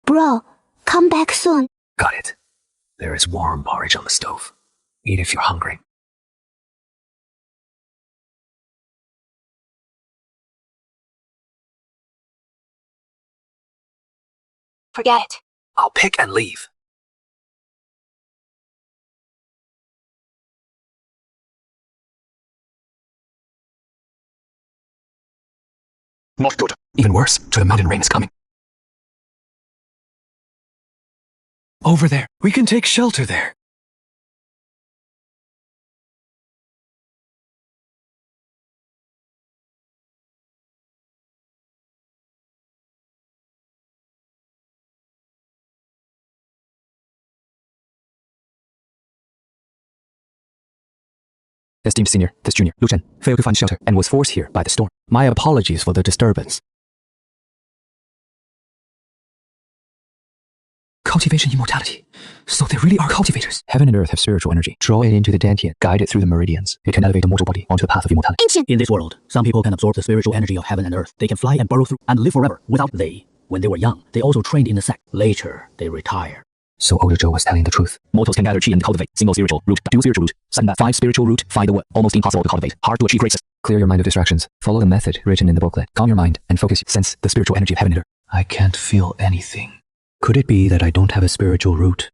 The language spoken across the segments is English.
Bro, come back soon. Got it. There is warm porridge on the stove. Eat if you're hungry. Forget it. I'll pick and leave. Not good. Even worse, to the mountain rain is coming. Over there. We can take shelter there. Esteemed senior, this junior, Lu Chen, failed to find shelter and was forced here by the storm. My apologies for the disturbance. Cultivation immortality. So they really are cultivators. Heaven and earth have spiritual energy. Draw it into the dantian, guide it through the meridians. It can elevate the mortal body onto the path of immortality. Ancient. In this world, some people can absorb the spiritual energy of heaven and earth. They can fly and burrow through and live forever without they. When they were young, they also trained in the sect. Later, they retire. So older Joe was telling the truth. Mortals can gather chi and cultivate. Single spiritual root, dual spiritual root. Second that 5 spiritual root, find the word. Almost impossible to cultivate. Hard to achieve greatness. Clear your mind of distractions. Follow the method written in the booklet. Calm your mind and focus. Sense the spiritual energy of heaven and earth. I can't feel anything. Could it be that I don't have a spiritual root?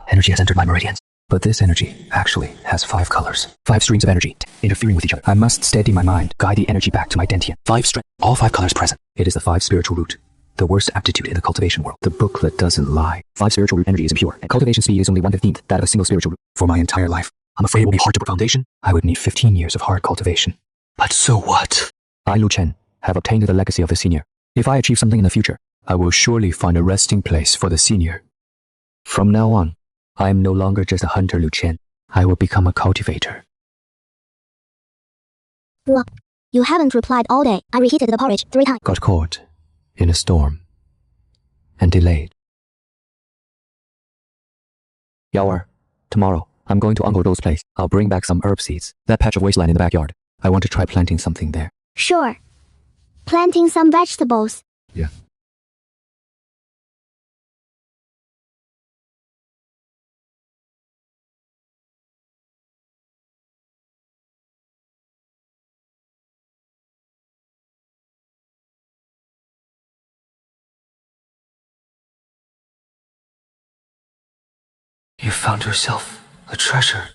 Energy has entered my meridians. But this energy actually has 5 colors. 5 streams of energy interfering with each other. I must steady my mind, guide the energy back to my dantian. 5 strength. All 5 colors present. It is the 5 spiritual root. The worst aptitude in the cultivation world. The booklet doesn't lie. 5 spiritual root energy is impure, and cultivation speed is only 1/15 that of a single spiritual root. For my entire life, I'm afraid it will be hard to put foundation. I would need 15 years of hard cultivation. But so what? I, Lu Chen, have obtained the legacy of the senior. If I achieve something in the future, I will surely find a resting place for the senior. From now on, I am no longer just a hunter, Lu Chen. I will become a cultivator. What? You haven't replied all day. I reheated the porridge 3 times. Got caught in a storm and delayed. Yao, tomorrow, I'm going to Uncle Dou's place. I'll bring back some herb seeds. That patch of wasteland in the backyard. I want to try planting something there. Sure. Planting some vegetables. Yeah. You found yourself a treasure.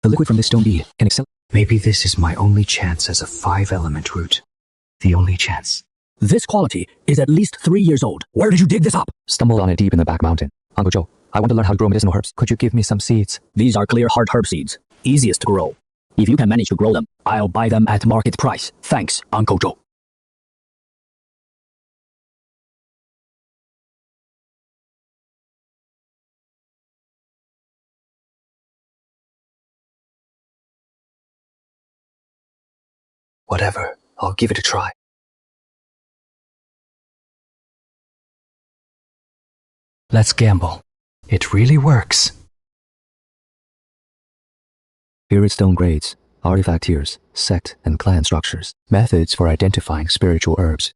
The liquid from this stone bead can excel. Maybe this is my only chance as a 5-element root. The only chance. This quality is at least 3 years old. Where did you dig this up? Stumbled on it deep in the back mountain. Uncle Joe, I want to learn how to grow medicinal herbs. Could you give me some seeds? These are clear heart herb seeds. Easiest to grow. If you can manage to grow them, I'll buy them at market price. Thanks, Uncle Joe. Whatever, I'll give it a try. Let's gamble. It really works. Spirit stone grades, artifact tiers, sect and clan structures, methods for identifying spiritual herbs.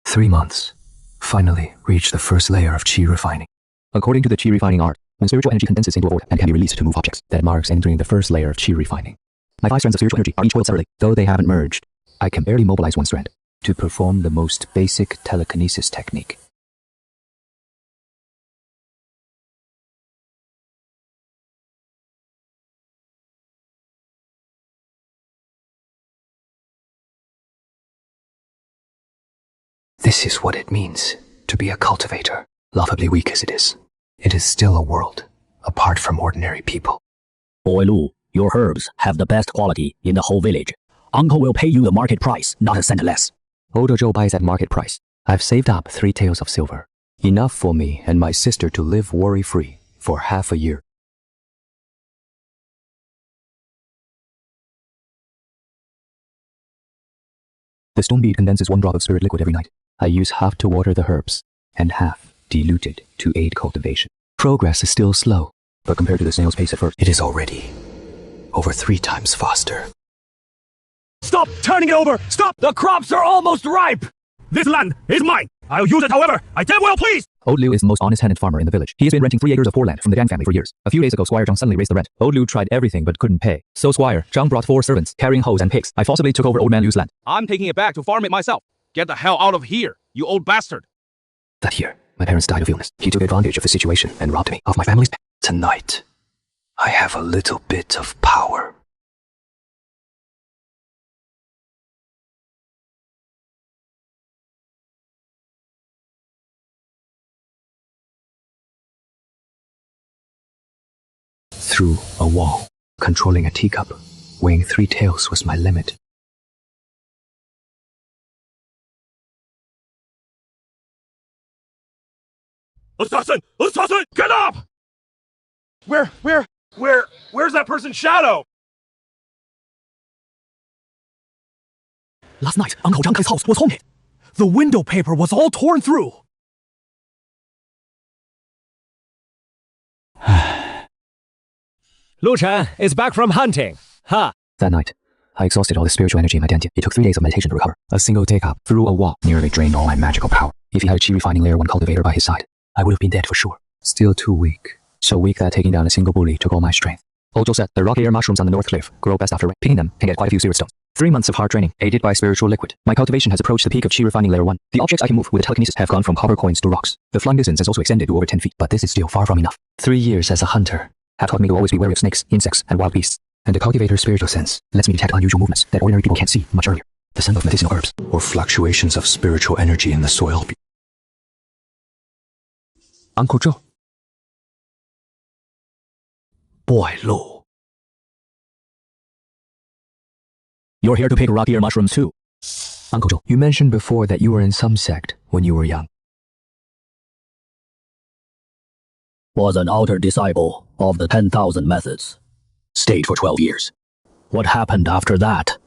Three months. Finally reached the first layer of chi refining. According to the chi refining art, when spiritual energy condenses into a vortex and can be released to move objects, that marks entering the first layer of chi refining. My 5 strands of spiritual energy are each coiled separately, though they haven't merged. I can barely mobilize one strand to perform the most basic telekinesis technique. This is what it means to be a cultivator, laughably weak as it is. It is still a world apart from ordinary people. Boy Lu, your herbs have the best quality in the whole village. Uncle will pay you the market price, not a cent less. Old Joe buys at market price. I've saved up 3 taels of silver. Enough for me and my sister to live worry-free for half a year. The stone bead condenses 1 drop of spirit liquid every night. I use half to water the herbs, and half diluted to aid cultivation. Progress is still slow, but compared to the snail's pace at first, it is already over 3 times faster. Stop turning it over! Stop! The crops are almost ripe! This land is mine! I'll use it however I damn well please! Old Liu is the most honest tenant farmer in the village. He has been renting 3 acres of foreland from the Zhang family for years. A few days ago, Squire Zhang suddenly raised the rent. Old Liu tried everything but couldn't pay. So Squire Zhang brought 4 servants, carrying hoes and pigs. I forcibly took over Old Man Liu's land. I'm taking it back to farm it myself. Get the hell out of here, you old bastard! That year, my parents died of illness. He took advantage of the situation and robbed me of my family's pet. Tonight, I have a little bit of power. Through a wall, controlling a teacup, weighing 3 taels was my limit. Assassin! Assassin! Get up! Where's that person's shadow? Last night, Uncle Zhang's house was haunted. The window paper was all torn through. Lu Chen is back from hunting. Ha! That night, I exhausted all the spiritual energy in my dantian. It took 3 days of meditation to recover. A single take-up through a wall nearly drained all my magical power. If he had a chi refining layer 1 cultivator by his side, I would have been dead for sure. Still too weak. So weak that taking down a single bully took all my strength. Ojo said the rocky air mushrooms on the north cliff grow best after rain. Picking them can get quite a few spirit stones. 3 months of hard training, aided by spiritual liquid. My cultivation has approached the peak of chi refining layer 1. The objects I can move with telekinesis have gone from copper coins to rocks. The flying distance has also extended to over 10 feet, but this is still far from enough. 3 years as a hunter have taught me to always be wary of snakes, insects, and wild beasts. And the cultivator's spiritual sense lets me detect unusual movements that ordinary people can't see much earlier. The scent of medicinal herbs, or fluctuations of spiritual energy in the soil. Uncle Zhou. Boy Lu. You're here to pick rocky air mushrooms too. Uncle Zhou, you mentioned before that you were in some sect when you were young. Was an outer disciple of the 10,000 methods. Stayed for 12 years. What happened after that?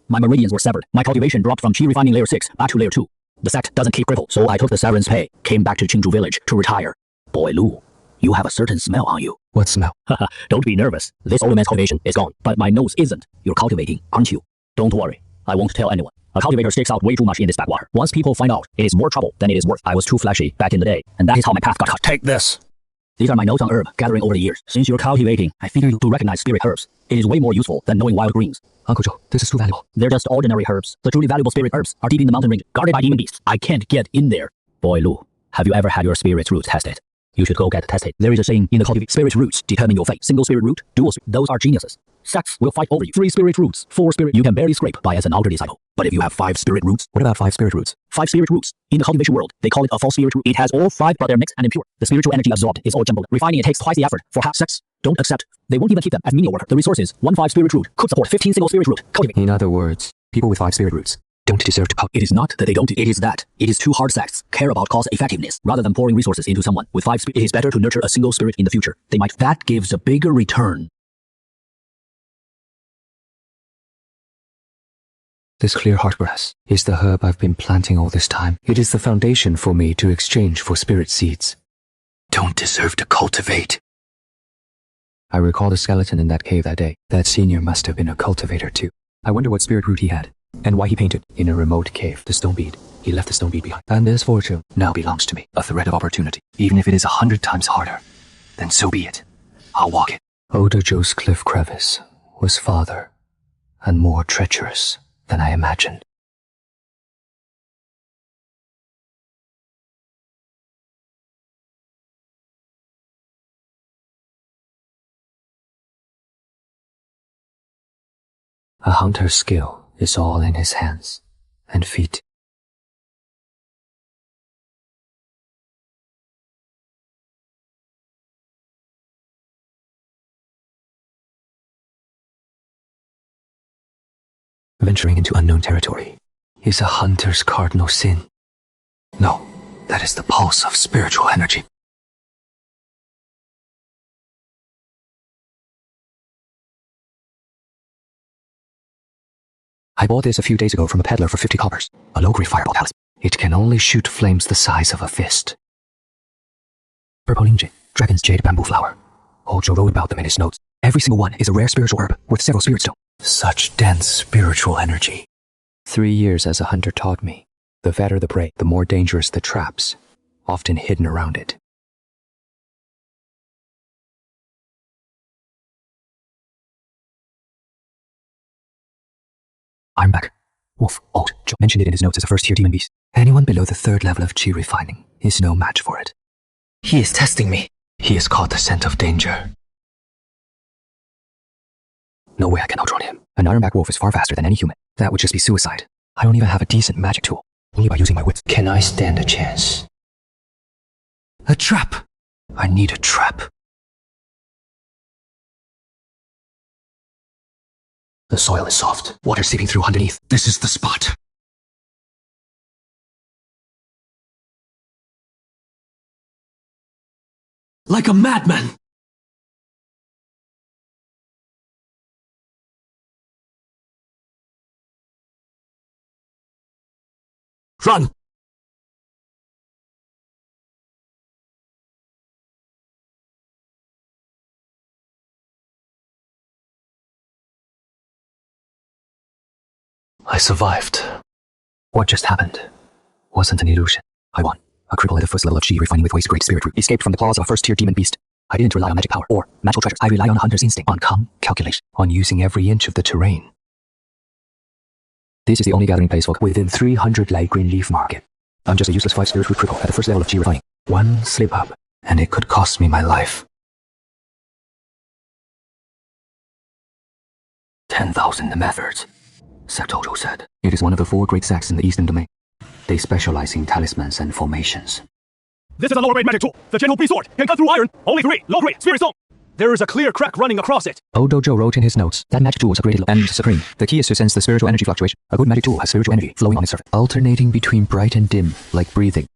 My meridians were severed. My cultivation dropped from chi refining layer 6 back to layer 2. The sect doesn't keep crippled, so I took the severance pay, came back to Qingzhou village to retire. Boy Lu, you have a certain smell on you. What smell? Haha, don't be nervous. This old man's cultivation is gone, but my nose isn't. You're cultivating, aren't you? Don't worry. I won't tell anyone. A cultivator sticks out way too much in this backwater. Once people find out, it is more trouble than it is worth. I was too flashy back in the day, and that is how my path got cut. Take this! These are my notes on herb, gathering over the years. Since you're cultivating, I figure you to recognize spirit herbs. It is way more useful than knowing wild greens. Uncle Zhou, this is too valuable. They're just ordinary herbs. The truly valuable spirit herbs are deep in the mountain range, guarded by demon beasts. I can't get in there. Boy Lu, have you ever had your spirit roots tested? You should go get tested. There is a saying in the cultivation, spirit roots determine your fate. Single spirit root, dual spirit. Those are geniuses. Sects will fight over you. 3 spirit roots, 4 spirit. You can barely scrape by as an outer disciple. But if you have 5 spirit roots. What about 5 spirit roots? 5 spirit roots. In the cultivation world, they call it a false spirit root. It has all 5, but they're mixed and impure. The spiritual energy absorbed is all jumbled. Refining it takes twice the effort. For half sects, don't accept. They won't even keep them as menial work. The resources, 1 5 spirit root could support 15 single spirit root. Cultivate. In other words, people with 5 spirit roots don't deserve to power. It is not that they don't. It is that. It is too hard sects care about cause effectiveness. Rather than pouring resources into someone with 5 spirit, it is better to nurture a single spirit in the future. They might. That gives a bigger return. This clear heartgrass is the herb I've been planting all this time. It is the foundation for me to exchange for spirit seeds. Don't deserve to cultivate. I recall the skeleton in that cave that day. That senior must have been a cultivator too. I wonder what spirit root he had, and why he painted in a remote cave the stone bead. He left the stone bead behind. And this fortune now belongs to me. A thread of opportunity. Even if it is 100 times harder, then so be it. I'll walk it. Oda Zhou's cliff crevice was farther and more treacherous than I imagined. A hunter's skill is all in his hands and feet. Venturing into unknown territory is a hunter's cardinal sin. No, that is the pulse of spiritual energy. I bought this a few days ago from a peddler for 50 coppers. A low-grade fireball talisman. It can only shoot flames the size of a fist. Purple Lingjin, Dragon's jade bamboo flower. Ojo wrote about them in his notes. Every single one is a rare spiritual herb worth several spirit stones. Such dense spiritual energy. 3 years as a hunter taught me, the fatter the prey, the more dangerous the traps, often hidden around it. I'm back. Wolf, Old, Joe mentioned it in his notes as a first-tier demon beast. Anyone below the 3rd level of chi refining is no match for it. He is testing me. He has caught the scent of danger. No way I can outrun him. An Ironback wolf is far faster than any human. That would just be suicide. I don't even have a decent magic tool. Only by using my wits. Can I stand a chance? A trap! I need a trap. The soil is soft. Water seeping through underneath. This is the spot. Like a madman! Run! I survived. What just happened wasn't an illusion. I won. A cripple at the 1st level of chi refining with waste great spirit root. Escaped from the claws of a first-tier demon beast. I didn't rely on magic power or magical treasures. I rely on a hunter's instinct, on calm calculation, on using every inch of the terrain. This is the only gathering place for within 300 light green leaf market. I'm just a useless 5 spirit root cripple at the 1st level of chi refining. One slip up, and it could cost me my life. 10,000 methods, Satojo said. It is one of the 4 great sects in the Eastern Domain. They specialize in talismans and formations. This is a lower-grade magic tool. The Gentle Beast Sword can cut through iron. Only 3 low-grade spirit stone. There is a clear crack running across it. Odojo wrote in his notes that magic tool is upgraded and supreme. The key is to sense the spiritual energy fluctuation. A good magic tool has spiritual energy flowing on its surface, alternating between bright and dim, like breathing.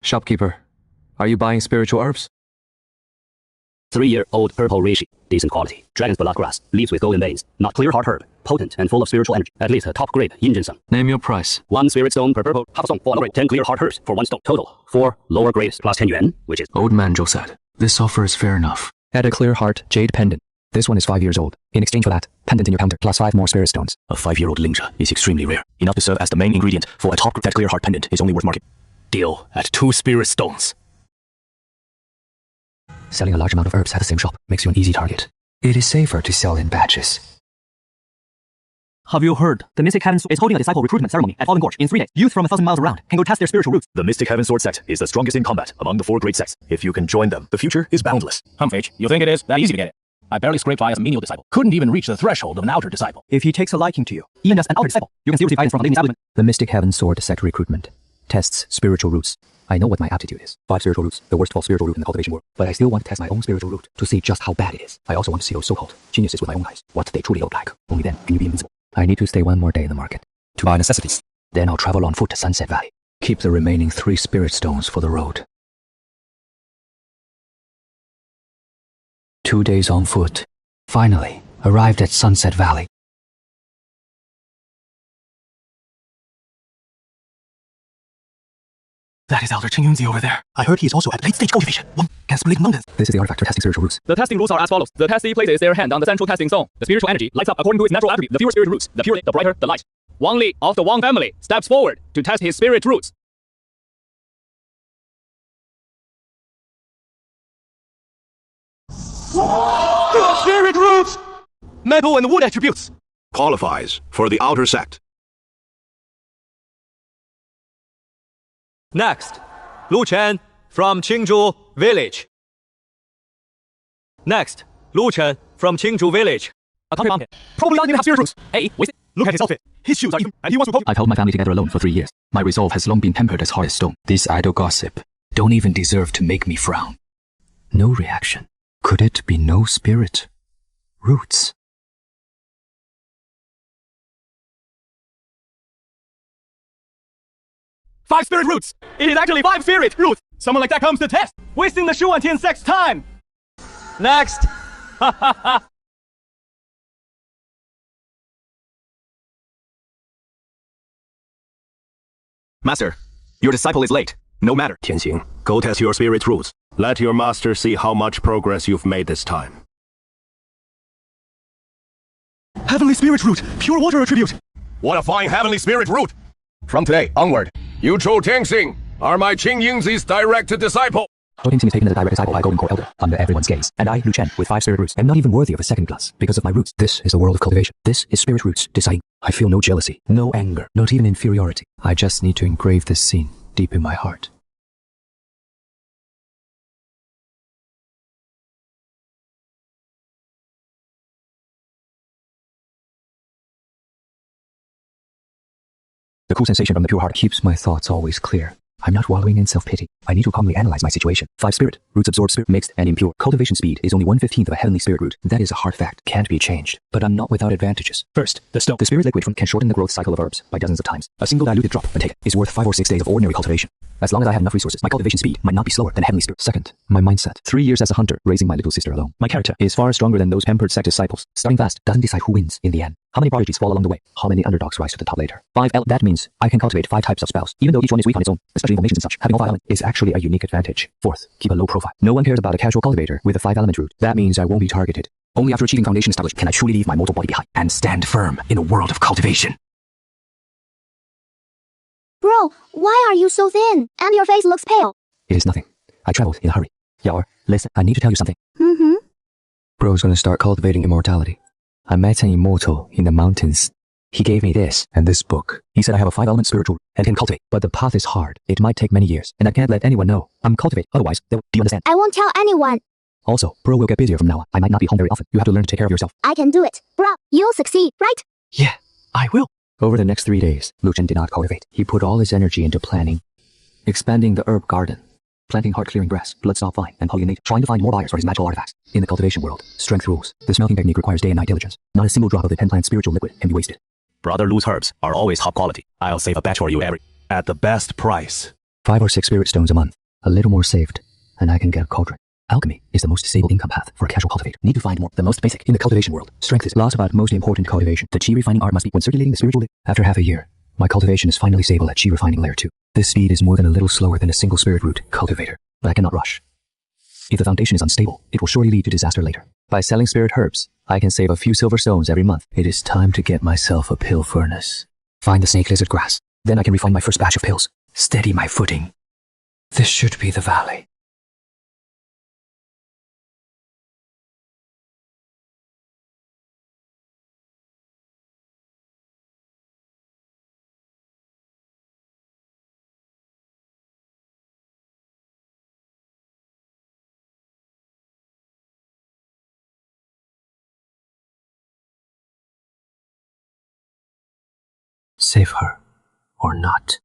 Shopkeeper, are you buying spiritual herbs? 3-year-old purple reishi, decent quality. Dragon's blood grass, leaves with golden veins. Not clear heart herb, potent and full of spiritual energy. At least a top grade yin ginseng. Name your price. 1 spirit stone per purple, half a stone for lower grade. 10 clear heart herbs for 1 stone. Total 4 lower grades plus 10 yuan, which is. Old man Joe said, this offer is fair enough. Add a clear heart jade pendant. This one is 5 years old. In exchange for that, pendant in your counter plus 5 more spirit stones. A 5-year-old Lingzha is extremely rare, enough to serve as the main ingredient for a top grade. That clear heart pendant is only worth market. Deal at 2 spirit stones. Selling a large amount of herbs at the same shop makes you an easy target. It is safer to sell in batches. Have you heard? The Mystic Heaven is holding a disciple recruitment ceremony at Fallen Gorge in 3 days. Youth from 1,000 miles around can go test their spiritual roots. The Mystic Heaven Sword sect is the strongest in combat among the 4 great sects. If you can join them, the future is boundless. Humphrey, you think it is that easy to get it? I barely scraped by as a menial disciple. Couldn't even reach the threshold of an outer disciple. If he takes a liking to you, even as an outer disciple, you can still receive guidance from a leading establishment. The Mystic Heaven Sword sect recruitment tests spiritual roots. I know what my aptitude is. 5 spiritual roots, the worst 12 spiritual root in the cultivation world. But I still want to test my own spiritual root to see just how bad it is. I also want to see those so-called geniuses with my own eyes, what they truly look like. Only then can you be invincible. I need to stay 1 more day in the market to buy necessities. Then I'll travel on foot to Sunset Valley. Keep the remaining 3 spirit stones for the road. 2 days on foot. Finally, arrived at Sunset Valley. That is Elder Chen Yunzi over there. I heard he is also at late-stage cultivation. One can split mountains. This is the artifact for testing spiritual roots. The testing rules are as follows. The testee places their hand on the central testing stone. The spiritual energy lights up according to its natural attribute. The fewer spiritual roots, the purer, the brighter, the light. Wang Li of the Wang family steps forward to test his spirit roots. Spirit roots! Metal and wood attributes. Qualifies for the outer sect. Next, Lu Chen from Qingzhou Village. Next, Lu Chen from Qingzhou Village. A country mountain. Probably doesn't even have spirit roots. Hey, wasted. Look at his outfit. His shoes are even, and he wants to poke. I've held my family together alone for 3 years. My resolve has long been tempered as hard as stone. This idle gossip don't even deserve to make me frown. No reaction. Could it be no spirit roots? Five spirit roots! It is actually 5 spirit roots! Someone like that comes to test! Wasting the Shu and Tian sect's time! Next. Master, your disciple is late. No matter. Tianxing, go test your spirit roots. Let your master see how much progress you've made this time. Heavenly Spirit Root, pure water attribute. What a fine heavenly spirit root! From today onward, you Zhou Tianxing are my Qing Yingzi's direct disciple. Zhou Tianxing is taken as a direct disciple by Golden Core Elder, under everyone's gaze. And I, Lu Chen, with 5 spirit roots, am not even worthy of a second class because of my roots. This is the world of cultivation. This is spirit roots deciding. I feel no jealousy, no anger, not even inferiority. I just need to engrave this scene deep in my heart. The cool sensation from the pure heart keeps my thoughts always clear. I'm not wallowing in self-pity. I need to calmly analyze my situation. 5 spirit, roots absorb spirit, mixed and impure. Cultivation speed is only 1/15 of a heavenly spirit root. That is a hard fact, can't be changed. But I'm not without advantages. First, the stone. The spirit liquid can shorten the growth cycle of herbs by dozens of times. A single diluted drop, when taken, is worth 5 or 6 days of ordinary cultivation. As long as I have enough resources, my cultivation speed might not be slower than heavenly spirit. Second, my mindset. 3 years as a hunter, raising my little sister alone. My character is far stronger than those pampered sect disciples. Starting fast doesn't decide who wins in the end. How many prodigies fall along the way? How many underdogs rise to the top later? 5L. That means I can cultivate 5 types of spells, even though each one is weak on its own, especially formations and such. Having all 5 elements is actually a unique advantage. Fourth, keep a low profile. No one cares about a casual cultivator with a 5-element root. That means I won't be targeted. Only after achieving foundation established can I truly leave my mortal body behind and stand firm in a world of cultivation. Bro, why are you so thin? And your face looks pale. It is nothing. I traveled in a hurry. Yaor, listen, I need to tell you something. Mm-hmm. Bro's gonna start cultivating immortality. I met an immortal in the mountains. He gave me this and this book. He said I have a 5-element spiritual and can cultivate, but the path is hard. It might take many years, and I can't let anyone know I'm cultivating. Otherwise, do you understand? I won't tell anyone. Also, Bro will get busier from now on. I might not be home very often. You have to learn to take care of yourself. I can do it. Bro, you'll succeed, right? Yeah, I will. Over the next 3 days, Lu Chen did not cultivate. He put all his energy into planning, expanding the herb garden, planting heart-clearing grass, bloodstock vine, and pollinating, trying to find more buyers for his magical artifacts. In the cultivation world, strength rules. The smelting technique requires day and night diligence. Not a single drop of the 10-plant spiritual liquid can be wasted. Brother Lu's herbs are always top quality. I'll save a batch for you at the best price. 5 or 6 spirit stones a month. A little more saved, and I can get a cauldron. Alchemy is the most stable income path for a casual cultivator. Need to find more. The most basic in the cultivation world. Strength is last about most important cultivation. The chi refining art must be when circulating the spiritual liquid. After half a year, my cultivation is finally stable at chi refining layer 2. This speed is more than a little slower than a single spirit root cultivator, but I cannot rush. If the foundation is unstable, it will surely lead to disaster later. By selling spirit herbs, I can save a few silver stones every month. It is time to get myself a pill furnace. Find the snake lizard grass. Then I can refine my first batch of pills. Steady my footing. This should be the valley. Save her, or not.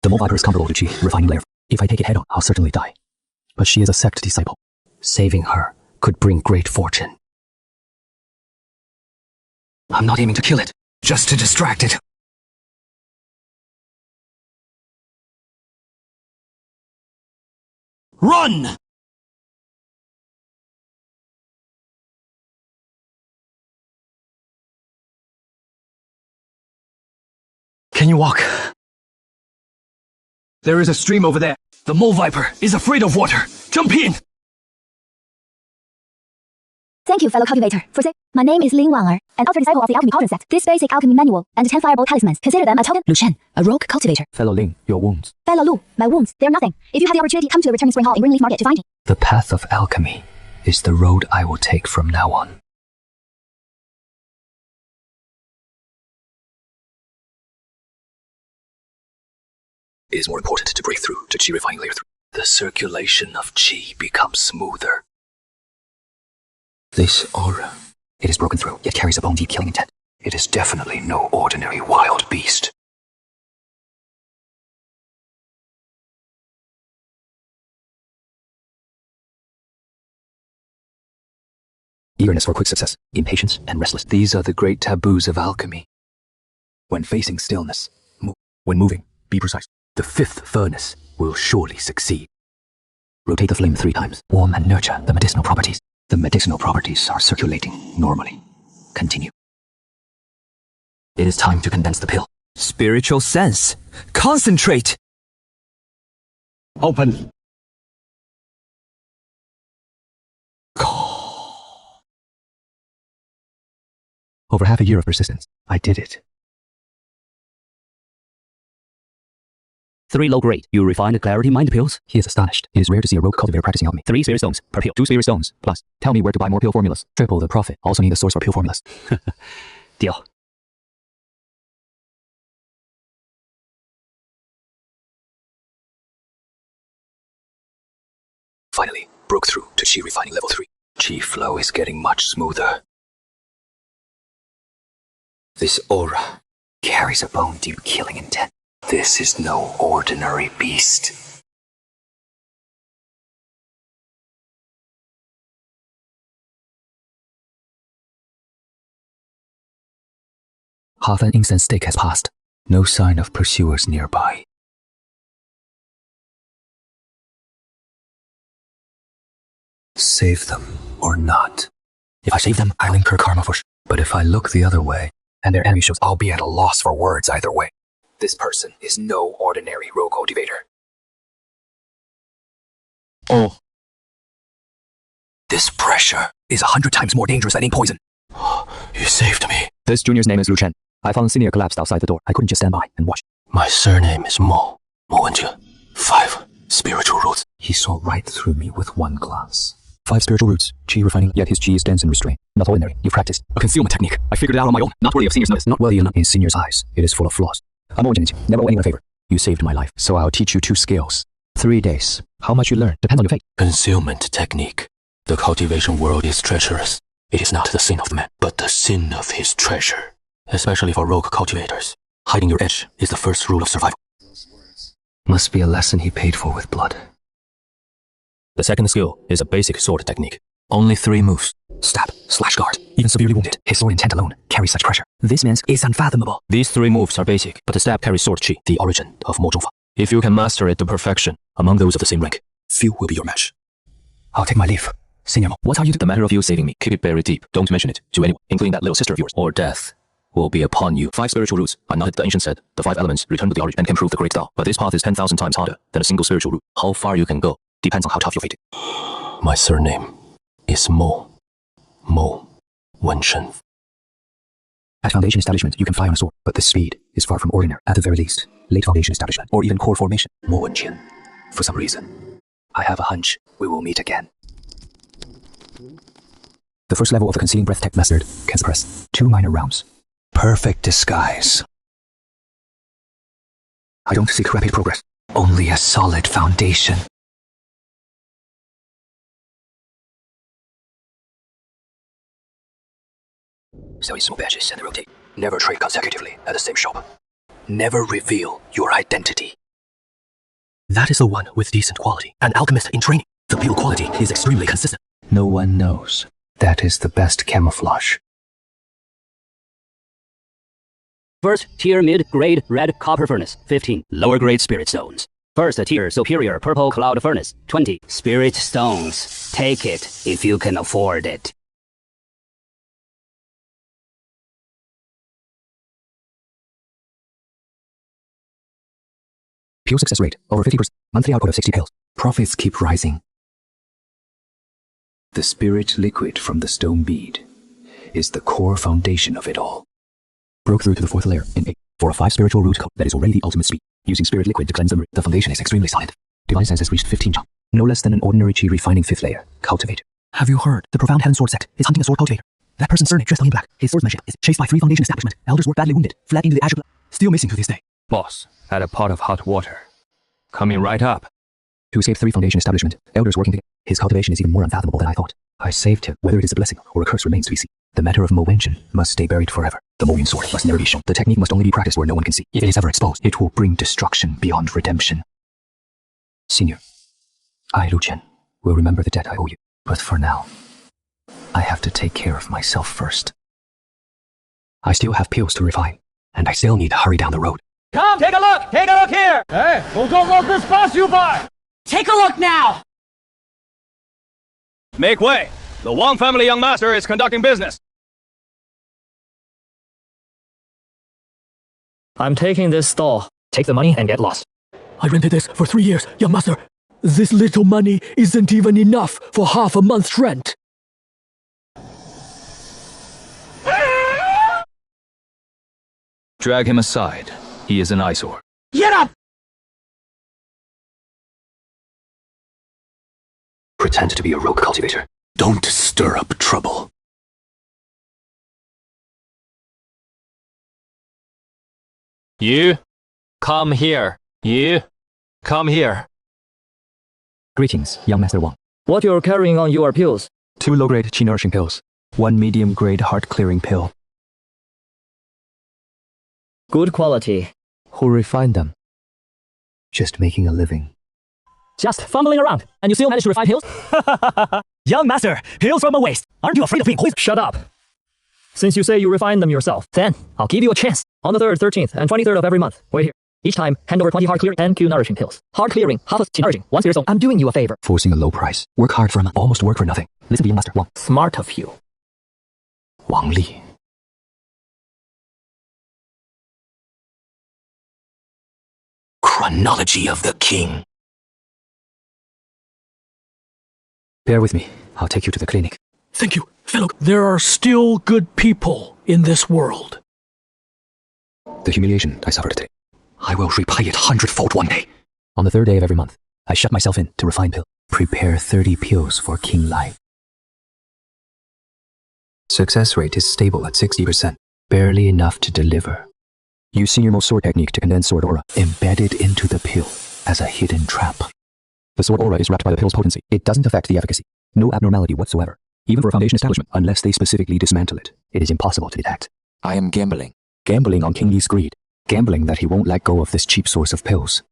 The Mole Viper is comparable to Chi, refining layer. If I take it head on, I'll certainly die. But she is a sect disciple. Saving her could bring great fortune. I'm not aiming to kill it, just to distract it. Run! Can you walk? There is a stream over there. The Mole Viper is afraid of water. Jump in! Thank you, fellow cultivator, for saying. My name is Ling Wanger, an outer disciple of the alchemy cauldron set. This basic alchemy manual and 10 fireball talismans, consider them a token. Lu Chen, a rogue cultivator. Fellow Ling, your wounds. Fellow Lu, my wounds, they're nothing. If you have the opportunity, come to the returning spring hall in Greenleaf Market to find me. The path of alchemy is the road I will take from now on. It is more important to break through to Chi refining layer 3. The circulation of Chi becomes smoother. This aura, it is broken through, yet carries a bone deep killing intent. It is definitely no ordinary wild beast. Eagerness for quick success, impatience, and restless. These are the great taboos of alchemy. When facing stillness, move. When moving, be precise. The 5th furnace will surely succeed. Rotate the flame 3 times. Warm and nurture the medicinal properties. The medicinal properties are circulating normally. Continue. It is time to condense the pill. Spiritual sense. Concentrate! Open. Over half a year of persistence, I did it. 3 low grade. You refined clarity mind pills. He is astonished. It is rare to see a rogue cultivator practicing alchemy. 3 spirit stones per pill. 2 spirit stones plus. Tell me where to buy more pill formulas. Triple the profit. Also need a source for pill formulas. Deal. Finally, broke through to Qi refining level 3. Qi flow is getting much smoother. This aura carries a bone-deep killing intent. This is no ordinary beast. Half an incense stick has passed. No sign of pursuers nearby. Save them or not. If I save them, I'll incur karma for sure. But if I look the other way, and their enemy shows, I'll be at a loss for words either way. This person is no ordinary rogue cultivator. Oh. This pressure is 100 times more dangerous than ink poison. You saved me. This junior's name is Lu Chen. I found Senior collapsed outside the door. I couldn't just stand by and watch. My surname is Mo. Mo Wenjie. 5 spiritual roots. He saw right through me with one glance. 5 spiritual roots. Qi refining, yet his Qi is dense and restrained. Not ordinary. You practiced. A concealment technique. I figured it out on my own. Not worthy of Senior's notice. Not worthy enough. In Senior's eyes, it is full of flaws. I'm owe never owe anyone a favor. You saved my life, so I'll teach you 2 skills. 3 days. How much you learn depends on your fate. Concealment technique. The cultivation world is treacherous. It is not the sin of the man, but the sin of his treasure. Especially for rogue cultivators. Hiding your edge is the first rule of survival. Must be a lesson he paid for with blood. The second skill is a basic sword technique. Only 3 moves. Stab, slash guard, even severely wounded. His sword intent alone carries such pressure. This man's is unfathomable. These 3 moves are basic, but the stab carries sword chi, the origin of Mo Zhongfa. If you can master it to perfection, among those of the same rank, few will be your match. I'll take my leave. Senior Mo, what are you doing? The matter of you saving me, keep it buried deep. Don't mention it to anyone, including that little sister of yours, or death will be upon you. 5 spiritual roots are not, the ancient said, the 5 elements return to the origin and can prove the great Tao. But this path is 10,000 times harder than a single spiritual root. How far you can go depends on how tough your fate is. My surname is Mo. Mo Wenjie. At Foundation Establishment, you can fly on a sword, but the speed is far from ordinary. At the very least, late Foundation Establishment, or even core formation. Mo Wenjie. For some reason, I have a hunch we will meet again. The first level of the concealing breath tech mastered can suppress 2 minor rounds. Perfect disguise. I don't seek rapid progress, only a solid foundation. Sell in small batches and rotate. Never trade consecutively at the same shop. Never reveal your identity. That is the one with decent quality. An alchemist in training. The build quality is extremely consistent. No one knows. That is the best camouflage. First tier mid-grade red copper furnace, 15 lower grade spirit stones. First tier superior purple cloud furnace, 20 spirit stones. Take it if you can afford it. Pure success rate, over 50%. Monthly output of 60 pills. Profits keep rising. The spirit liquid from the stone bead is the core foundation of it all. Broke through to the 4th layer in 8. For a 5 spiritual root code that is already the ultimate speed. Using spirit liquid to cleanse them, the foundation is extremely solid. Divine sense has reached 15 chang. No less than an ordinary Qi refining 5th layer. Cultivator. Have you heard? The profound heaven sword sect is hunting a sword cultivator. That person's surname dressed only in black. His swordsmanship is chased by 3 foundation establishment. Elders were badly wounded, fled into the azure. Still missing to this day. Boss, had a pot of hot water. Coming right up. To escape 3 foundation establishment, elders working together. His cultivation is even more unfathomable than I thought. I saved him. Whether it is a blessing or a curse remains to be seen. The matter of Mo Wenjie must stay buried forever. The Mo Yun sword must never be shown. The technique must only be practiced where no one can see. If it is ever exposed, it will bring destruction beyond redemption. Senior, I, Lu Chen, will remember the debt I owe you. But for now, I have to take care of myself first. I still have pills to refine, and I still need to hurry down the road. Come, take a look! Take a look here! Hey, don't let this pass you by! Take a look now! Make way! The Wang family young master is conducting business. I'm taking this stall. Take the money and get lost. I rented this for 3 years, young master. This little money isn't even enough for half a month's rent. Drag him aside. He is an eyesore. Get up! Pretend to be a rogue cultivator. Don't stir up trouble. You, come here. You, come here. Greetings, young Master Wang. What you're carrying on your pills? 2 low-grade qi nourishing pills. 1 medium-grade heart-clearing pill. Good quality. Who refined them? Just making a living. Just fumbling around, and you still manage to refine pills? Young master, pills from a waste. Aren't you afraid of being poisoned? Shut up. Since you say you refined them yourself, then I'll give you a chance. On the 3rd, 13th, and 23rd of every month. Wait here. Each time, hand over 20 hard clearing and Q nourishing pills. Hard clearing, half of qi nourishing, 1 spirit zone. I'm doing you a favor. Forcing a low price. Work hard for a month. Almost work for nothing. Listen to young Master Wang. Smart of you. Wang Li. Chronology of the King. Bear with me. I'll take you to the clinic. Thank you, fellow. There are still good people in this world. The humiliation I suffered today, I will repay it 100-fold one day. On the 3rd day of every month, I shut myself in to refine pill. Prepare 30 pills for King Lai. Success rate is stable at 60%, barely enough to deliver. Use senior most sword technique to condense sword aura embedded into the pill as a hidden trap. The sword aura is wrapped by the pill's potency. It doesn't affect the efficacy. No abnormality whatsoever. Even for a foundation establishment, unless they specifically dismantle it, it is impossible to detect. I am gambling. Gambling on King Li's greed. Gambling that he won't let go of this cheap source of pills.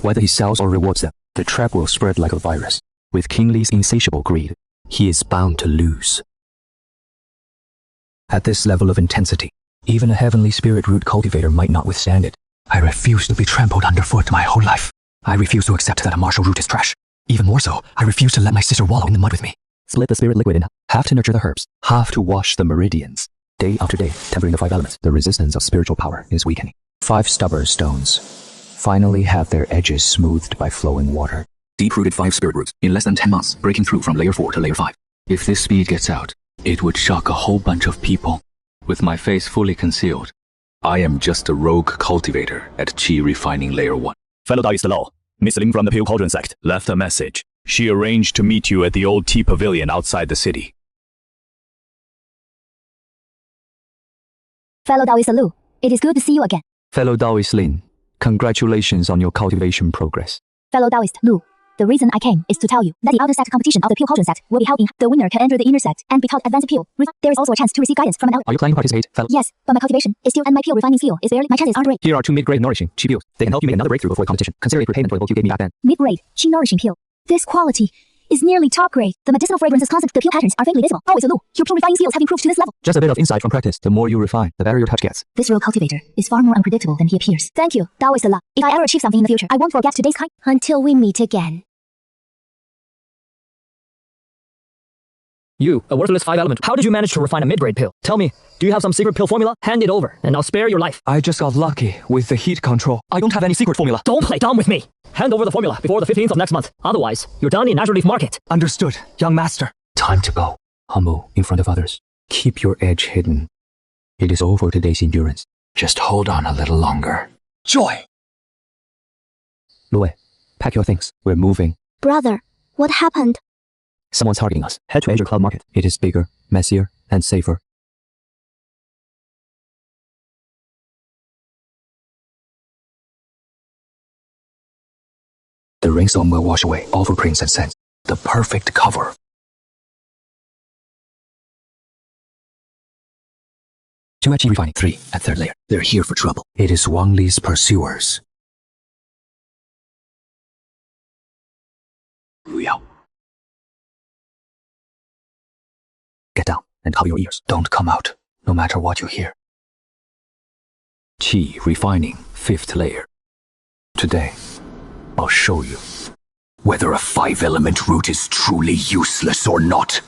Whether he sells or rewards them, the trap will spread like a virus. With King Li's insatiable greed, he is bound to lose. At this level of intensity, even a heavenly spirit root cultivator might not withstand it. I refuse to be trampled underfoot my whole life. I refuse to accept that a martial root is trash. Even more so, I refuse to let my sister wallow in the mud with me. Split the spirit liquid in half to nurture the herbs, half to wash the meridians. Day after day, tempering the 5 elements, the resistance of spiritual power is weakening. 5 stubborn stones finally have their edges smoothed by flowing water. Deep-rooted 5 spirit roots in less than 10 months, breaking through from layer 4 to layer 5. If this speed gets out, it would shock a whole bunch of people. With my face fully concealed, I am just a rogue cultivator at Qi refining layer 1. Fellow Taoist Law, Miss Ling from the Pale Cauldron sect left a message. She arranged to meet you at the old tea pavilion outside the city. Fellow Taoist Lu, it is good to see you again. Fellow Taoist Lin, congratulations on your cultivation progress. Fellow Taoist Lu, the reason I came is to tell you that the outer sect competition of the Pale Cauldron sect will be held in. The winner can enter the inner sect and be taught advanced peel. There is also a chance to receive guidance from an elder. Are you planning to participate, fellow? Yes, but my cultivation is still and my peel refining skill is barely. My chances aren't great. Here are 2 mid-grade nourishing qi pills. They can help you make another breakthrough before the competition. Consider it repayment for the book you gave me back then. Mid-grade, qi nourishing peel. This quality is nearly top grade. The medicinal fragrances constant. The peel patterns are faintly visible. Always a Lu. Your peel refining skills have improved to this level. Just a bit of insight from practice. The more you refine, the better your touch gets. This rogue cultivator is far more unpredictable than he appears. Thank you, Taoist Allah. If I ever achieve something in the future, I won't forget today's kind. Until we meet again. You, a worthless 5 element. How did you manage to refine a mid-grade pill? Tell me, do you have some secret pill formula? Hand it over, and I'll spare your life. I just got lucky with the heat control. I don't have any secret formula. Don't play dumb with me. Hand over the formula before the 15th of next month. Otherwise, you're done in Natural Leaf Market. Understood, young master. Time to go. Humble in front of others. Keep your edge hidden. It is all for today's endurance. Just hold on a little longer. Joy! Lue, pack your things. We're moving. Brother, what happened? Someone's targeting us. Head to Azure Cloud Market. It is bigger, messier, and safer. The rainstorm will wash away all footprints and scents. The perfect cover. Two at Qi refining. 3 at 3rd layer. They're here for trouble. It is Wang Li's pursuers. Yao. Get down and cover your ears. Don't come out, no matter what you hear. Qi refining, 5th layer. Today, I'll show you whether a 5-element root is truly useless or not.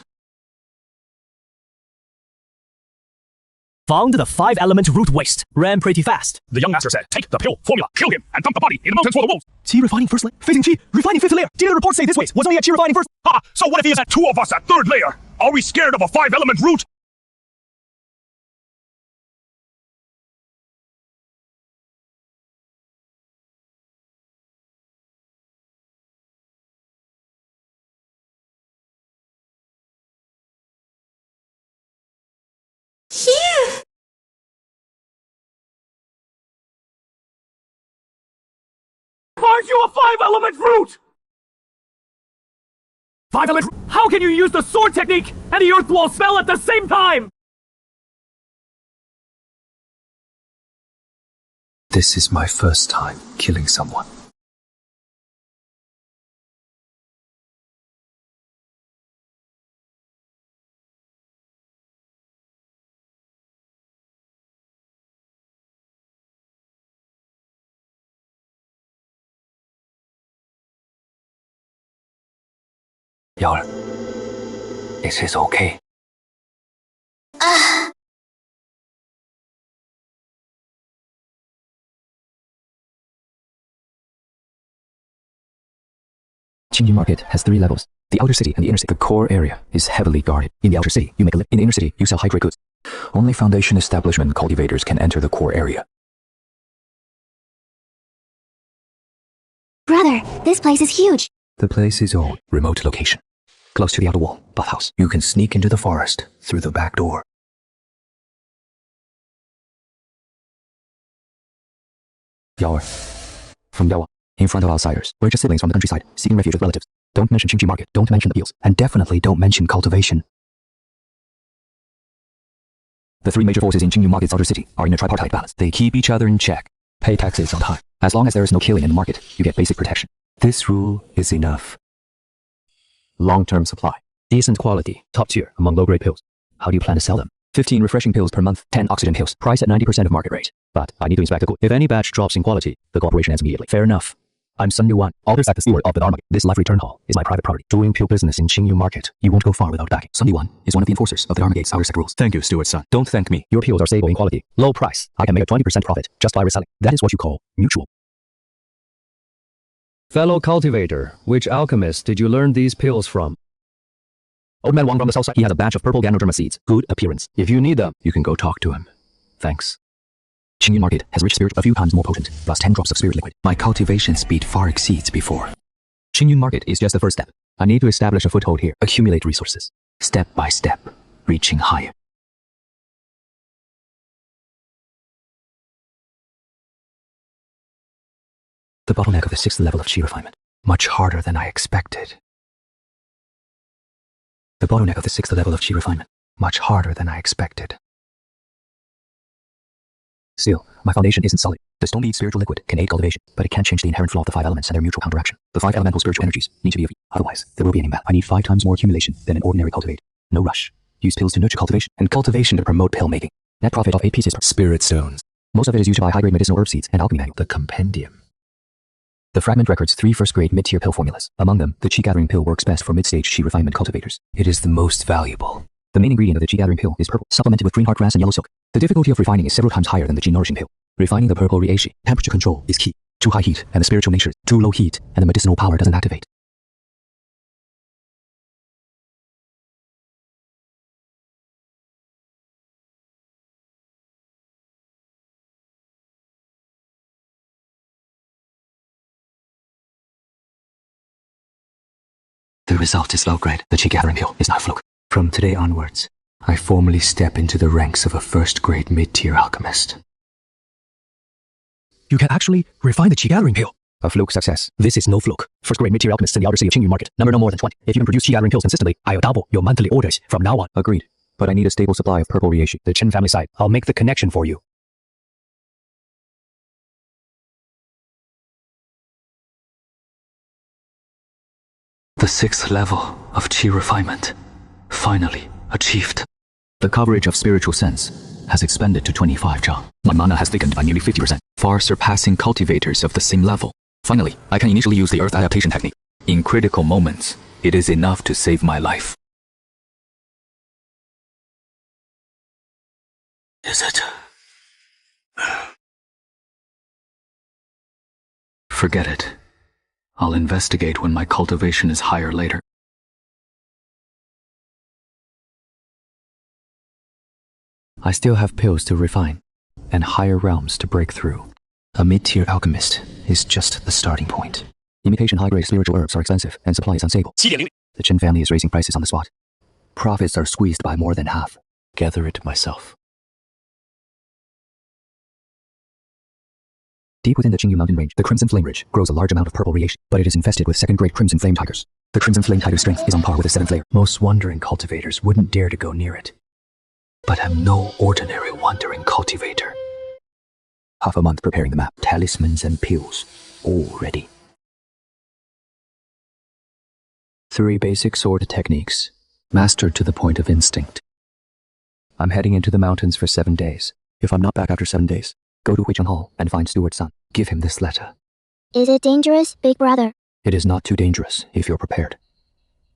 Found the 5-element root waste. Ran pretty fast. The young master said, take the pill formula, kill him, and dump the body in the mountains for the wolves. Qi refining first layer. Facing Qi, refining fifth layer. Did the report say this waste was only at Qi refining first? Ha! So what if he is at 2 of us at 3rd layer? Are we scared of a 5-element root? Here! Aren't you a 5-element root? 5-element root? How can you use the sword technique and the earth wall spell at the same time? This is my first time killing someone. Yaller, is this okay? Qingyu Market has 3 levels. The outer city and the inner city. The core area is heavily guarded. In the outer city, you make a living. In the inner city, you sell high-grade goods. Only Foundation establishment cultivators can enter the core area. Brother, this place is huge. The place is old. Remote location. Close to the outer wall, bathhouse. You can sneak into the forest through the back door. Yawer. From Yawa. In front of outsiders. We're just siblings from the countryside, seeking refuge with relatives. Don't mention Qingju Market. Don't mention the Beals. And definitely don't mention cultivation. The 3 major forces in Qingyu Market's outer city are in a tripartite balance. They keep each other in check. Pay taxes on time. As long as there is no killing in the market, you get basic protection. This rule is enough. Long-term supply. Decent quality. Top tier among low-grade pills. How do you plan to sell them? 15 refreshing pills per month, 10 oxygen pills. Price at 90% of market rate. But I need to inspect the good. If any batch drops in quality, the corporation ends immediately. Fair enough. I'm Sun Yuan, Aldous at the steward of the Dharma. This life return hall is my private property. Doing pill business in Qingyu Market. You won't go far without backing. Sun Yuan is one of the enforcers of the Dharma Gate's outer set rules. Thank you, steward son. Don't thank me. Your pills are stable in quality. Low price. I can make a 20% profit just by reselling. That is what you call mutual. Fellow cultivator, which alchemist did you learn these pills from? Old man Wang from the south side. He has a batch of purple Ganoderma seeds. Good appearance. If you need them, you can go talk to him. Thanks. Qingyu Market has rich spirit a few times more potent, plus 10 drops of spirit liquid. My cultivation speed far exceeds before. Qingyu Market is just the first step. I need to establish a foothold here, accumulate resources, step by step, reaching higher. The bottleneck of the 6th level of Qi refinement. Much harder than I expected. The bottleneck of the 6th level of Qi refinement. Much harder than I expected. Still, my foundation isn't solid. The stone-bead spiritual liquid can aid cultivation, but it can't change the inherent flaw of the 5 elements and their mutual counteraction. The 5 elemental spiritual energies need to be of otherwise there will be an imbalance. I need 5 times more accumulation than an ordinary cultivator. No rush. Use pills to nurture cultivation, and cultivation to promote pill making. Net profit of 8 pieces per spirit stones. Most of it is used to buy high-grade medicinal herb seeds and alchemy manual. The compendium. The fragment records 3 first-grade mid-tier pill formulas. Among them, the Qi gathering pill works best for mid-stage Qi refinement cultivators. It is the most valuable. The main ingredient of the Qi gathering pill is purple, supplemented with green heart grass and yellow silk. The difficulty of refining is several times higher than the Qi nourishing pill. Refining the purple reishi, temperature control is key. Too high heat and the spiritual nature, too low heat and the medicinal power doesn't activate. The result is low grade. The Qi gathering pill is not a fluke. From today onwards, I formally step into the ranks of a first-grade mid-tier alchemist. You can actually refine the Qi gathering pill. A fluke success. This is no fluke. First-grade mid-tier alchemists in the outer city of Qingyu Market. Number no more than 20. If you can produce Qi gathering pills consistently, I'll double your monthly orders from now on. Agreed. But I need a stable supply of purple reishi. The Chen family side. I'll make the connection for you. The 6th level of Qi refinement. Finally achieved. The coverage of spiritual sense has expanded to 25 zhang. My mana has thickened by nearly 50%, far surpassing cultivators of the same level. Finally, I can initially use the earth adaptation technique. In critical moments, it is enough to save my life. Is it? Forget it. I'll investigate when my cultivation is higher later. I still have pills to refine, and higher realms to break through. A mid-tier alchemist is just the starting point. Imitation high-grade spiritual herbs are expensive, and supply is unstable. The Chen family is raising prices on the spot. Profits are squeezed by more than half. Gather it myself. Deep within the Qingyu mountain range, the Crimson Flame Ridge grows a large amount of purple radiation, but it is infested with second-grade Crimson Flame Tigers. The Crimson Flame Tiger's strength is on par with the 7th layer. Most wandering cultivators wouldn't dare to go near it. But I'm no ordinary wandering cultivator. Half a month preparing the map, talismans and pills, all ready. 3 basic sword techniques, mastered to the point of instinct. I'm heading into the mountains for 7 days. If I'm not back after 7 days, go to Huicheng Hall and find Stuart's son. Give him this letter. Is it dangerous, big brother? It is not too dangerous if you're prepared.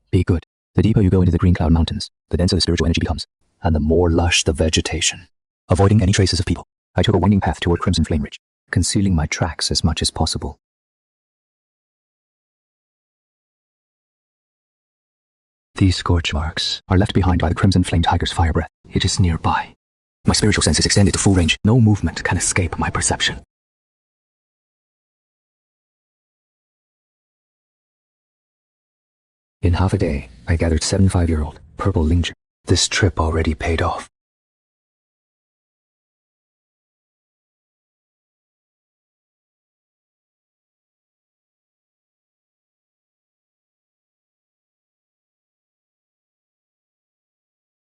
Be good. The deeper you go into the Green Cloud Mountains, the denser the spiritual energy becomes, and the more lush the vegetation. Avoiding any traces of people, I took a winding path toward Crimson Flame Ridge, concealing my tracks as much as possible. These scorch marks are left behind by the Crimson Flame Tiger's fire breath. It is nearby. My spiritual sense is extended to full range. No movement can escape my perception. In half a day, I gathered 7 5-year-old purple linger. This trip already paid off.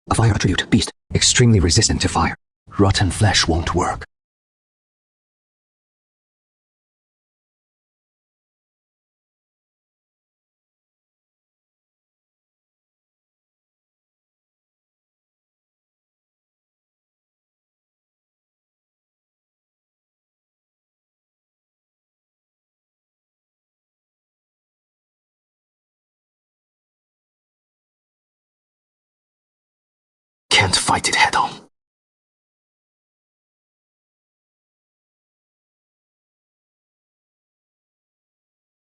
A fire attribute, beast, extremely resistant to fire. Rotten flesh won't work. Can't fight it head on.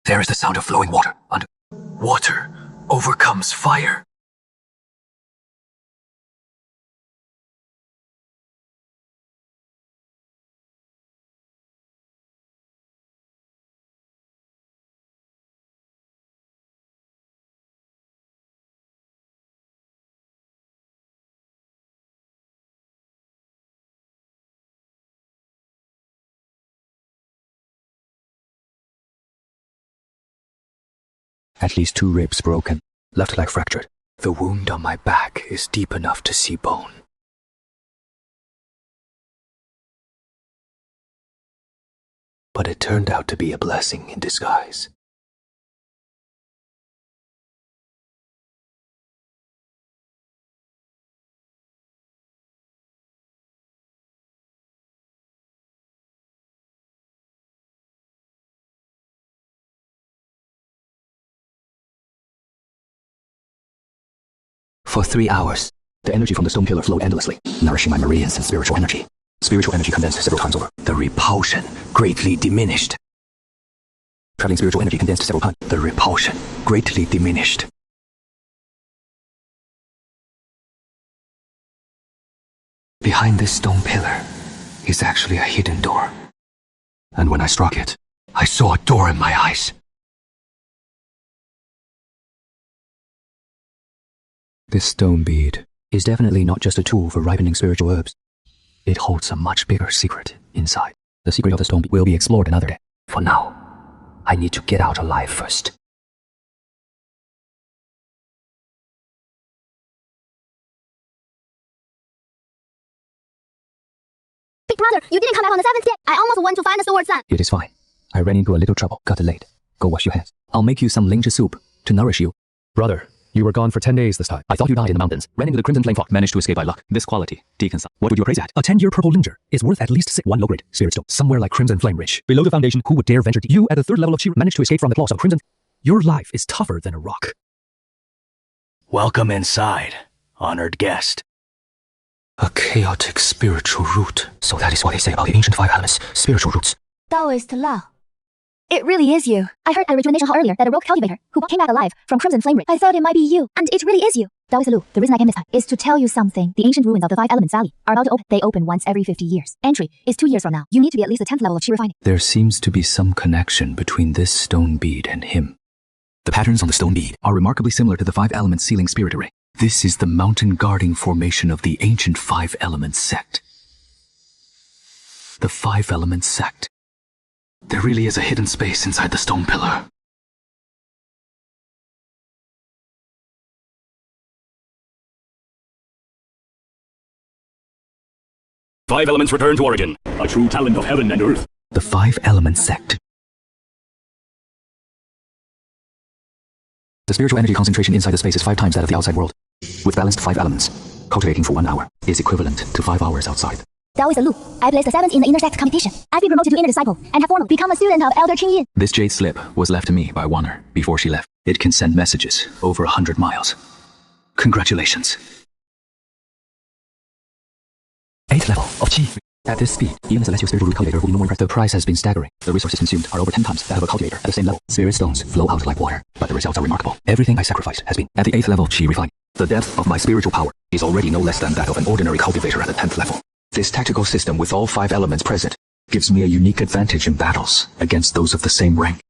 There is the sound of flowing water. Water overcomes fire. At least 2 ribs broken, left leg fractured. The wound on my back is deep enough to see bone. But it turned out to be a blessing in disguise. For 3 hours, the energy from the stone pillar flowed endlessly, nourishing my meridians and spiritual energy. Spiritual energy condensed several times over. The repulsion greatly diminished. Traveling spiritual energy condensed several times. The repulsion greatly diminished. Behind this stone pillar is actually a hidden door. And when I struck it, I saw a door in my eyes. This stone bead is definitely not just a tool for ripening spiritual herbs. It holds a much bigger secret inside. The secret of the stone bead will be explored another day. For now, I need to get out alive first. Big brother, you didn't come back on the 7th day. I almost went to find the Stuart's son. It is fine. I ran into a little trouble, got delayed. Go wash your hands. I'll make you some linger soup to nourish you. Brother, you were gone for 10 days this time. I thought you died in the mountains. Ran into the Crimson Flame Fog. Managed to escape by luck. This quality, Deacon son. What would you appraise at? A 10-year purple linger is worth at least 1 low-grade spirit stone, somewhere like Crimson Flame Ridge. Below the foundation, who would dare venture deep? You, at the 3rd level of Chi, managed to escape from the claws of Crimson. Your life is tougher than a rock. Welcome inside, honored guest. A chaotic spiritual root. So that is what they say about the ancient 5 elements, spiritual roots. Taoist law. It really is you. I heard at Rejuvenation Hall earlier that a rogue cultivator who came back alive from Crimson Flame Ridge. I thought it might be you, and it really is you. Taoist Lu, the reason I came this time is to tell you something. The ancient ruins of the 5 Elements Valley are about to open. They open once every 50 years. Entry is 2 years from now. You need to be at least the 10th level of Chi refining. There seems to be some connection between this stone bead and him. The patterns on the stone bead are remarkably similar to the 5 Elements Sealing Spirit Array. This is the mountain guarding formation of the ancient 5 Elements sect. The 5 Elements sect. There really is a hidden space inside the stone pillar. Five elements return to origin, a true talent of heaven and earth. The 5 Elements sect. The spiritual energy concentration inside the space is 5 times that of the outside world. With balanced 5 elements, cultivating for 1 hour is equivalent to 5 hours outside. Taoist Lu, I placed the 7th in the inner sect competition. I've been promoted to inner disciple and have formally become a student of Elder Qing Yin. This jade slip was left to me by Wanner before she left. It can send messages over 100 miles. Congratulations. 8th level of Qi. At this speed, even a celestial spiritual root cultivator will be no more impressed. The price has been staggering. The resources consumed are over 10 times that of a cultivator at the same level. Spirit stones flow out like water, but the results are remarkable. Everything I sacrificed has been at the 8th level of Qi refining. The depth of my spiritual power is already no less than that of an ordinary cultivator at the 10th level. This tactical system with all 5 elements present gives me a unique advantage in battles against those of the same rank.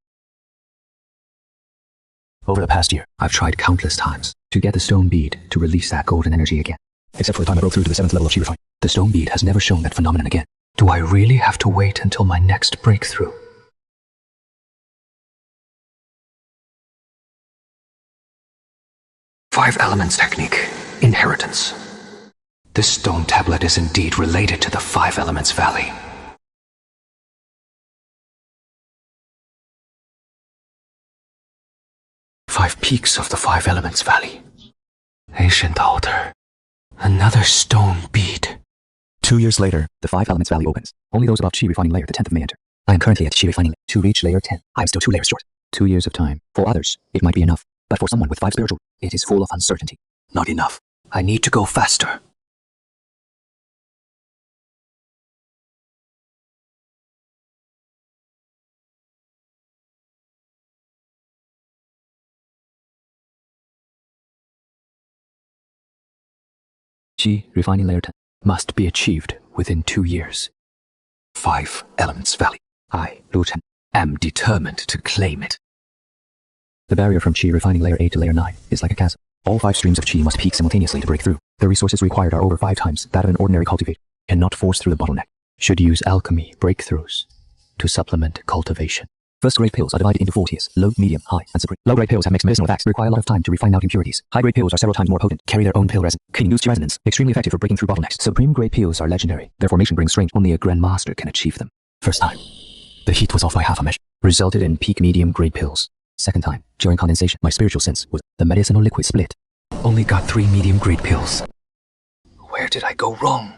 Over the past year, I've tried countless times to get the stone bead to release that golden energy again. Except for the time I broke through to the 7th level of Qi refining. The stone bead has never shown that phenomenon again. Do I really have to wait until my next breakthrough? Five Elements Technique. Inheritance. This stone tablet is indeed related to the 5 Elements Valley. Five peaks of the 5 Elements Valley. Ancient altar. Another stone bead. 2 years later, The 5 Elements Valley opens. Only those above Qi refining layer, the 10th, may enter. I am currently at Qi refining. To reach layer 10, I am still 2 layers short. 2 years of time. For others, it might be enough. But for someone with 5 spiritual, it is full of uncertainty. Not enough. I need to go faster. Qi refining layer 10 must be achieved within 2 years. 5 Elements Valley. I, Lu Chen, am determined to claim it. The barrier from Qi refining layer 8 to layer 9 is like a chasm. All 5 streams of Qi must peak simultaneously to break through. The resources required are over 5 times that of an ordinary cultivator, and not force through the bottleneck. Should use alchemy breakthroughs to supplement cultivation. First-grade pills are divided into 4 tiers: low, medium, high, and supreme. Low-grade pills have mixed medicinal effects, require a lot of time to refine out impurities. High-grade pills are several times more potent, carry their own pill resin, can induce resonance, extremely effective for breaking through bottlenecks. Supreme-grade pills are legendary. Their formation brings strength. Only a grandmaster can achieve them. First time, the heat was off by half a measure, resulted in peak medium-grade pills. Second time, during condensation, my spiritual sense was the medicinal liquid split. Only got 3 medium-grade pills. Where did I go wrong?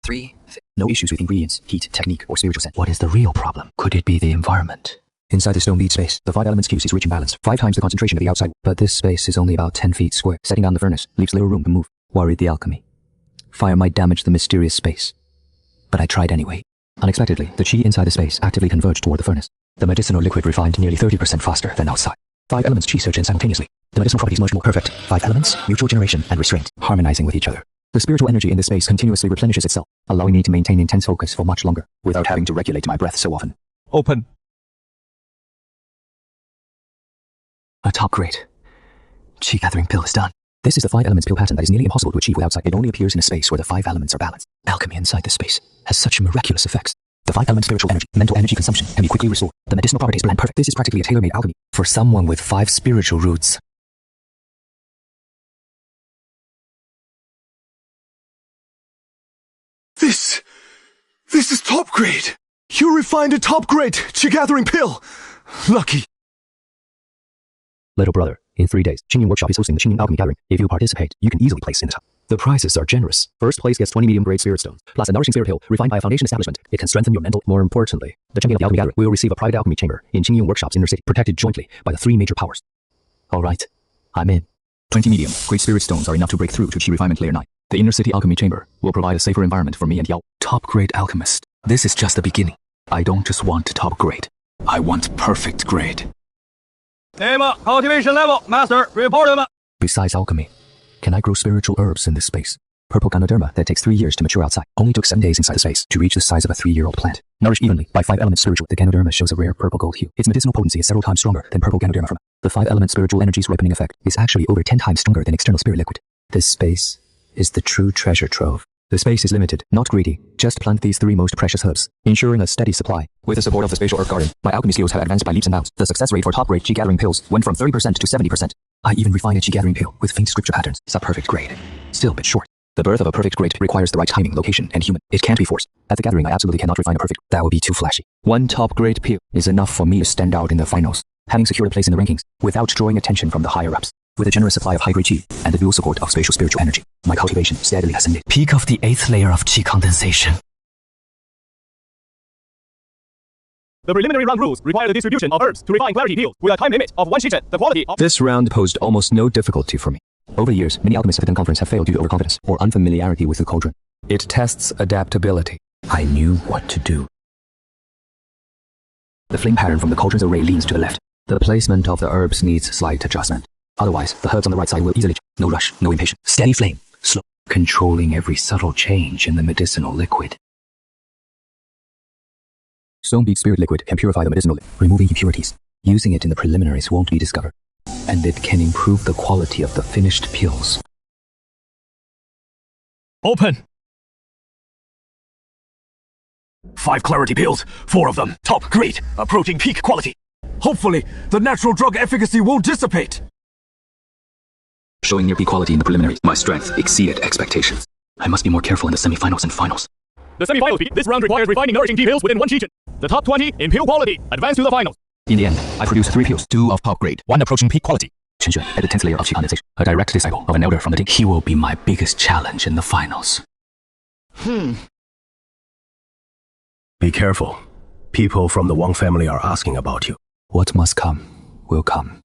3. No issues with ingredients, heat, technique, or spiritual sense. What is the real problem? Could it be the environment? Inside the stone bead space, the 5 elements juice is rich and balanced, 5 times the concentration of the outside. But this space is only about 10 feet square. Setting down the furnace leaves little room to move. Worried the alchemy. Fire might damage the mysterious space. But I tried anyway. Unexpectedly, the Qi inside the space actively converged toward the furnace. The medicinal liquid refined nearly 30% faster than outside. 5 elements Qi surge in simultaneously. The medicinal properties much more perfect. 5 elements, mutual generation and restraint, harmonizing with each other. The spiritual energy in this space continuously replenishes itself, allowing me to maintain intense focus for much longer, without having to regulate my breath so often. open. A top-grade Qi gathering pill is done. This is the 5 elements pill pattern that is nearly impossible to achieve without sight. It only appears in a space where the 5 elements are balanced. Alchemy inside this space has such miraculous effects. The 5 element spiritual energy, mental energy consumption can be quickly restored. The medicinal properties blend perfect. This is practically a tailor-made alchemy for someone with 5 spiritual roots. This is top grade. You refined a top grade Qi gathering pill. Lucky. Little brother, in 3 days, Qing Yin Workshop is hosting the Qing Yin Alchemy Gathering. If you participate, you can easily place in the top. The prizes are generous. First place gets 20 medium-grade spirit stones, plus a nourishing spirit pill refined by a foundation establishment. It can strengthen your mental. More importantly, the champion of the Alchemy Gathering will receive a private alchemy chamber in Qing Yin Workshop's inner city, protected jointly by the 3 major powers. All right, I'm in. 20 medium-grade spirit stones are enough to break through to Qi refinement layer 9. The inner city alchemy chamber will provide a safer environment for me and Yao. Top grade alchemist. This is just the beginning. I don't just want top grade. I want perfect grade. Name, cultivation level, master, report him. Besides alchemy, can I grow spiritual herbs in this space? Purple Ganoderma that takes 3 years to mature outside only took 7 days inside the space to reach the size of a 3-year-old plant. Nourished evenly by 5 elements spiritual, the Ganoderma shows a rare purple gold hue. Its medicinal potency is several times stronger than purple Ganoderma from the 5 element spiritual energy's ripening effect is actually over 10 times stronger than external spirit liquid. This space is the true treasure trove. The space is limited, not greedy. Just plant these 3 most precious herbs, ensuring a steady supply. With the support of the spatial herb garden, my alchemy skills have advanced by leaps and bounds. The success rate for top-grade chi gathering pills went from 30% to 70%. I even refined a chi gathering pill with faint scripture patterns. It's a perfect grade. Still a bit short. The birth of a perfect grade requires the right timing, location, and human. It can't be forced. At the gathering, I absolutely cannot refine a perfect. That would be too flashy. 1 top-grade pill is enough for me to stand out in the finals, having secured a place in the rankings without drawing attention from the higher-ups. With a generous supply of high-grade chi and the dual support of spatial spiritual energy, my cultivation steadily ascended. Peak of the 8th layer of chi condensation. The preliminary round rules require the distribution of herbs to refine clarity pills with a time limit of 1 shichen. The quality of This round posed almost no difficulty for me. Over the years, many alchemists at the conference have failed due to overconfidence or unfamiliarity with the cauldron. It tests adaptability. I knew what to do. The flame pattern from the cauldron's array leans to the left. The placement of the herbs needs slight adjustment. Otherwise, the herbs on the right side will easily... No rush, no impatience. Steady flame, slow. Controlling every subtle change in the medicinal liquid. Stonebead spirit liquid can purify the medicinal liquid, removing impurities. Using it in the preliminaries won't be discovered. And it can improve the quality of the finished pills. Open! 5 clarity pills, 4 of them, top grade, approaching peak quality. Hopefully, the natural drug efficacy won't dissipate. Showing near peak quality in the preliminaries, my strength exceeded expectations. I must be more careful in the semifinals and finals. the semi-finals peak. This round requires refining nourishing tea pills within 1 shichen. The top 20 in pill quality advance to the finals. In the end, I produced 3 pills, 2 of top grade, 1 approaching peak quality. Chen Xuan at the 10th layer of chi condensation, a direct disciple of an elder from the Ding. He will be my biggest challenge in the finals. Be careful. People from the Wang family are asking about you. What must come, will come.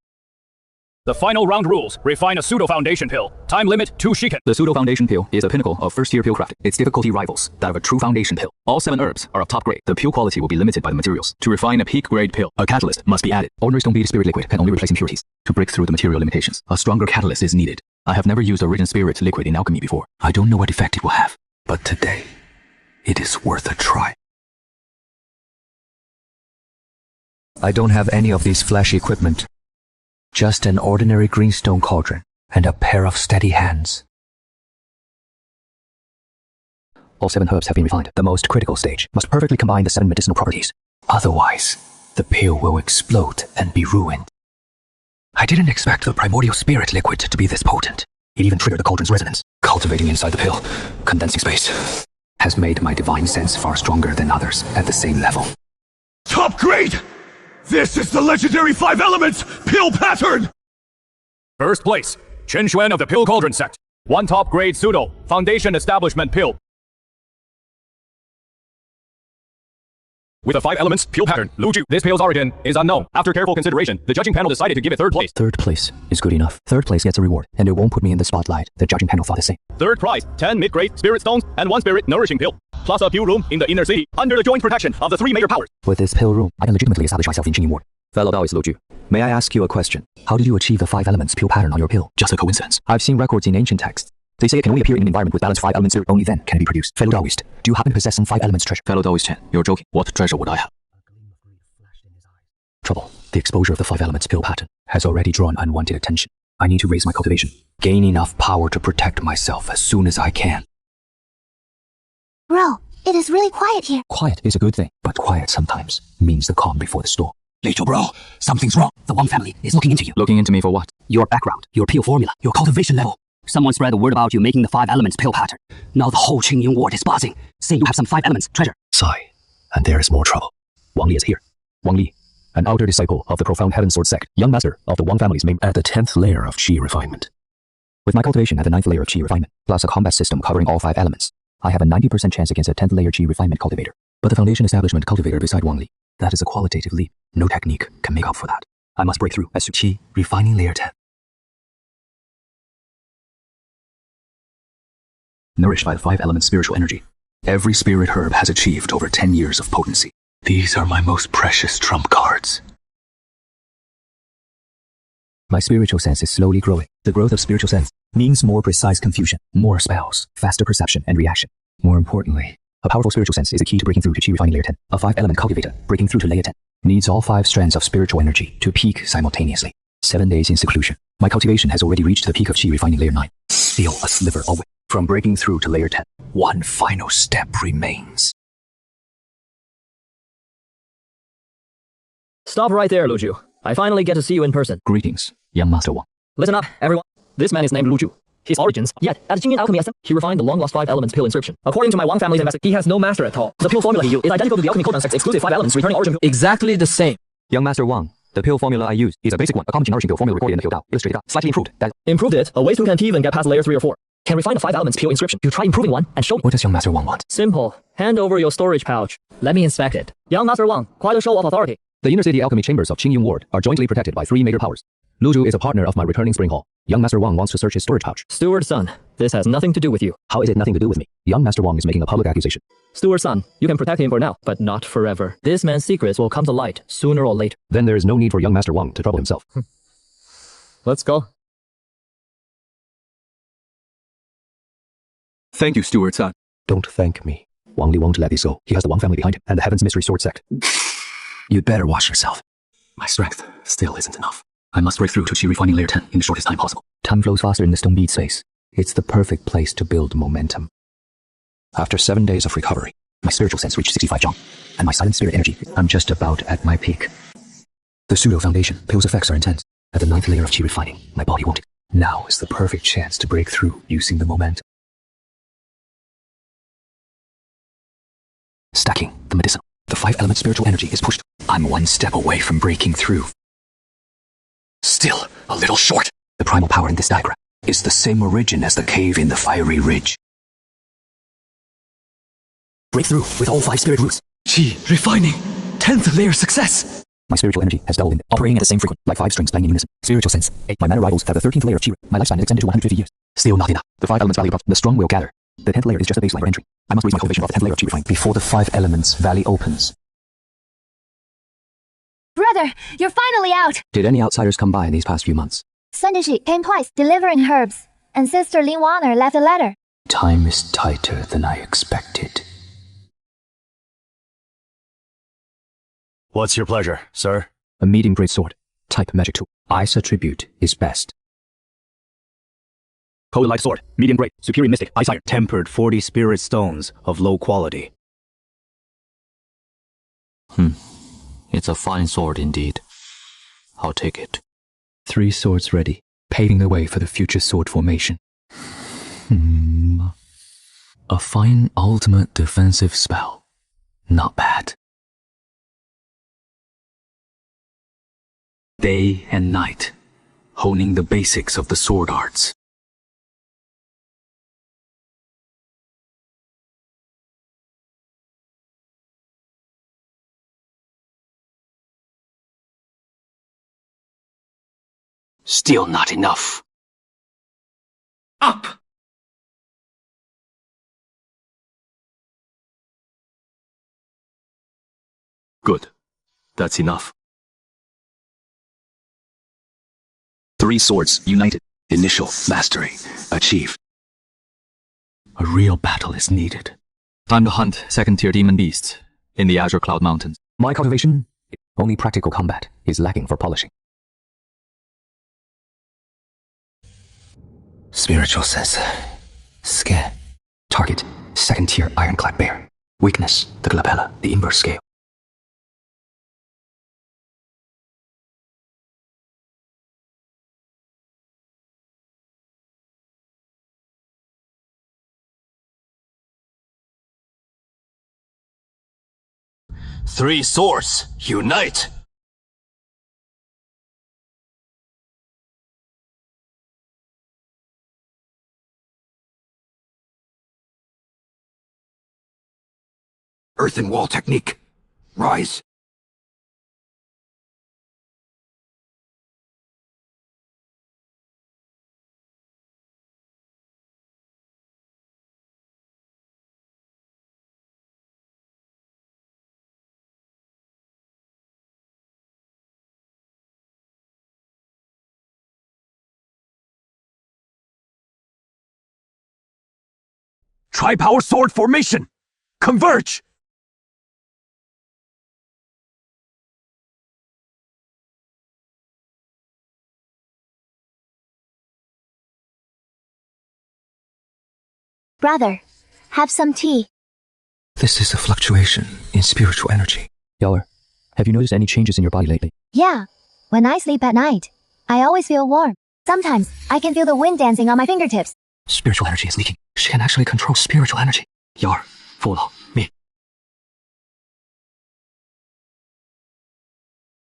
The final round rules refine a pseudo-foundation pill. Time limit 2 shiken. The pseudo-foundation pill is a pinnacle of first-tier pill craft. Its difficulty rivals that of a true foundation pill. All 7 herbs are of top grade. The pill quality will be limited by the materials. To refine a peak-grade pill, a catalyst must be added. Ordinary stonebead spirit liquid can only replace impurities. To break through the material limitations, a stronger catalyst is needed. I have never used a risen spirit liquid in alchemy before. I don't know what effect it will have. But today, it is worth a try. I don't have any of these flashy equipment. Just an ordinary greenstone cauldron and a pair of steady hands. All 7 herbs have been refined. The most critical stage must perfectly combine the 7 medicinal properties. Otherwise, the pill will explode and be ruined. I didn't expect the primordial spirit liquid to be this potent. It even triggered the cauldron's resonance. Cultivating inside the pill, condensing space, has made my divine sense far stronger than others at the same level. Top grade! This is the legendary 5 elements pill pattern! First place, Chen Xuan of the Pill Cauldron sect. 1 top grade pseudo foundation establishment pill. With a 5 elements pill pattern, Lu Ju. This pill's origin is unknown. After careful consideration, the judging panel decided to give it 3rd place. 3rd place is good enough. 3rd place gets a reward, and it won't put me in the spotlight. The judging panel thought the same. 3rd prize, 10 mid-grade spirit stones and 1 spirit nourishing pill, plus a pill room in the inner city, under the joint protection of the 3 major powers. With this pill room, I can legitimately establish myself in Qingyin Ward. Fellow Taoist Lu Ju, may I ask you a question? How did you achieve the 5 elements pill pattern on your pill? Just a coincidence. I've seen records in ancient texts. They say it can only appear in an environment with balanced 5 elements. Only then can it be produced. Fellow Taoist, do you happen to possess some 5 elements treasure? Fellow Taoist Chen, you're joking. What treasure would I have? Trouble. The exposure of the 5 elements pill pattern has already drawn unwanted attention. I need to raise my cultivation, gain enough power to protect myself as soon as I can. Bro, it is really quiet here. Quiet is a good thing, but quiet sometimes means the calm before the storm. Little bro, something's wrong. The Wang family is looking into you. Looking into me for what? Your background, your pill formula, your cultivation level. Someone spread the word about you making the 5 elements pill pattern. Now the whole Qingyun ward is buzzing, saying you have some 5 elements treasure. Sigh, and there is more trouble. Wang Li is here. Wang Li, an outer disciple of the profound heaven sword sect, young master of the Wang family's main at the 10th layer of chi refinement. With my cultivation at the 9th layer of chi refinement, plus a combat system covering all 5 elements, I have a 90% chance against a 10th layer chi refinement cultivator. But the foundation establishment cultivator beside Wang Li, that is a qualitative leap. No technique can make up for that. I must break through as to chi refining layer 10. nourished by the 5 elements spiritual energy. Every spirit herb has achieved over 10 years of potency. These are my most precious trump cards. My spiritual sense is slowly growing. The growth of spiritual sense means more precise confusion, more spells, faster perception and reaction. More importantly, a powerful spiritual sense is the key to breaking through to Qi refining layer 10. A 5-element cultivator breaking through to layer 10 needs all 5 strands of spiritual energy to peak simultaneously. 7 days in seclusion, my cultivation has already reached the peak of Qi refining layer 9. Still a sliver away from breaking through to layer 10. One final step remains. Stop right there, Lu Ju. I finally get to see you in person. Greetings, young Master Wang. Listen up, everyone. This man is named Lu Ju. His origins, yet at Jingyan Alchemy SM, he refined the long-lost 5 elements pill inscription. According to my Wang family's investigation, he has no master at all. The pill formula he used is identical to the alchemy code concept's exclusive 5 elements returning origin. Exactly the same. Young Master Wang, the pill formula I use is a basic one, a common nourishing pill formula recorded in the Pill Dao, illustrated up, slightly improved. That improved it, a waste who can't even get past layer 3 or 4. Can refine the 5 elements pill inscription. You try improving one and show me. What does young Master Wang want? Simple. Hand over your storage pouch. Let me inspect it. Young Master Wang, quite a show of authority. The inner city alchemy chambers of Qingyun Ward are jointly protected by 3 major powers. Lu Ju is a partner of my returning Spring Hall. Young Master Wang wants to search his storage pouch. Steward son, this has nothing to do with you. How is it nothing to do with me? Young Master Wang is making a public accusation. Steward son, you can protect him for now, but not forever. This man's secrets will come to light sooner or later. Then there is no need for young Master Wang to trouble himself. Let's go. Thank you, Steward son. Don't thank me. Wang Li won't let this go. He has the Wang family behind him and the Heaven's Mystery Sword sect. You'd better wash yourself. My strength still isn't enough. I must break through to Qi refining layer 10 in the shortest time possible. Time flows faster in the stone bead space. It's the perfect place to build momentum. After 7 days of recovery, my spiritual sense reached 65 zhang, and my silent spirit energy, I'm just about at my peak. The pseudo foundation pill's effects are intense. At the 9th layer of Qi refining, my body won't. Now is the perfect chance to break through using the momentum. Stacking the medicinal. The 5-element spiritual energy is pushed. I'm 1 step away from breaking through. Still a little short. The primal power in this diagram is the same origin as the cave in the fiery ridge. Break through with all 5 spirit roots. Qi refining. 10th layer success. My spiritual energy has doubled, operating at the same frequency, like 5 strings playing in unison. Spiritual sense. 8. My mana rivals have the 13th layer of Qi. My lifespan is extended to 150 years. Still not enough. The 5 elements valley above. The strong will gather. The 10th layer is just a baseline for entry. I must raise my cultivation above the 10th layer of Qi refining before the 5 elements valley opens. Brother, you're finally out! Did any outsiders come by in these past few months? Sundishi came twice, delivering herbs, and Sister Lin Waner left a letter. Time is tighter than I expected. What's your pleasure, sir? A medium great sword. Type magic tool. Ice attribute is best. Code light sword. Medium grade. Superior mystic. Ice iron. Tempered 40 spirit stones of low quality. It's a fine sword indeed. I'll take it. 3 swords ready, paving the way for the future sword formation. A fine ultimate defensive spell. Not bad. Day and night, honing the basics of the sword arts. Still not enough. Up! Good. That's enough. 3 swords united. Initial mastery achieved. A real battle is needed. Time to hunt 2nd-tier demon beasts in the Azure Cloud Mountains. My cultivation, only practical combat, is lacking for polishing. Spiritual sense. Scan. Target, 2nd-tier ironclad bear. Weakness, the glabella, the inverse scale. Three swords, unite! Earthen wall technique. Rise. Tri-power sword formation! Converge! Brother, have some tea. This is a fluctuation in spiritual energy. Yawer, have you noticed any changes in your body lately? Yeah, when I sleep at night, I always feel warm. Sometimes, I can feel the wind dancing on my fingertips. Spiritual energy is leaking. She can actually control spiritual energy. Yawer, follow me.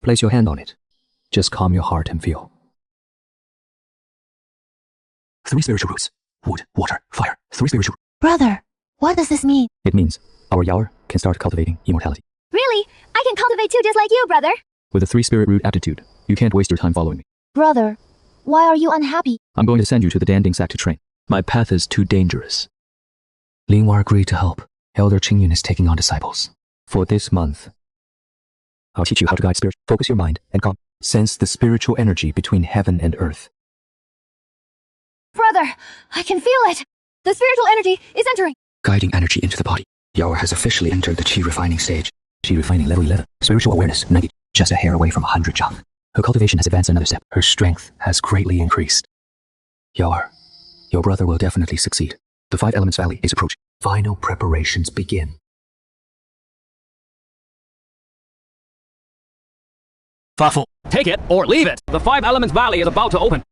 Place your hand on it. Just calm your heart and feel. 3 spiritual roots. Wood, water, fire. 3 spiritual. Brother, what does this mean? It means our Yawer can start cultivating immortality. Really? I can cultivate too, just like you, brother. With a 3 spirit root aptitude, you can't waste your time following me. Brother, why are you unhappy? I'm going to send you to the Danding Sack to train. My path is too dangerous. Linhua agreed to help. Elder Qingyun is taking on disciples. For this month, I'll teach you how to guide spirit. Focus your mind and calm. Sense the spiritual energy between heaven and earth. Brother, I can feel it. The spiritual energy is entering. Guiding energy into the body. Yawer has officially entered the Qi refining stage. Qi refining level 11. Spiritual awareness 90. Just a hair away from 100 zhang. Her cultivation has advanced another step. Her strength has greatly increased. Yawer, your brother will definitely succeed. The 5 Elements Valley is approaching. Final preparations begin. Fafu, take it or leave it. The 5 Elements Valley is about to open.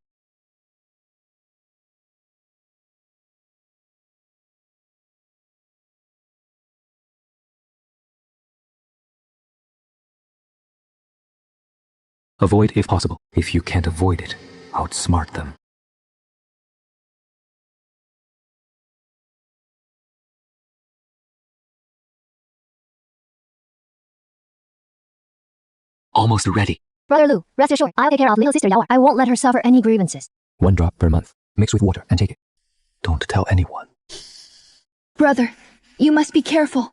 Avoid if possible. If you can't avoid it, outsmart them. Almost ready. Brother Lu, rest assured, I'll take care of little sister Yawer. I won't let her suffer any grievances. 1 drop per month. Mix with water and take it. Don't tell anyone. Brother, you must be careful.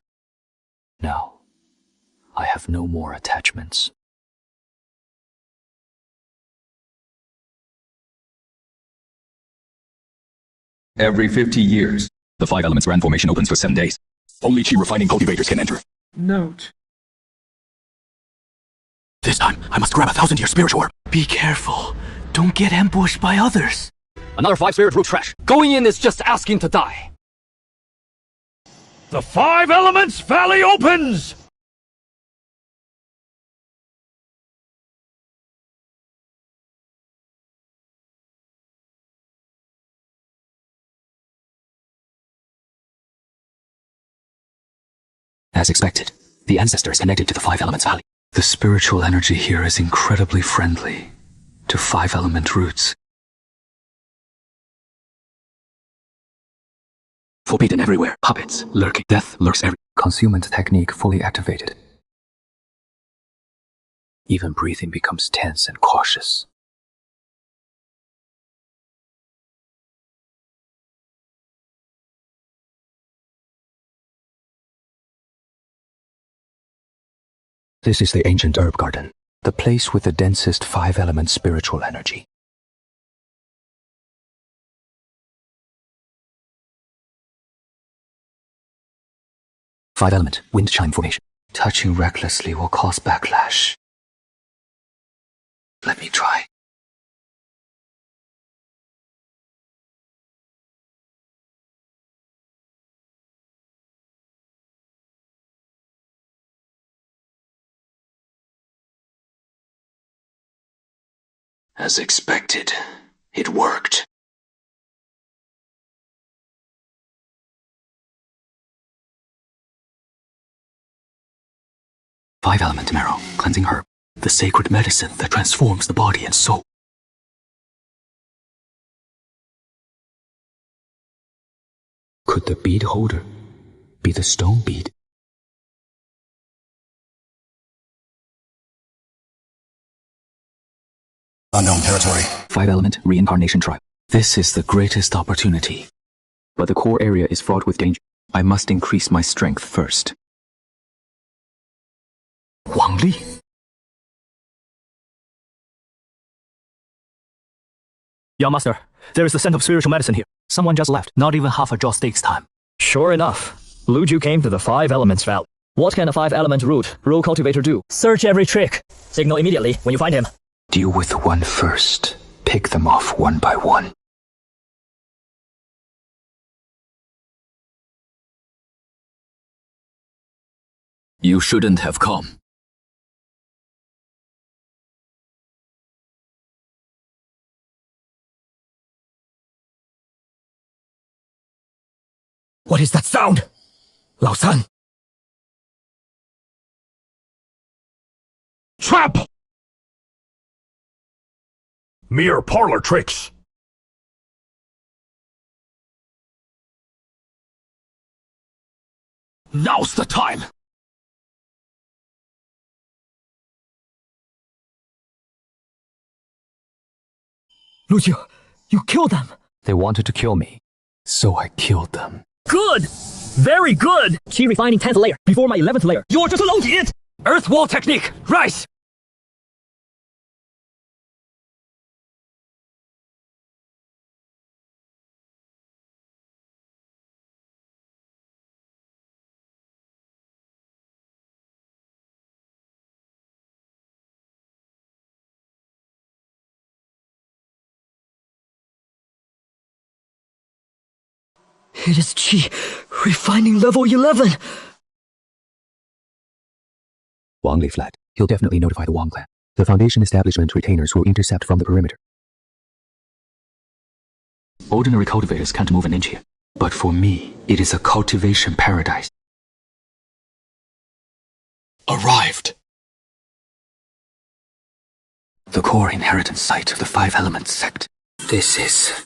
Now, I have no more attachments. Every 50 years, the 5 Elements Grand Formation opens for 7 days. Only Qi refining cultivators can enter. Note. This time, I must grab a 1,000-year spiritual orb. Be careful. Don't get ambushed by others. Another 5 spirit root trash. Going in is just asking to die. The 5 Elements Valley opens! As expected, the ancestor is connected to the 5 Elements Valley. The spiritual energy here is incredibly friendly to 5 element roots. Forbidden everywhere. Puppets lurking. Death lurks everywhere. Concealment technique fully activated. Even breathing becomes tense and cautious. This is the ancient herb garden, the place with the densest 5 element spiritual energy. Five element wind chime formation. Touching recklessly will cause backlash. Let me try. As expected, it worked. Five element marrow, cleansing herb, the sacred medicine that transforms the body and soul. Could the bead holder be the stone bead? Unknown territory. 5 element reincarnation trial. This is the greatest opportunity. But the core area is fraught with danger. I must increase my strength first. Wang Li. Young master, there is the scent of spiritual medicine here. Someone just left. Not even half a joss takes time. Sure enough, Luju came to the Five Elements Valley. What can a five-element root rule cultivator do? Search every trick. Signal immediately when you find him. Deal with one first. Pick them off one by one. You shouldn't have come. What is that sound? Lao San! Trap! Mere parlor tricks. Now's the time! Lucio, you killed them! They wanted to kill me, so I killed them. Good! Very good! Qi refining 10th layer before my 11th layer. You're just alone, it! Earth wall technique! Rise! It is Qi, refining level 11! Wang Li fled. He'll definitely notify the Wang clan. The Foundation establishment retainers will intercept from the perimeter. Ordinary cultivators can't move an inch here. But for me, it is a cultivation paradise. Arrived! The core inheritance site of the Five Elements sect. This is...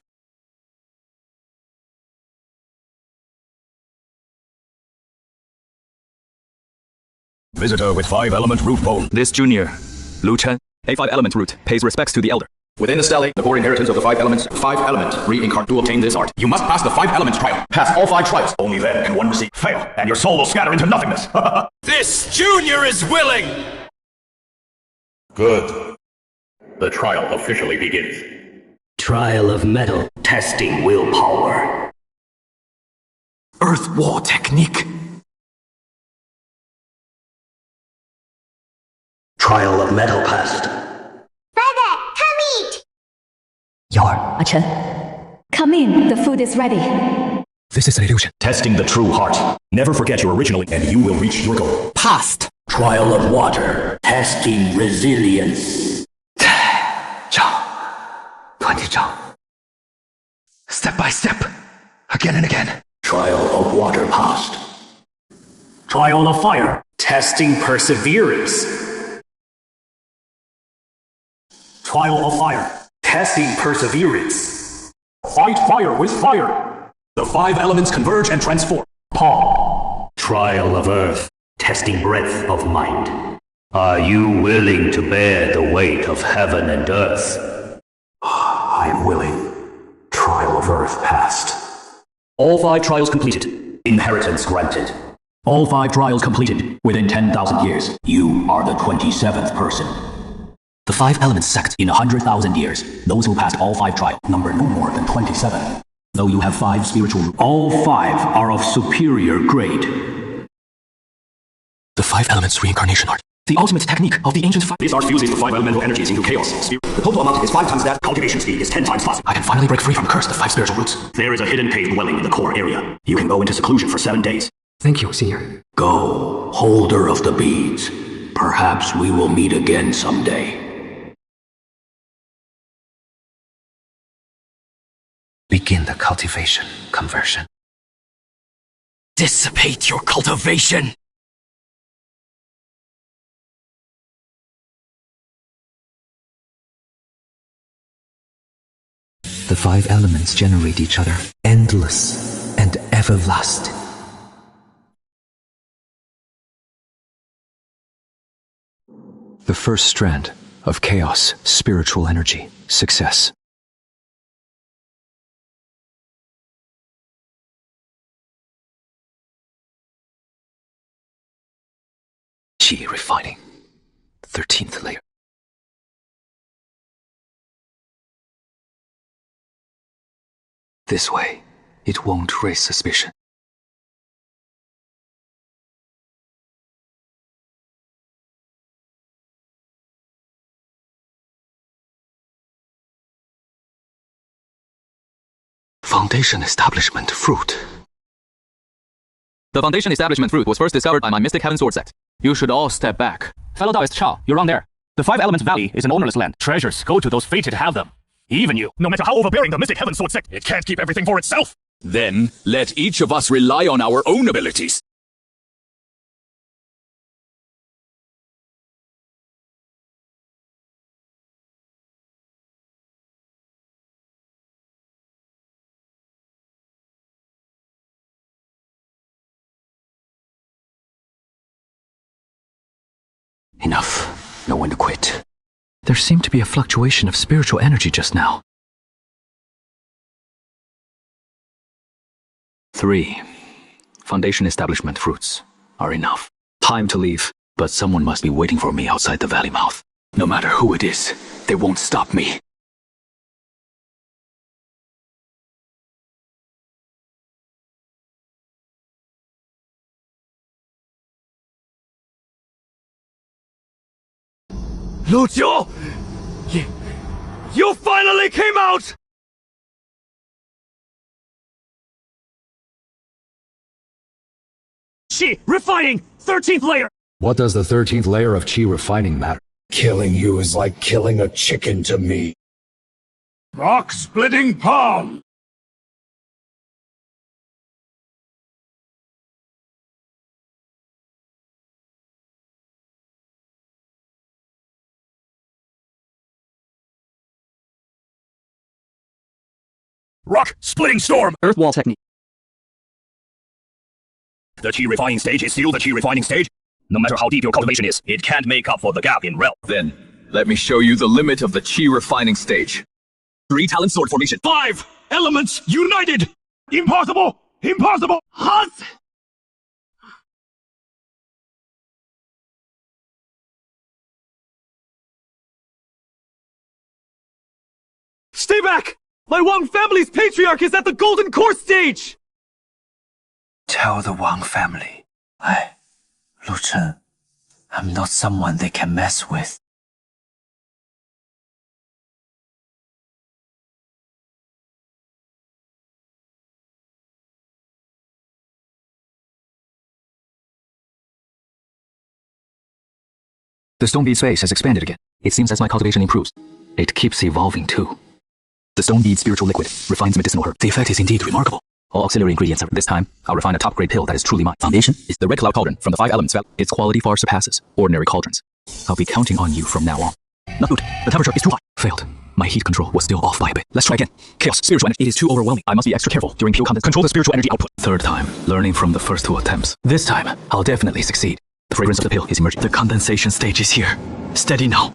Visitor with 5-element root bone. This junior, Lu Chen, a 5-element root, pays respects to the elder. Within the stele, the core inheritance of the 5 elements, 5-element reincarnate to obtain this art. You must pass the 5 elements trial. Pass all 5 trials. Only then can one receive. Fail, and your soul will scatter into nothingness. This junior is willing! Good. The trial officially begins. Trial of metal, testing willpower. Earth wall technique. Trial of metal passed. Brother, come eat! Yar. Chen, come in. The food is ready. This is an illusion. Testing the true heart. Never forget your original, and you will reach your goal. Past! Trial of water, testing resilience. 20 招. Step by step. Again and again. Trial of water passed. Trial of fire, testing perseverance. Trial of fire, testing perseverance. Fight fire with fire. The 5 elements converge and transform. Palm. Trial of earth, testing breadth of mind. Are you willing to bear the weight of heaven and earth? I am willing. Trial of earth passed. All 5 trials completed. Inheritance granted. All 5 trials completed within 10,000 years. You are the 27th person. The 5 elements sect in 100,000 years. Those who passed all 5 trials number no more than 27. Though you have 5 spiritual roots. All 5 are of superior grade. The 5 elements reincarnation art. The ultimate technique of the ancient five. This art fuses the 5 elemental energies into chaos. The total amount is 5 times that. Cultivation speed is 10 times faster. I can finally break free from the curse of the 5 spiritual roots. There is a hidden cave dwelling in the core area. You can go into seclusion for 7 days. Thank you, Senior. Go, holder of the beads. Perhaps we will meet again someday. Begin the cultivation conversion. Dissipate your cultivation! The 5 elements generate each other, endless and everlasting. The first strand of chaos, spiritual energy, success. Qi refining, 13th layer. This way, it won't raise suspicion. Foundation Establishment Fruit. The Foundation Establishment Fruit was first discovered by my Mystic Heaven Sword sect. You should all step back. Fellow Taoist Shao, you're wrong there. The Five Elements Valley is an ownerless land. Treasures go to those fated to have them. Even you. No matter how overbearing the Mystic Heaven Sword sect, it can't keep everything for itself. Then, let each of us rely on our own abilities. Enough. Know when to quit. There seemed to be a fluctuation of spiritual energy just now. 3. Foundation Establishment Fruits are enough. Time to leave. But someone must be waiting for me outside the valley mouth. No matter who it is, they won't stop me. Lu Jiu! You finally came out! Qi refining! 13th layer! What does the 13th layer of Qi refining matter? Killing you is like killing a chicken to me. Rock splitting palm! Rock splitting storm! Earth wall technique. The Qi refining stage is still the Qi refining stage. No matter how deep your cultivation is, it can't make up for the gap in realm. Then, let me show you the limit of the Qi refining stage. 3 talent sword formation. 5 elements united! Impossible! Impossible! Hot! Stay back! My Wang family's patriarch is at the Golden Core stage! Tell the Wang family, Lu Chen, I'm not someone they can mess with. The stone bead space has expanded again. It seems as my cultivation improves. It keeps evolving too. The stone bead spiritual liquid refines medicinal herb. The effect is indeed remarkable. All auxiliary ingredients are. This time, I'll refine a top-grade pill that is truly mine. Foundation is the red cloud cauldron from the 5 elements valley. Its quality far surpasses ordinary cauldrons. I'll be counting on you from now on. Not good. The temperature is too high. Failed. My heat control was still off by a bit. Let's try again. Chaos, spiritual energy. It is too overwhelming. I must be extra careful during pure content. Control the spiritual energy output. Third time, learning from the first 2 attempts. This time, I'll definitely succeed. The fragrance of the pill is emerging. The condensation stage is here. Steady now.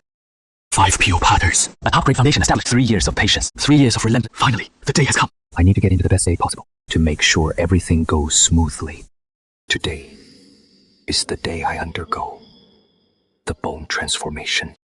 5 pure patterns. A top-grade foundation established. 3 years of patience. 3 years of relentless. Finally, the day has come. I need to get into the best state possible to make sure everything goes smoothly. Today is the day I undergo the bone transformation.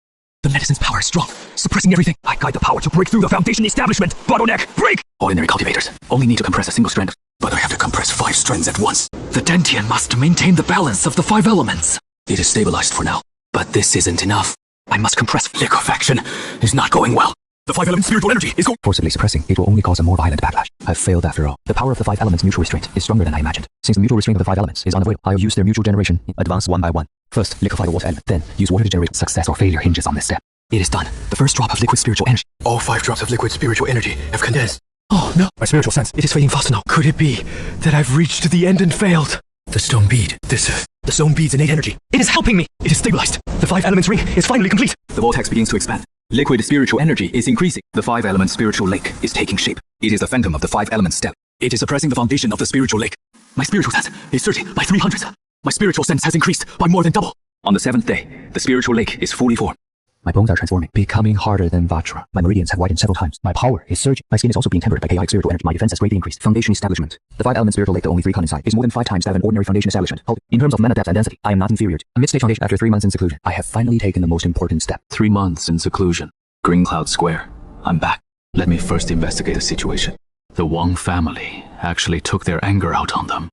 The medicine's power is strong, suppressing everything. I guide the power to break through the foundation establishment. Bottleneck, break! Ordinary cultivators only need to compress a single strand. But I have to compress 5 strands at once. The Dantian must maintain the balance of the 5 elements. It is stabilized for now, but this isn't enough. I must compress. Liquefaction is not going well. The 5 elements spiritual energy is going. Forcibly suppressing, it will only cause a more violent backlash. I've failed after all. The power of the 5 elements mutual restraint is stronger than I imagined. Since the mutual restraint of the 5 elements is unavoidable, I'll use their mutual generation, advance one by one. First, liquefy the water element, then use water to generate. Success or failure hinges on this step. It is done. The first drop of liquid spiritual energy. All 5 drops of liquid spiritual energy have condensed. Oh no, my spiritual sense, it is fading fast now. Could it be that I've reached the end and failed? The stone bead. The stone bead's innate energy. It is helping me. It is stabilized. The 5 elements ring is finally complete. The vortex begins to expand. Liquid spiritual energy is increasing. The 5 element spiritual lake is taking shape. It is the phantom of the 5 element step. It is suppressing the foundation of the spiritual lake. My spiritual sense is surging by 300s. My spiritual sense has increased by more than double. On the 7th day, the spiritual lake is fully formed. My bones are transforming, becoming harder than Vajra. My meridians have widened several times. My power is surging. My skin is also being tempered by chaotic spiritual energy. My defense has greatly increased. Foundation establishment. The 5 element spiritual lake, the only 3 con inside, is more than 5 times that of an ordinary foundation establishment. In terms of mana depth and density, I am not inferior to a mid-stage foundation. After 3 months in seclusion, I have finally taken the most important step. 3 months in seclusion. Green Cloud Square. I'm back. Let me first investigate the situation. The Wang family actually took their anger out on them.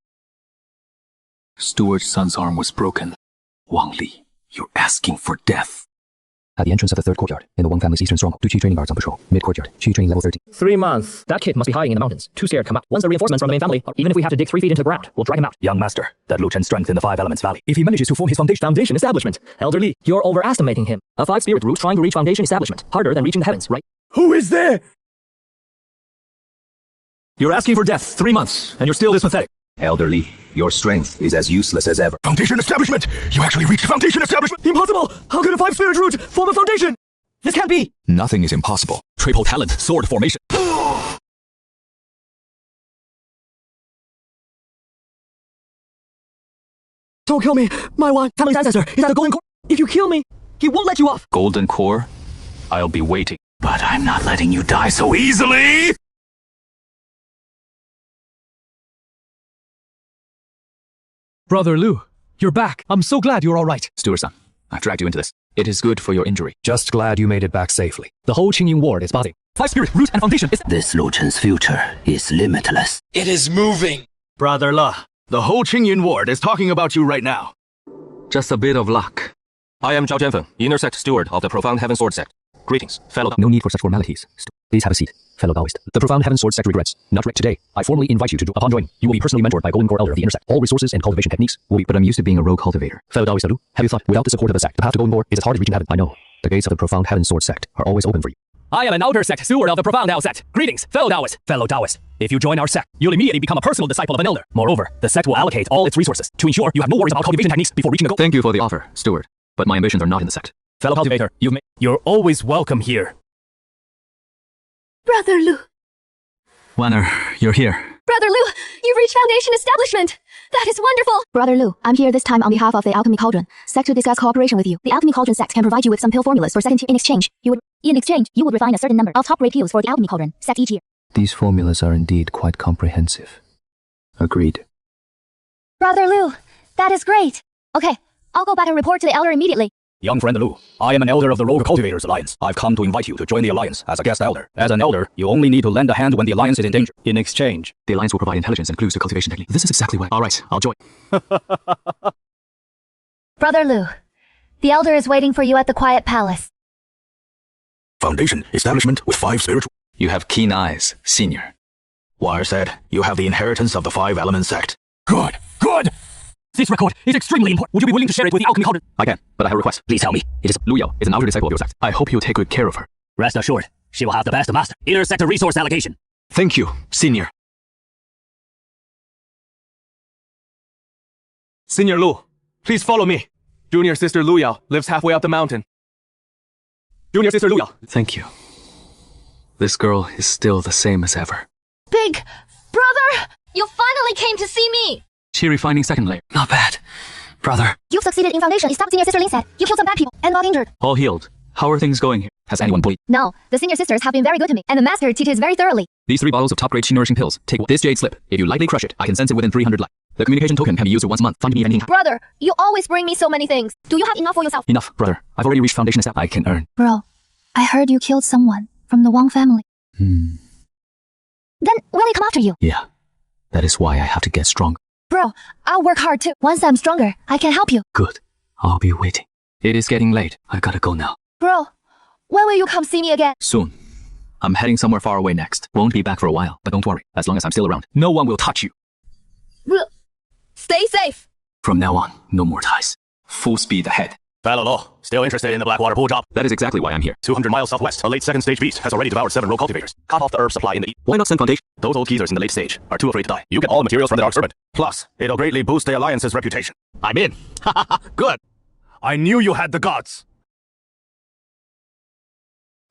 Stuart's son's arm was broken. Wang Li, you're asking for death. At the entrance of the third courtyard, in the Wang family's eastern stronghold, 2 Qi training guards on patrol. Mid-courtyard, Qi training level 13. 3 months. That kid must be hiding in the mountains. Too scared to come out. Once the reinforcements from the main family, even if we have to dig 3 feet into the ground, we'll drag him out. Young master, that Lu Chen's strength in the Five Elements Valley. If he manages to form his foundation establishment, Elder Li, you're overestimating him. A 5 spirit root trying to reach foundation establishment. Harder than reaching the heavens, right? Who is there? You're asking for death 3 months, and you're still this pathetic. Elder Li, your strength is as useless as ever. Foundation establishment! You actually reached foundation establishment! Impossible! How could a 5 spirit root form a foundation? This can't be! Nothing is impossible. Triple talent, sword formation. Don't kill me! My one family's ancestor is at the golden core. If you kill me, he won't let you off. Golden core? I'll be waiting. But I'm not letting you die so easily! Brother Lu, you're back. I'm so glad you're all right. Steward-san, I've dragged you into this. It is good for your injury. Just glad you made it back safely. The whole Qingying ward is buzzing. 5 spirit root and foundation is... This Lu Chen's future is limitless. It is moving. Brother Le, the whole Qingyun ward is talking about you right now. Just a bit of luck. I am Zhao Jianfeng, Inner Sect Steward of the Profound Heaven Sword Sect. Greetings, fellow... No need for such formalities. Please have a seat, fellow Taoist. The Profound Heaven Sword Sect regrets. Not right today. I formally invite you to do. Upon joining, you will be personally mentored by Golden Core Elder of the Inner Sect. All resources and cultivation techniques will be... But I'm used to being a rogue cultivator. Fellow Taoist Lu, have you thought, without the support of the sect, the path to Golden Core is as hard as reaching heaven? I know. The gates of the Profound Heaven Sword Sect are always open for you. I am an outer sect steward of the Profound Tao sect. Greetings, fellow Taoist. Fellow Taoist, if you join our sect, you'll immediately become a personal disciple of an elder. Moreover, the sect will allocate all its resources to ensure you have no worries about cultivation techniques before reaching the goal. Thank you for the offer, Steward. But my ambitions are not in the sect. Fellow cultivator, you're always welcome here. Brother Lu. Wanner, you're here. Brother Lu, you've reached foundation establishment. That is wonderful. Brother Lu, I'm here this time on behalf of the Alchemy Cauldron sect to discuss cooperation with you. The Alchemy Cauldron sect can provide you with some pill formulas for second tier. In exchange, you would refine a certain number of top-grade pills for the Alchemy Cauldron sect each year. These formulas are indeed quite comprehensive. Agreed. Brother Lu, that is great. Okay, I'll go back and report to the elder immediately. Young friend Lu, I am an elder of the Rogue Cultivators Alliance. I've come to invite you to join the alliance as a guest elder. As an elder, you only need to lend a hand when the alliance is in danger. In exchange, the alliance will provide intelligence and clues to cultivation technique. This is exactly why. Alright, I'll join. Brother Lu, the elder is waiting for you at the Quiet Palace. Foundation establishment with 5 spiritual... You have keen eyes, senior. Wire said, you have the inheritance of the 5 Element sect. Good, good! This record is extremely important. Would you be willing to share it with the Alchemy Cauldron? I can, but I have a request. Please tell me. It is Lu Yao is an outer disciple of your sect. I hope you'll take good care of her. Rest assured, she will have the best master. Inner sector resource allocation. Thank you, senior. Senior Lu, please follow me. Junior sister Lu Yao lives halfway up the mountain. Junior sister Lu Yao. Thank you. This girl is still the same as ever. Big brother, you finally came to see me. Qi refining second layer. Not bad. Brother. You've succeeded in foundation. It's Senior Sister Lin said. You killed some bad people and got injured. All healed. How are things going here? Has anyone bullied? No, the senior sisters have been very good to me, and the master teaches very thoroughly. These 3 bottles of top-grade Qi nourishing pills. Take this jade slip. If you lightly crush it, I can sense it within 300 light. The communication token can be used once a month. Find me anytime. Brother, you always bring me so many things. Do you have enough for yourself? Enough, brother. I've already reached foundation step. I can earn. Bro, I heard you killed someone from the Wang family. Then will he come after you? Yeah. That is why I have to get stronger. Bro, I'll work hard too. Once I'm stronger, I can help you. Good. I'll be waiting. It is getting late. I gotta go now. Bro, when will you come see me again? Soon. I'm heading somewhere far away next. Won't be back for a while, but don't worry. As long as I'm still around, no one will touch you. Stay safe. From now on, no more ties. Full speed ahead. Fellow Law, still interested in the Blackwater pool job? That is exactly why I'm here. 200 miles southwest, a late second stage beast has already devoured 7 rogue cultivators. Cut off the herb supply in the east. Why not send foundation? Those old geezers in the late stage are too afraid to die. You get all the materials from the Dark Serpent. Plus, it'll greatly boost the Alliance's reputation. I'm in. Good. I knew you had the gods.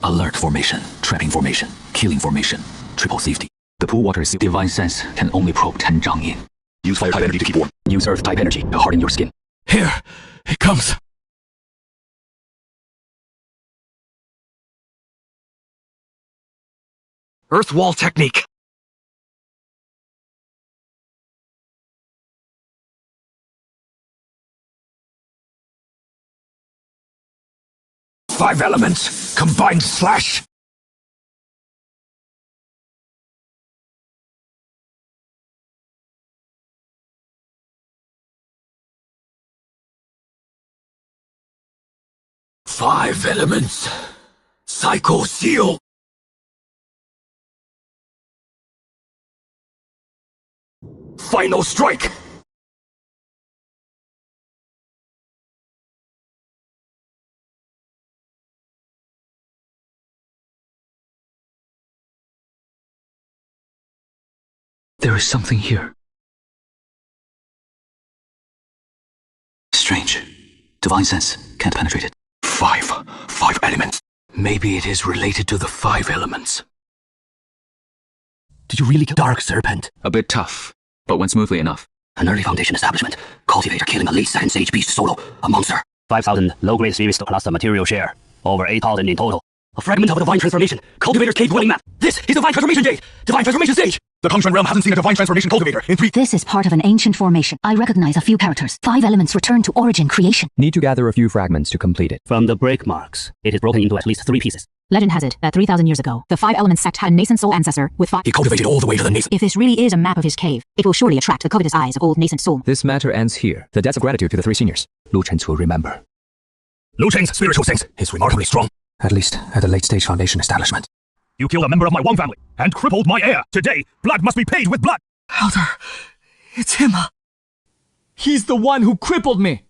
Alert formation, trapping formation, killing formation, triple safety. The pool water is sealed. Divine sense can only probe 10 zhang yin. Use fire type energy to keep warm. Use earth type energy to harden your skin. Here, it comes. Earth wall technique. Five elements, combined slash. 5 elements. Psycho seal. Final strike. There is something here. Strange. Divine sense can't penetrate it. 5 elements. Maybe it is related to the 5 elements. Did you really kill Dark Serpent. A bit tough, but went smoothly enough. An early Foundation establishment. Cultivator killing a late second stage beast solo. A monster. 5,000 low-grade spirits plus the material share. Over 8,000 in total. A fragment of a divine transformation. Cultivator's cave dwelling map. This is divine transformation jade. Divine transformation stage. The Kongshan realm hasn't seen a divine transformation cultivator in 3. This is part of an ancient formation. I recognize a few characters. 5 elements return to origin creation. Need to gather a few fragments to complete it. From the break marks, it is broken into at least 3 pieces. Legend has it that 3,000 years ago, the 5 elements sect had a nascent soul ancestor with 5. He cultivated all the way to the nascent. If this really is a map of his cave, it will surely attract the covetous eyes of old nascent soul. This matter ends here. The debts of gratitude to the 3 seniors. Lu Chen's will remember. Lu Chen's spiritual sense is remarkably strong. At least at the late-stage Foundation establishment. You killed a member of my Wang family and crippled my heir. Today, blood must be paid with blood. Elder, it's him. He's the one who crippled me.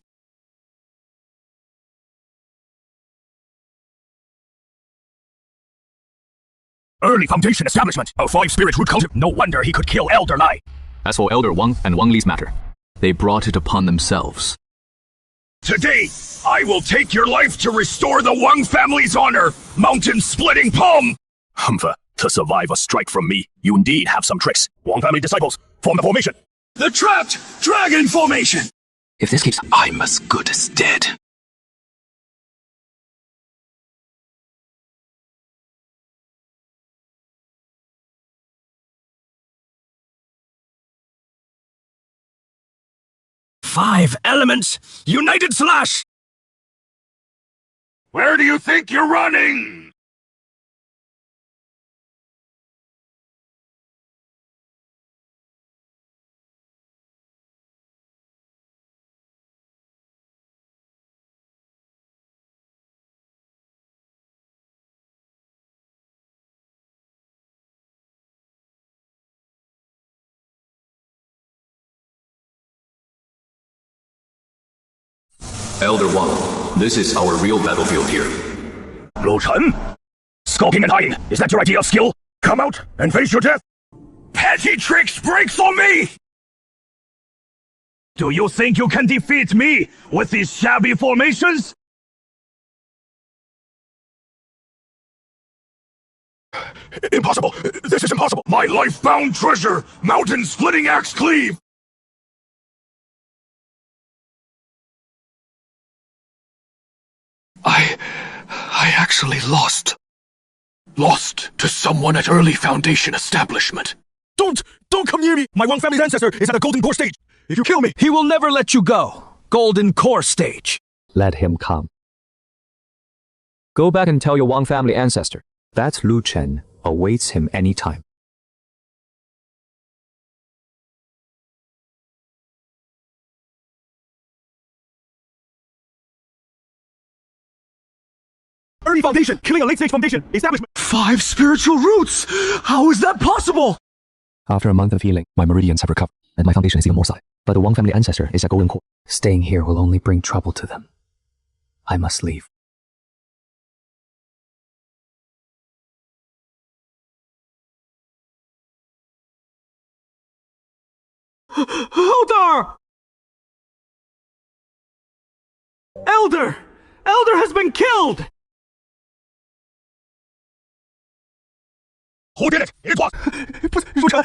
Early Foundation establishment of 5 spirit root culture. No wonder he could kill Elder Lai. As for Elder Wang and Wang Li's matter, they brought it upon themselves. Today, I will take your life to restore the Wang family's honor. Mountain-splitting palm. Humph, to survive a strike from me, you indeed have some tricks. Wang family disciples, form the formation. The trapped dragon formation. If this keeps, I'm as good as dead. Five elements, united slash. Where do you think you're running? Elder Wang, this is our real battlefield here. Lu Chen? Skulking and hiding, is that your idea of skill? Come out and face your death. Petty tricks breaks on me! Do you think you can defeat me with these shabby formations? Impossible! This is impossible! My life-bound treasure! Mountain-splitting axe cleave! I actually lost. Lost to someone at early Foundation establishment. Don't come near me! My Wang family's ancestor is at the Golden Core stage. If you kill me, He will never let you go. Golden Core stage. Let him come. Go back and tell your Wang family ancestor that Lu Chen awaits him anytime. Early Foundation, killing a late-stage Foundation establishment. 5 spiritual roots! How is that possible? After a month of healing, my meridians have recovered, and my foundation is even more solid. But the Wang family ancestor is at Golden Core. Staying here will only bring trouble to them. I must leave. Elder! Elder! Elder has been killed! Who did it? It was... Lu Chen.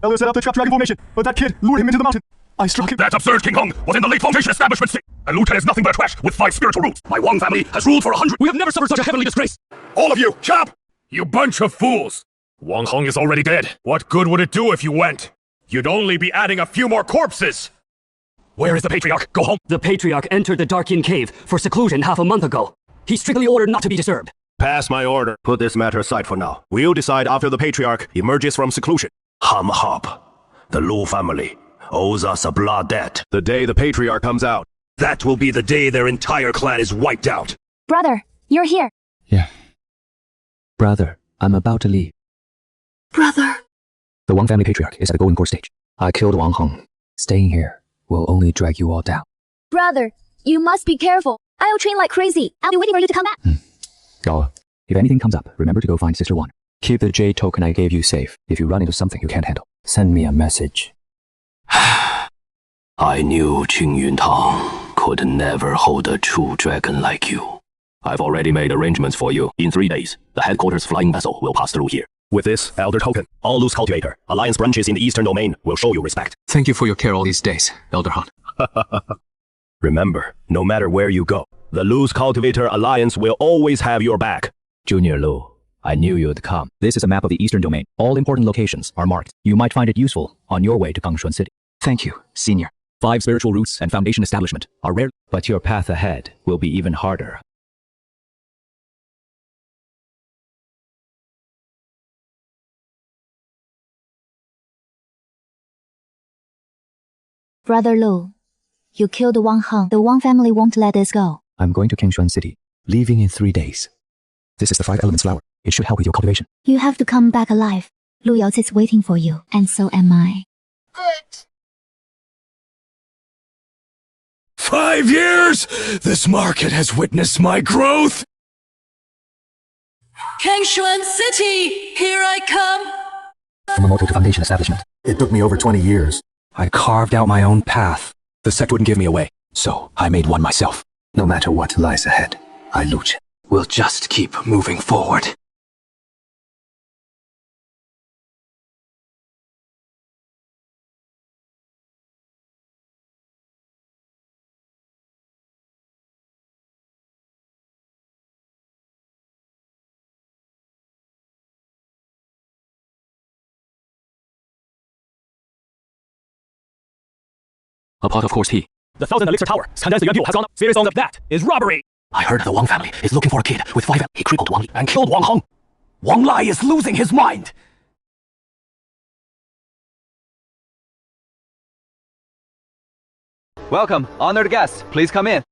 Elder set up the trap dragon formation, but that kid lured him into the mountain. I struck him. That's absurd, King Hong was in the late Foundation establishment state. And Lu Chen is nothing but a trash with 5 spiritual roots. My Wang family has ruled for 100... We have never suffered such a heavenly disgrace. All of you, shut up! You bunch of fools! Wang Hong is already dead. What good would it do if you went? You'd only be adding a few more corpses. Where is the Patriarch? Go home. The Patriarch entered the Dark Yin Cave for seclusion half a month ago. He's strictly ordered not to be disturbed. Pass my order. Put this matter aside for now. We'll decide after the Patriarch emerges from seclusion. Hum Hop, the Lu family, owes us a blood debt. The day the Patriarch comes out. That will be the day their entire clan is wiped out. Brother, you're here. Yeah. Brother, I'm about to leave. Brother. The Wang family patriarch is at the golden core stage. I killed Wang Heng. Staying here will only drag you all down. Brother, you must be careful. I'll train like crazy. I'll be waiting for you to come back. Gala, if anything comes up, remember to go find Sister One. Keep the jade token I gave you safe if you run into something you can't handle. Send me a message. I knew Qing Yuntang could never hold a true dragon like you. I've already made arrangements for you. In 3 days, the headquarters flying vessel will pass through here. With this Elder Token, all loose cultivator, Alliance branches in the Eastern Domain will show you respect. Thank you for your care all these days, Elder Han. Remember, no matter where you go, the Loose Cultivator Alliance will always have your back. Junior Lu, I knew you'd come. This is a map of the Eastern Domain. All important locations are marked. You might find it useful on your way to Gangshuan City. Thank you, Senior. 5 spiritual roots and foundation establishment are rare, but your path ahead will be even harder. Brother Lu, you killed Wang Heng. The Wang family won't let this go. I'm going to Gangshuan City, leaving in 3 days. This is the 5 elements flower. It should help with your cultivation. You have to come back alive. Lu Yaozi is waiting for you, and so am I. Good. 5 years! This market has witnessed my growth! Gangshuan City, here I come. From a mortal to foundation establishment. It took me over 20 years. I carved out my own path. The sect wouldn't give me away, so I made one myself. No matter what lies ahead, I, Lu Chen, will just keep moving forward. A pot of coarse tea. The 1000 Elixir Tower, condensed yuan has gone up. Spirit Stones of that is robbery! I heard the Wang family is looking for a kid with 5 He crippled Wang Li and killed Wang Heng. Wang Lai is losing his mind! Welcome, honored guests. Please come in.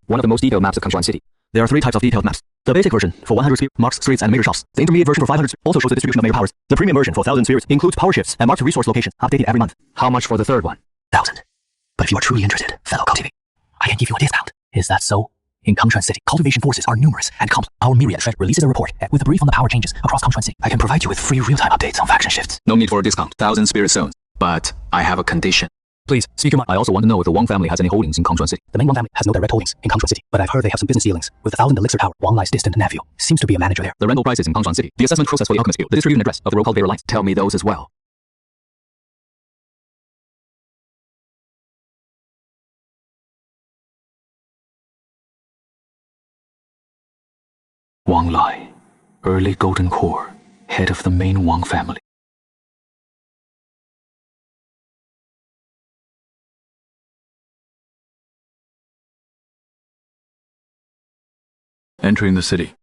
One of the most detailed maps of Gangshuan City. There are 3 types of detailed maps. The basic version for 100 sphere marks streets and major shops. The intermediate version for 500 also shows the distribution of major powers. The premium version for 1000 spheres includes power shifts and marked resource location, updated every month. How much for the third one? 1000. But if you are truly interested, fellow cultivator, I can give you a discount. Is that so? In Gangshuan City, cultivation forces are numerous and complex. Our myriad thread releases a report with a brief on the power changes across Gangshuan City. I can provide you with free real-time updates on faction shifts. No need for a discount. 1000 spirit stones. But I have a condition. Please, speak your mind. I also want to know if the Wang family has any holdings in Gangshuan City. The main Wang family has no direct holdings in Gangshuan City, but I've heard they have some business dealings with the 1000 Elixir Tower. Wang Lai's distant nephew seems to be a manager there. The rental prices in Gangshuan City, the assessment process for the alchemist guild, the distribution address of the Rogue Cultivator Alliance. Tell me those as well. Wang Lai, early golden core, head of the main Wang family. Entering the city.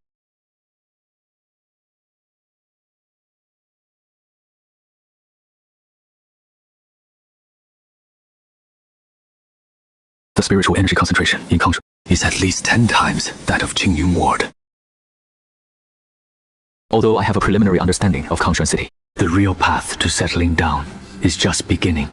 The spiritual energy concentration in Gangshuan is at least 10 times that of Qingyun Ward. Although I have a preliminary understanding of Gangshuan City, the real path to settling down is just beginning.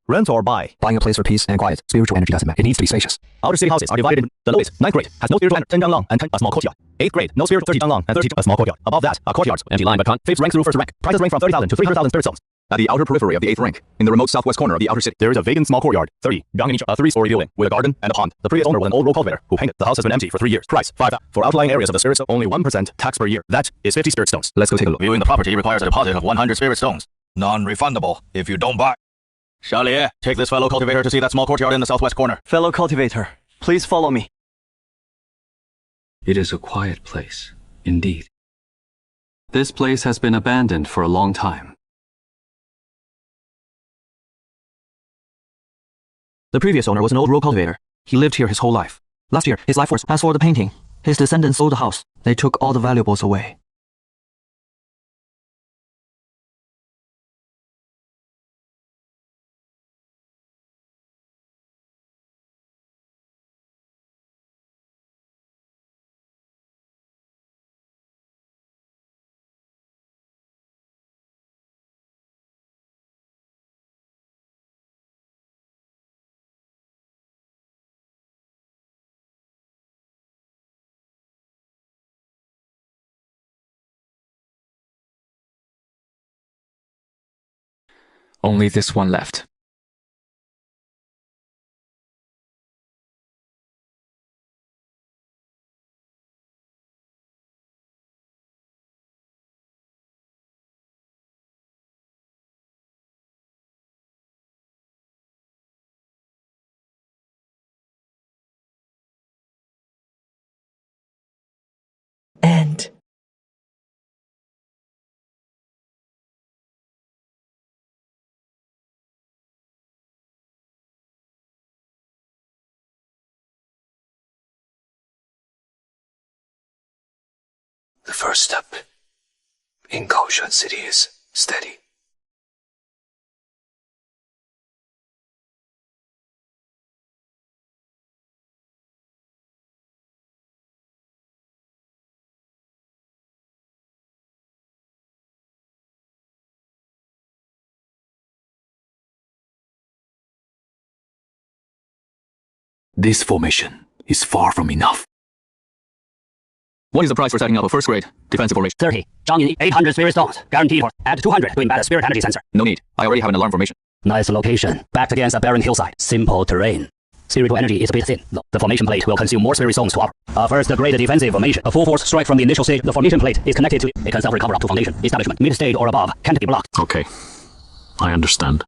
Rent or buy? Buying a place for peace and quiet. Spiritual energy doesn't matter. It needs to be spacious. Outer city houses are divided into the lowest, 9th grade, has no spiritual energy, 10 zhang long, and 10 a small courtyard. 8th grade, no spiritual, 30 zhang long, and 32 a small courtyard. Above that are courtyards, empty line but con. 5th rank through 1st rank. Prices range from 30,000 to 300,000 spirit stones. At the outer periphery of the 8th rank, in the remote southwest corner of the outer city, there is a vacant small courtyard, 30 gang in each, a 3-story building with a garden and a pond. The previous owner was an old rogue cultivator who painted. The house has been empty for 3 years. Price 5. For outlying areas of the spirit stone, only 1% tax per year. That is 50 spirit stones. Let's go take a look. Viewing the property requires a deposit of 100 spirit stones. Non-refundable if you don't buy. Xiaolie, take this fellow cultivator to see that small courtyard in the southwest corner. Fellow cultivator, please follow me. It is a quiet place, indeed. This place has been abandoned for a long time. The previous owner was an old rogue cultivator. He lived here his whole life. Last year, his life force passed for the painting. His descendants sold the house. They took all the valuables away. Only this one left. And the first step in Kaoshan City is steady. This formation is far from enough. What is the price for setting up a first-grade defensive formation? 30. Zhang Yin, 800 spirit stones. Guaranteed for. Add 200 to embed a spirit energy sensor. No need. I already have an alarm formation. Nice location. Backed against a barren hillside. Simple terrain. Spiritual energy is a bit thin, though. The formation plate will consume more spirit stones to offer. A first-grade defensive formation. A full-force strike from the initial stage. The formation plate is connected to it. It can self-recover up to foundation. Establishment. Mid-stage or above. Can't be blocked. Okay. I understand.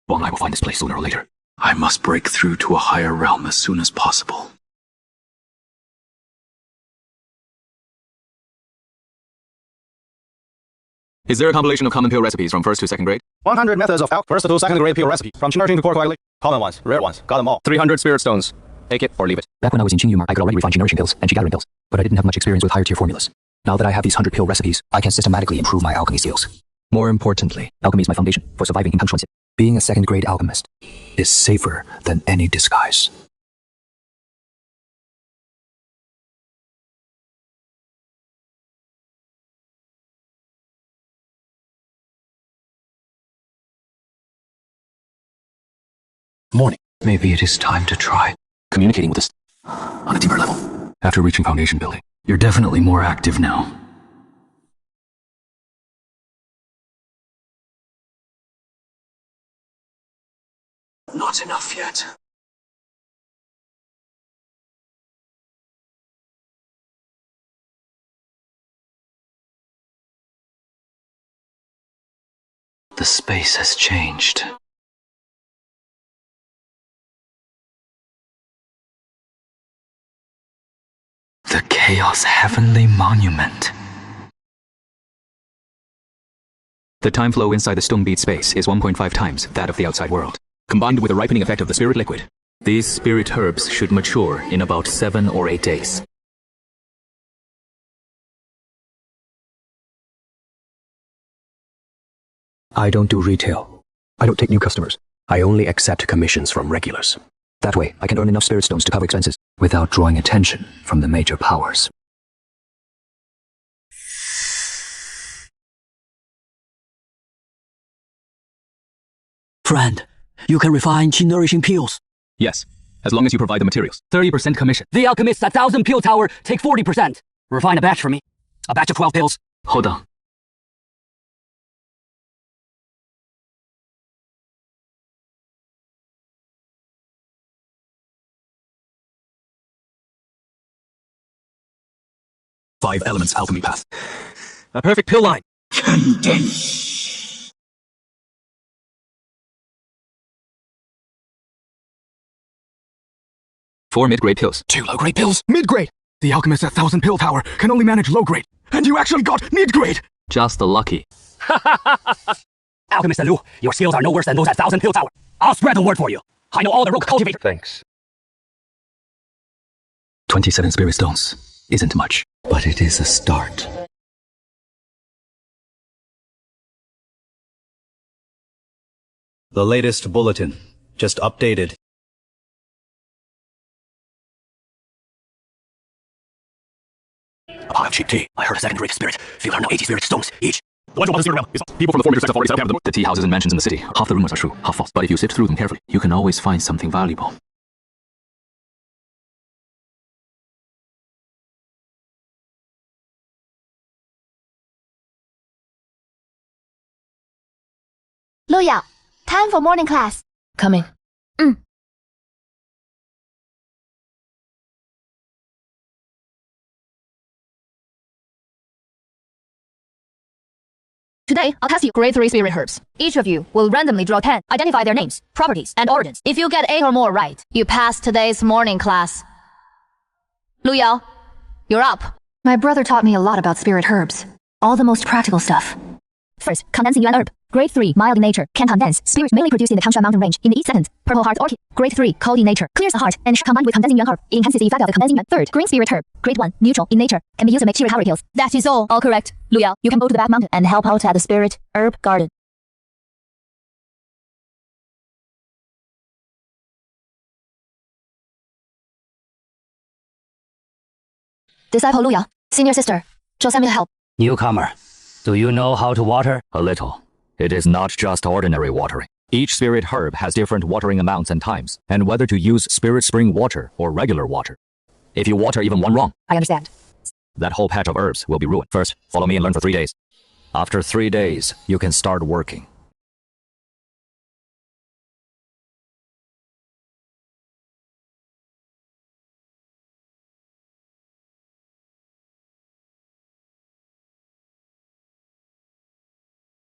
Wang, I will find this place sooner or later. I must break through to a higher realm as soon as possible. Is there a compilation of common pill recipes from first to second grade? 100 methods of first to second grade pill recipe. From Chinarchin to core coagulate. Common ones, rare ones, got them all. 300 spirit stones. Take it or leave it. Back when I was in Qingyumar, I could already refine nourishing pills and gathering pills, but I didn't have much experience with higher tier formulas. Now that I have these 100 pill recipes, I can systematically improve my alchemy skills. More importantly, alchemy is my foundation for surviving in Kangshuan City. Being a second-grade alchemist is safer than any disguise. Morning. Maybe it is time to try Communicating with us on a deeper level. After reaching foundation building, you're definitely more active now. Not enough yet. The space has changed. The Chaos Heavenly Monument. The time flow inside the stone bead space is 1.5 times that of the outside world, combined with the ripening effect of the spirit liquid. These spirit herbs should mature in about 7 or 8 days. I don't do retail. I don't take new customers. I only accept commissions from regulars. That way, I can earn enough spirit stones to cover expenses without drawing attention from the major powers. Friend, you can refine qi nourishing pills. Yes, as long as you provide the materials. 30% commission. The alchemist's 1,000 pill tower. Take 40%. Refine a batch for me. A batch of 12 pills. Hold on. Five elements alchemy path. A perfect pill line. Condense. Four mid-grade pills. 2 low-grade pills. Mid-grade. The alchemist's 1,000 pill tower can only manage low-grade. And you actually got mid-grade. Just lucky. Alchemist Lu, your skills are no worse than those at 1,000 pill tower. I'll spread the word for you. I know all the rogue cultivators. Thanks. 27 spirit stones isn't much, but it is a start. The latest bulletin, just updated. A pile of cheap tea. I heard a second rate spirit. Feel there are now 80 spirit stones each. The legend of the realm is people from the 4 major sects have already set up camp. The tea houses and mansions in the city. Half the rumors are true, half false. But if you sift through them carefully, you can always find something valuable. Lu Yao, time for morning class. Coming. Today, I'll test you grade 3 spirit herbs. Each of you will randomly draw 10, identify their names, properties, and origins. If you get 8 or more right, You passed today's morning class. Lu Yao, you're up. My brother taught me a lot about spirit herbs. All the most practical stuff. First, condensing yuan herb. Grade 3, mild in nature, can condense. Spirit mainly produced in the Tangshan mountain range in the east seconds. Purple heart orchid. Grade 3, cold in nature, clears the heart, and combined with condensing yuan herb, enhances the effect of the condensing yuan. Third, green spirit herb. Grade 1, neutral in nature, can be used to make recovery pills. That is all. All correct. Lu Yao, you can go to the back mountain and help out at the spirit herb garden. Disciple Lu Yao, senior sister, show me help. Newcomer, do you know how to water? A little. It is not just ordinary watering. Each spirit herb has different watering amounts and times, and whether to use spirit spring water or regular water. If you water even one wrong, I understand. that whole patch of herbs will be ruined. First, follow me and learn for 3 days. After 3 days, you can start working.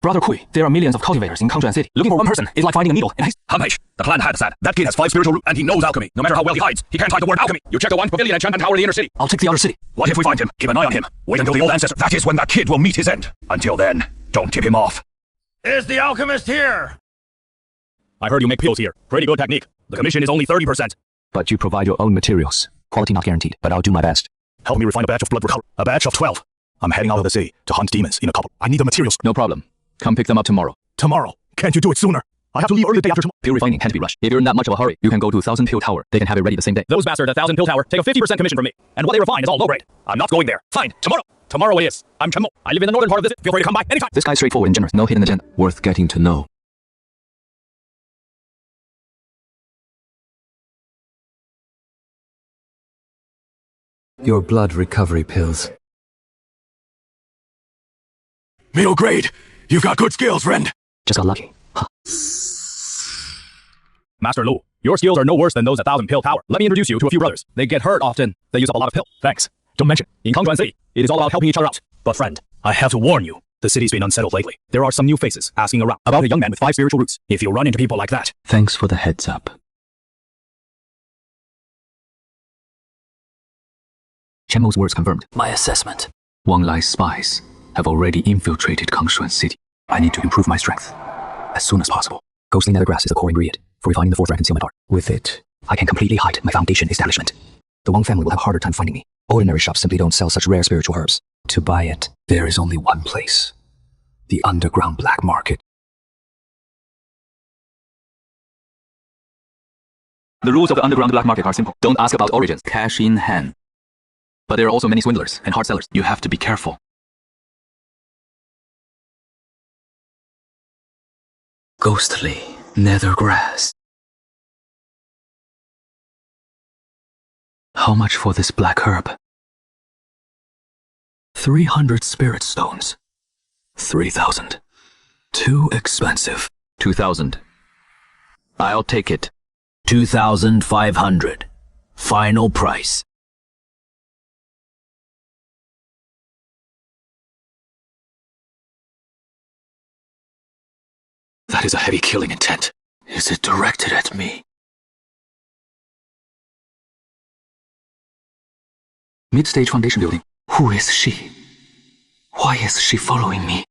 Brother Kui, there are millions of cultivators in Kangzhuan City. Looking for one person is like finding a needle in a haystack. Hanpeish, the clan had said that kid has 5 spiritual roots and he knows alchemy. No matter how well he hides, he can't hide the word alchemy. You check the one pavilion and Chanpan Tower in the inner city. I'll take the outer city. What if we find him? Keep an eye on him. Wait until the old ancestor. That is when that kid will meet his end. Until then, don't tip him off. Is the alchemist here? I heard you make pills here. Pretty good technique. The commission is only 30%. But you provide your own materials. Quality not guaranteed, but I'll do my best. Help me refine a batch of blood recovery. A batch of 12. I'm heading out of the city to hunt demons in a couple. I need the materials. No problem. Come pick them up tomorrow. Tomorrow. Can't you do it sooner? I have to leave early the day after tomorrow. Pill refining can't be rushed. If you're in that much of a hurry, you can go to 1,000 Pill Tower. They can have it ready the same day. Those bastards at 1,000 Pill Tower take a 50% commission from me. And what they refine is all low grade. I'm not going there. Fine. Tomorrow. Tomorrow it is. I'm Chen Mo. I live in the northern part of this. Feel free to come by anytime. This guy's straightforward and generous. No hidden agenda. Worth getting to know. Your blood recovery pills. Middle grade. You've got good skills, friend. Just got lucky. Huh. Master Lu, your skills are no worse than those at 1,000 Pill Tower. Let me introduce you to a few brothers. They get hurt often. They use up a lot of pill. Thanks. Don't mention. In Kangzhuan City, it is all about helping each other out. But friend, I have to warn you. The city's been unsettled lately. There are some new faces asking around about a young man with 5 spiritual roots. If you run into people like that. Thanks for the heads up. Chen Mo's words confirmed my assessment. Wang Lai's spies have already infiltrated Kangzhuan City. I need to improve my strength as soon as possible. Ghostly nethergrass is the core ingredient for refining the 4th rank concealment art. With it, I can completely hide my foundation establishment. The Wang family will have a harder time finding me. Ordinary shops simply don't sell such rare spiritual herbs. to buy it, there is only one place. The underground black market. The rules of the underground black market are simple. Don't ask about origins. Cash in hand. But there are also many swindlers and hard sellers. You have to be careful. Ghostly nether grass. How much for this black herb? 300 spirit stones. 3,000. Too expensive. 2,000. I'll take it. 2,500. Final price. That is a heavy killing intent. Is it directed at me? Mid-stage foundation building. Who is she? Why is she following me?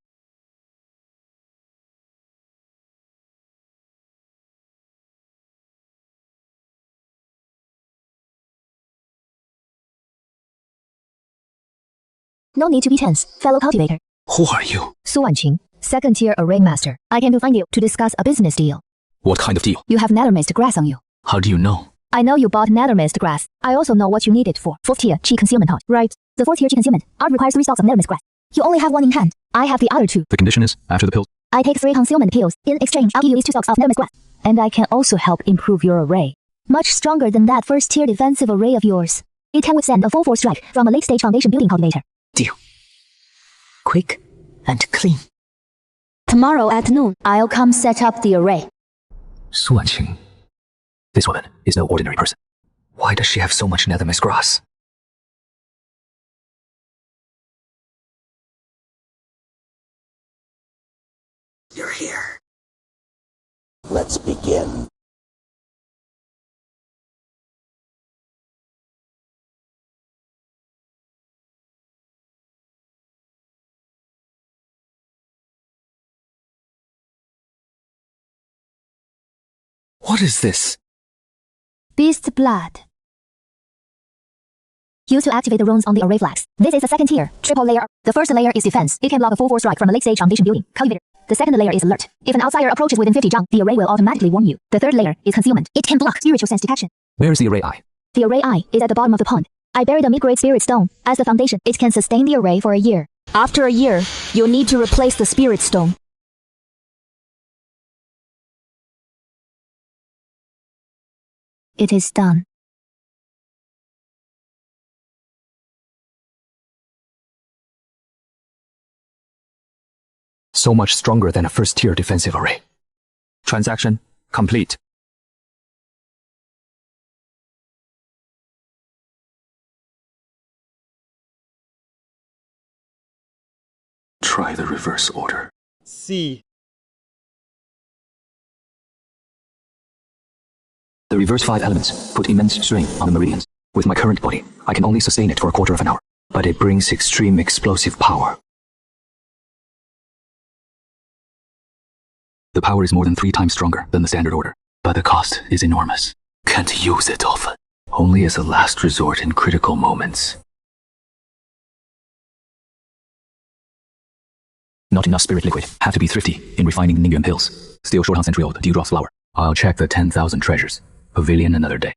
No need to be tense, fellow cultivator. Who are you? Su Wanqing, second-tier array master. I came to find you to discuss a business deal. What kind of deal? You have nether mist grass on you. How do you know? I know you bought nether mist grass. I also know what you need it for. 4th tier chi concealment art. Right. The 4th tier chi concealment art requires 3 stalks of nether mist grass. You only have one in hand. I have the other two. The condition is, after the pills, I take 3 concealment pills. In exchange, I'll give you these 2 stalks of venomous grass. And I can also help improve your array. Much stronger than that first-tier defensive array of yours. It can withstand a full force strike from a late-stage foundation building cultivator. Deal. Quick and clean. Tomorrow at noon, I'll come set up the array. Su Anqing. This woman is no ordinary person. Why does she have so much venomous grass? You're here. Let's begin. What is this? Beast blood. Used to activate the runes on the array flags. This is a second tier, triple layer. The first layer is defense. It can block a full force strike from a late-stage foundation building cultivator. The second layer is alert. If an outsider approaches within 50 jump, the array will automatically warn you. The third layer is concealment. It can block spiritual sense detection. Where is the array eye? The array eye is at the bottom of the pond. I buried a mid-grade spirit stone. As the foundation, it can sustain the array for a year. After a year, you'll need to replace the spirit stone. It is done. So much stronger than a first-tier defensive array. Transaction complete. Try the reverse order. C. The reverse 5 elements put immense strain on the meridians. With my current body, I can only sustain it for a quarter of an hour. But it brings extreme explosive power. The power is more than 3 times stronger than the standard order. But the cost is enormous. Can't use it often. Only as a last resort in critical moments. Not enough spirit liquid. Have to be thrifty in refining Ningyuan pills. Still short on century old dewdrop flower. I'll check the 10,000 treasures. Pavilion another day.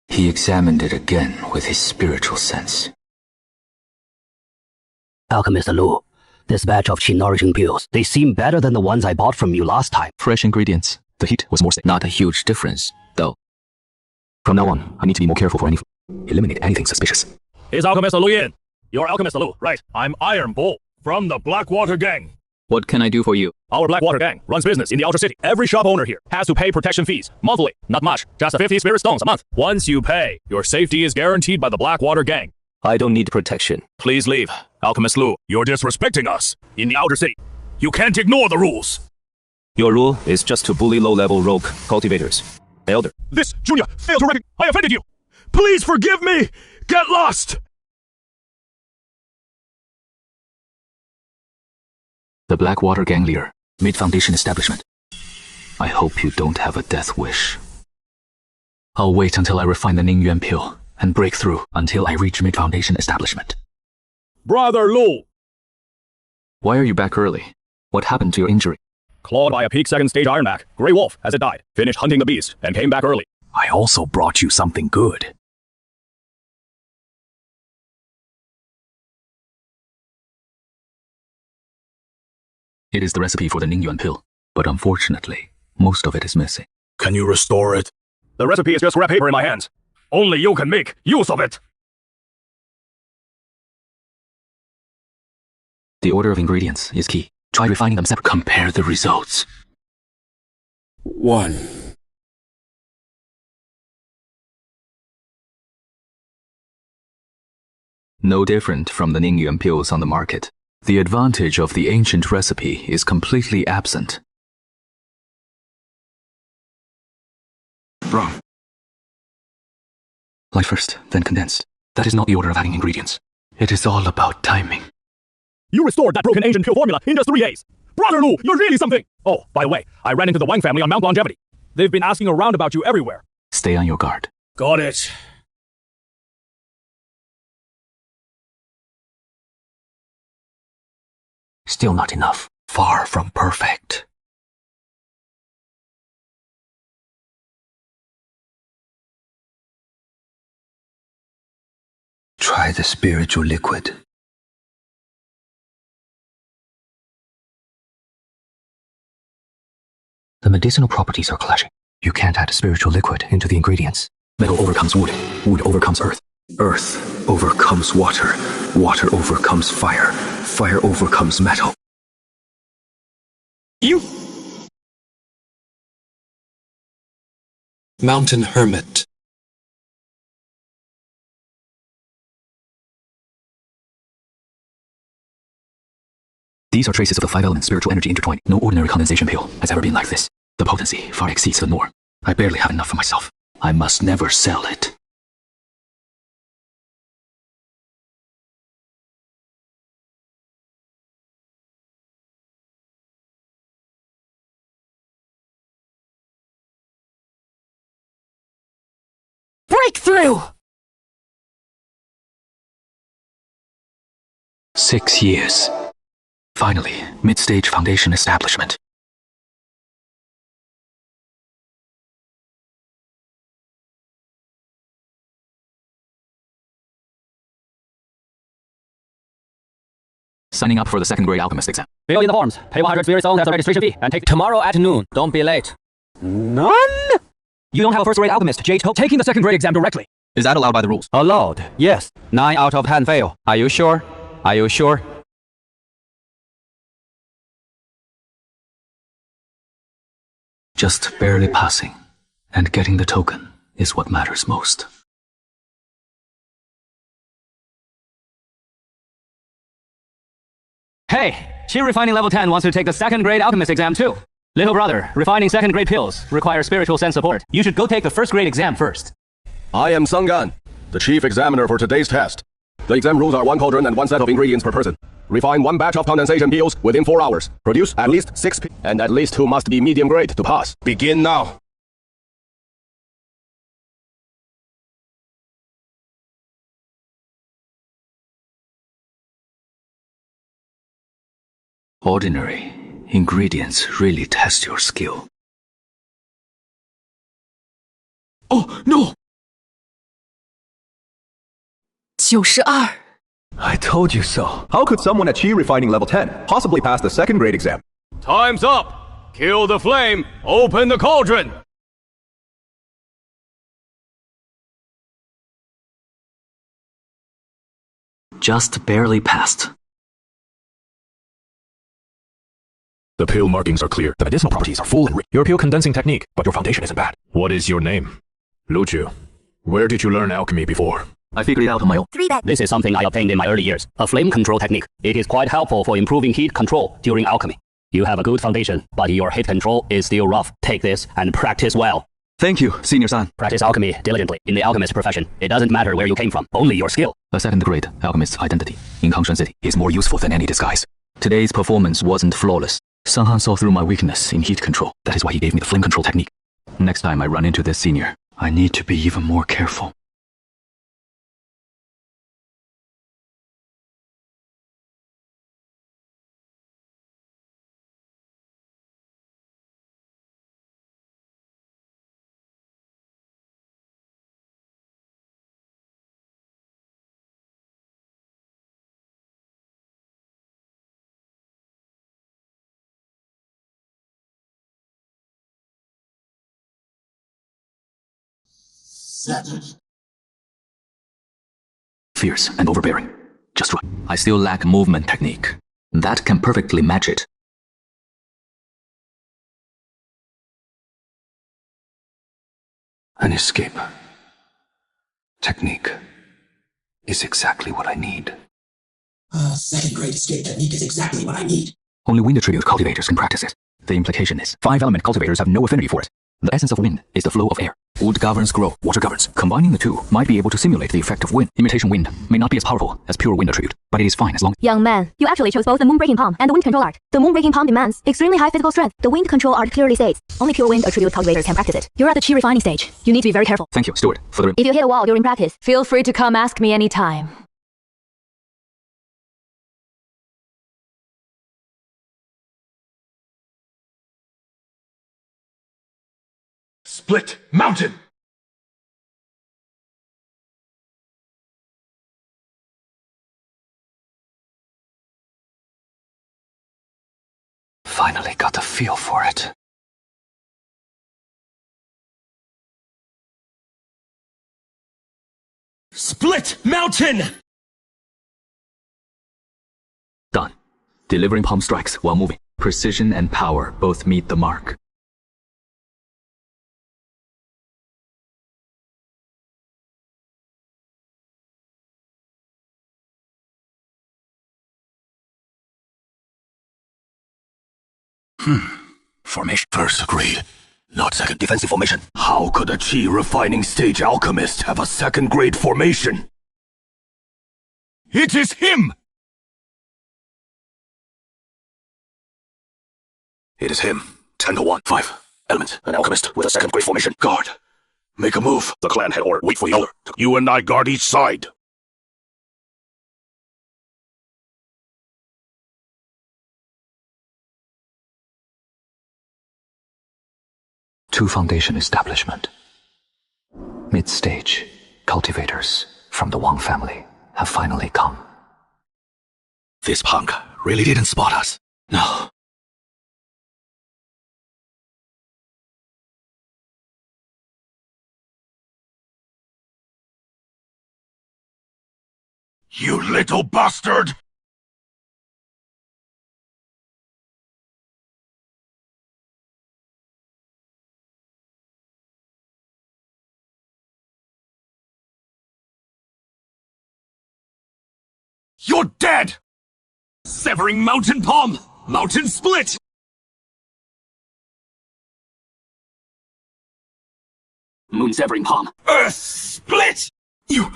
He examined it again with his spiritual sense. Alchemist Lu, this batch of qi-nourishing pills, they seem better than the ones I bought from you last time. Fresh ingredients. The heat was more safe. Not a huge difference, though. From now on, I need to be more careful for any food. Eliminate anything suspicious. Is Alchemist Lu in? You're Alchemist Lu, right? I'm Iron Bull, from the Blackwater Gang. What can I do for you? Our Blackwater Gang runs business in the Outer City. Every shop owner here has to pay protection fees monthly. Not much, just 50 spirit stones a month. Once you pay, your safety is guaranteed by the Blackwater Gang. I don't need protection. Please leave. Alchemist Lu, you're disrespecting us in the Outer City. You can't ignore the rules. Your rule is just to bully low-level rogue cultivators. Elder. This Junior failed to recognize I offended you. Please forgive me. Get lost. The Blackwater Gang leader, mid-foundation establishment. I hope you don't have a death wish. I'll wait until I refine the Ningyuan pill and break through until I reach mid-foundation establishment. Brother Lu! Why are you back early? What happened to your injury? Clawed by a peak second stage ironback, Grey Wolf, as it died. Finished hunting the beast and came back early. I also brought you something good. It is the recipe for the Ningyuan pill, but unfortunately, most of it is missing. Can you restore it? The recipe is just scrap paper in my hands. Only you can make use of it. The order of ingredients is key. Try refining them separately. Compare the results. 1. No different from the Ningyuan pills on the market. The advantage of the ancient recipe is completely absent. Wrong. Light first, then condensed. That is not the order of adding ingredients. It is all about timing. You restored that broken ancient pill formula in just 3 days. Brother Lu, you're really something. Oh, by the way, I ran into the Wang family on Mount Longevity. They've been asking around about you everywhere. Stay on your guard. Got it. Still not enough. Far from perfect. Try the spiritual liquid. The medicinal properties are clashing. You can't add spiritual liquid into the ingredients. Metal overcomes wood. Wood overcomes earth. Earth overcomes water. Water overcomes fire. Fire overcomes metal. You! Mountain Hermit. These are traces of the 5 elements spiritual energy intertwined. No ordinary condensation pill has ever been like this. The potency far exceeds the norm. I barely have enough for myself. I must never sell it. Breakthrough! 6 years. Finally, mid-stage foundation establishment. Signing up for the second grade alchemist exam. Fill in the forms. Pay 100 spirit stones as a registration fee and take tomorrow at noon. Don't be late. None? You don't have a first grade alchemist, Jade. Taking the second grade exam directly. Is that allowed by the rules? Allowed, yes. 9 out of 10 fail. Are you sure? Are you sure? Just barely passing and getting the token is what matters most. Hey, Chi Refining Level 10 wants to take the second grade alchemist exam too. Little brother, refining second grade pills require spiritual sense support. You should go take the first grade exam first. I am Sungan, the chief examiner for today's test. The exam rules are 1 cauldron and 1 set of ingredients per person. Refine 1 batch of condensation pills within 4 hours. Produce at least 6 and at least 2 must be medium grade to pass. Begin now. Ordinary ingredients really test your skill. Oh, no! 92. I told you so. How could someone at Chi Refining Level 10 possibly pass the second grade exam? Time's up! Kill the flame! Open the cauldron! Just barely passed. The pill markings are clear. The medicinal properties are full and rich. Your pill condensing technique, but your foundation isn't bad. What is your name? Luchu. Where did you learn alchemy before? I figured it out on my own. This is something I obtained in my early years. A flame control technique. It is quite helpful for improving heat control during alchemy. You have a good foundation, but your heat control is still rough. Take this and practice well. Thank you, Senior San. Practice alchemy diligently. In the alchemist profession, it doesn't matter where you came from, only your skill. A second grade alchemist's identity in Kangshan City is more useful than any disguise. Today's performance wasn't flawless. Sanhan saw through my weakness in heat control. That is why he gave me the flame control technique. Next time I run into this senior, I need to be even more careful. Fierce and overbearing. Just right. I still lack movement technique. That can perfectly match it. An escape technique is exactly what I need. Second grade escape technique is exactly what I need. Only wind attribute cultivators can practice it. The implication is 5 element cultivators have no affinity for it. The essence of wind is the flow of air. Wood governs grow, water governs. Combining the two might be able to simulate the effect of wind. Imitation wind may not be as powerful as pure wind attribute, but it is fine as long. Young man, you actually chose both the Moonbreaking Palm and the Wind Control Art. The Moonbreaking Palm demands extremely high physical strength. The Wind Control Art clearly states only pure wind attribute cultivators can practice it. You're at the Chi refining stage. You need to be very careful. Thank you, Steward, for the... If you hit a wall during practice, Feel free to come ask me anytime. Split Mountain! finally got the feel for it. Split mountain! Done. Delivering palm strikes while moving. Precision and power both meet the mark. Formation. First grade, not second defensive formation. How could a chi refining stage alchemist have a second grade formation? It is him! It is him. 10 to 1. 5 elements. An alchemist with a second grade formation. Guard. Make a move. The clan head order. Wait for the other. You and I guard each side. Two foundation establishment. Mid-stage cultivators from the Wang family have finally come. This punk really didn't spot us. No. You little bastard! You're dead! Severing mountain palm! Mountain split! Moon severing palm. Earth split! You...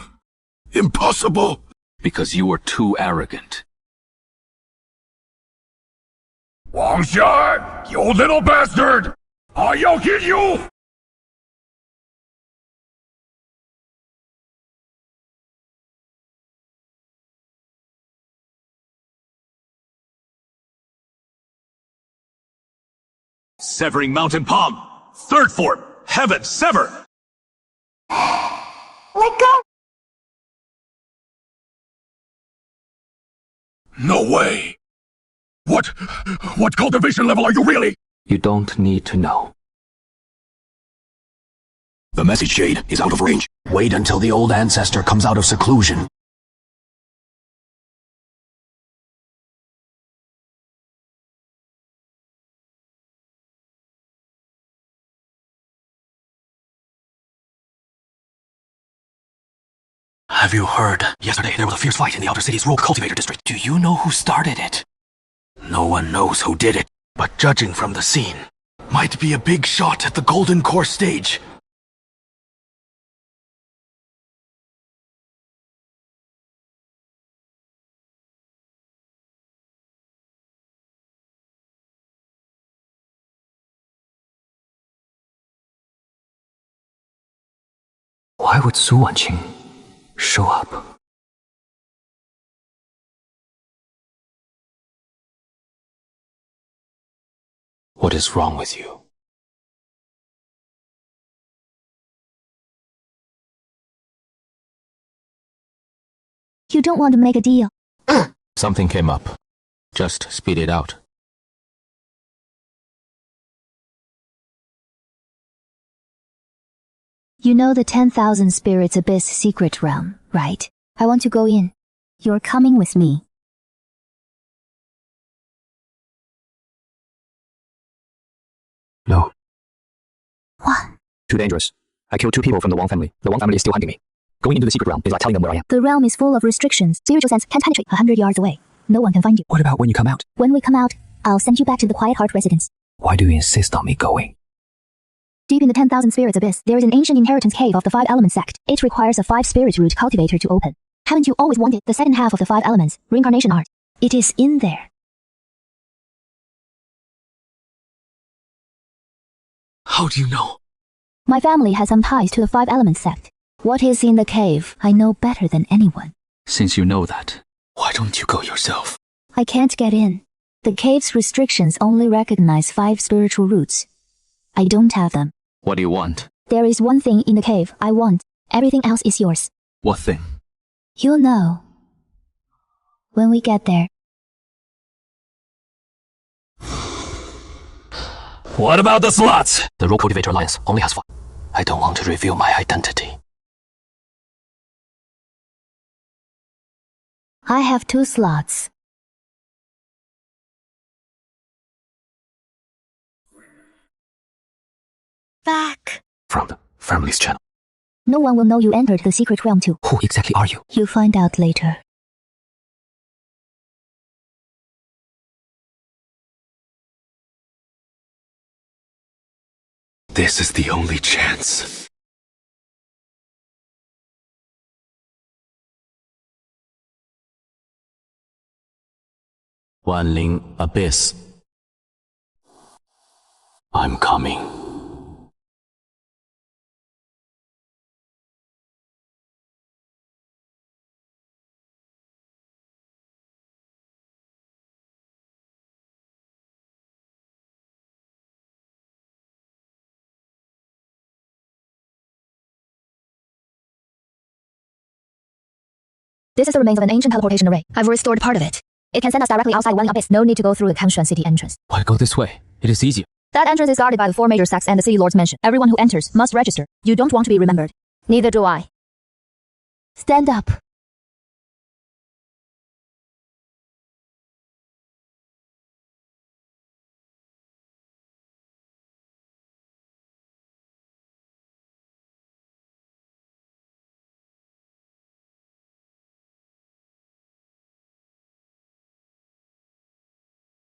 Impossible! Because you were too arrogant. Wang Xian! You little bastard! I'll kill you! Severing mountain palm! Third form! Heaven sever! Let go! No way! What cultivation level are you really? You don't need to know. The message shade is out of range. Wait until the old ancestor comes out of seclusion. Have you heard? Yesterday there was a fierce fight in the outer city's rogue cultivator district. Do you know who started it? No one knows who did it, but judging from the scene, might be a big shot at the Golden Core stage. Why would Su Wanqing show up? What is wrong with you? You don't want to make a deal. Something came up. Just speed it out. You know the 10,000 Spirits Abyss secret realm, right? I want to go in. You're coming with me. No. What? Too dangerous. I killed 2 people from the Wang family. The Wang family is still hunting me. Going into the secret realm is like telling them where I am. The realm is full of restrictions. Spiritual sense can't penetrate 100 yards away. No one can find you. What about when you come out? When we come out, I'll send you back to the Quiet Heart residence. Why do you insist on me going? Deep in the 10,000 Spirits Abyss, there is an ancient inheritance cave of the 5 Elements sect. It requires a 5 Spirit Root cultivator to open. Haven't you always wanted the second half of the 5 Elements, reincarnation art? It is in there. How do you know? My family has some ties to the 5 Elements sect. What is in the cave, I know better than anyone. Since you know that, why don't you go yourself? I can't get in. The cave's restrictions only recognize 5 spiritual roots. I don't have them. What do you want? There is one thing in the cave I want. Everything else is yours. What thing? You'll know when we get there. What about the slots? The Role Cultivator Alliance only has 5. I don't want to reveal my identity. I have 2 slots. Back. From the family's channel. No one will know you entered the secret realm too. Who exactly are you? You'll find out later. This is the only chance. Wanling Abyss. I'm coming. This is the remains of an ancient teleportation array. I've restored part of it. It can send us directly outside Wanling Abyss. No need to go through the Kanshuan city entrance. Why go this way? It is easier. That entrance is guarded by the 4 major sects and the city lords mentioned. Everyone who enters must register. You don't want to be remembered. Neither do I. Stand up.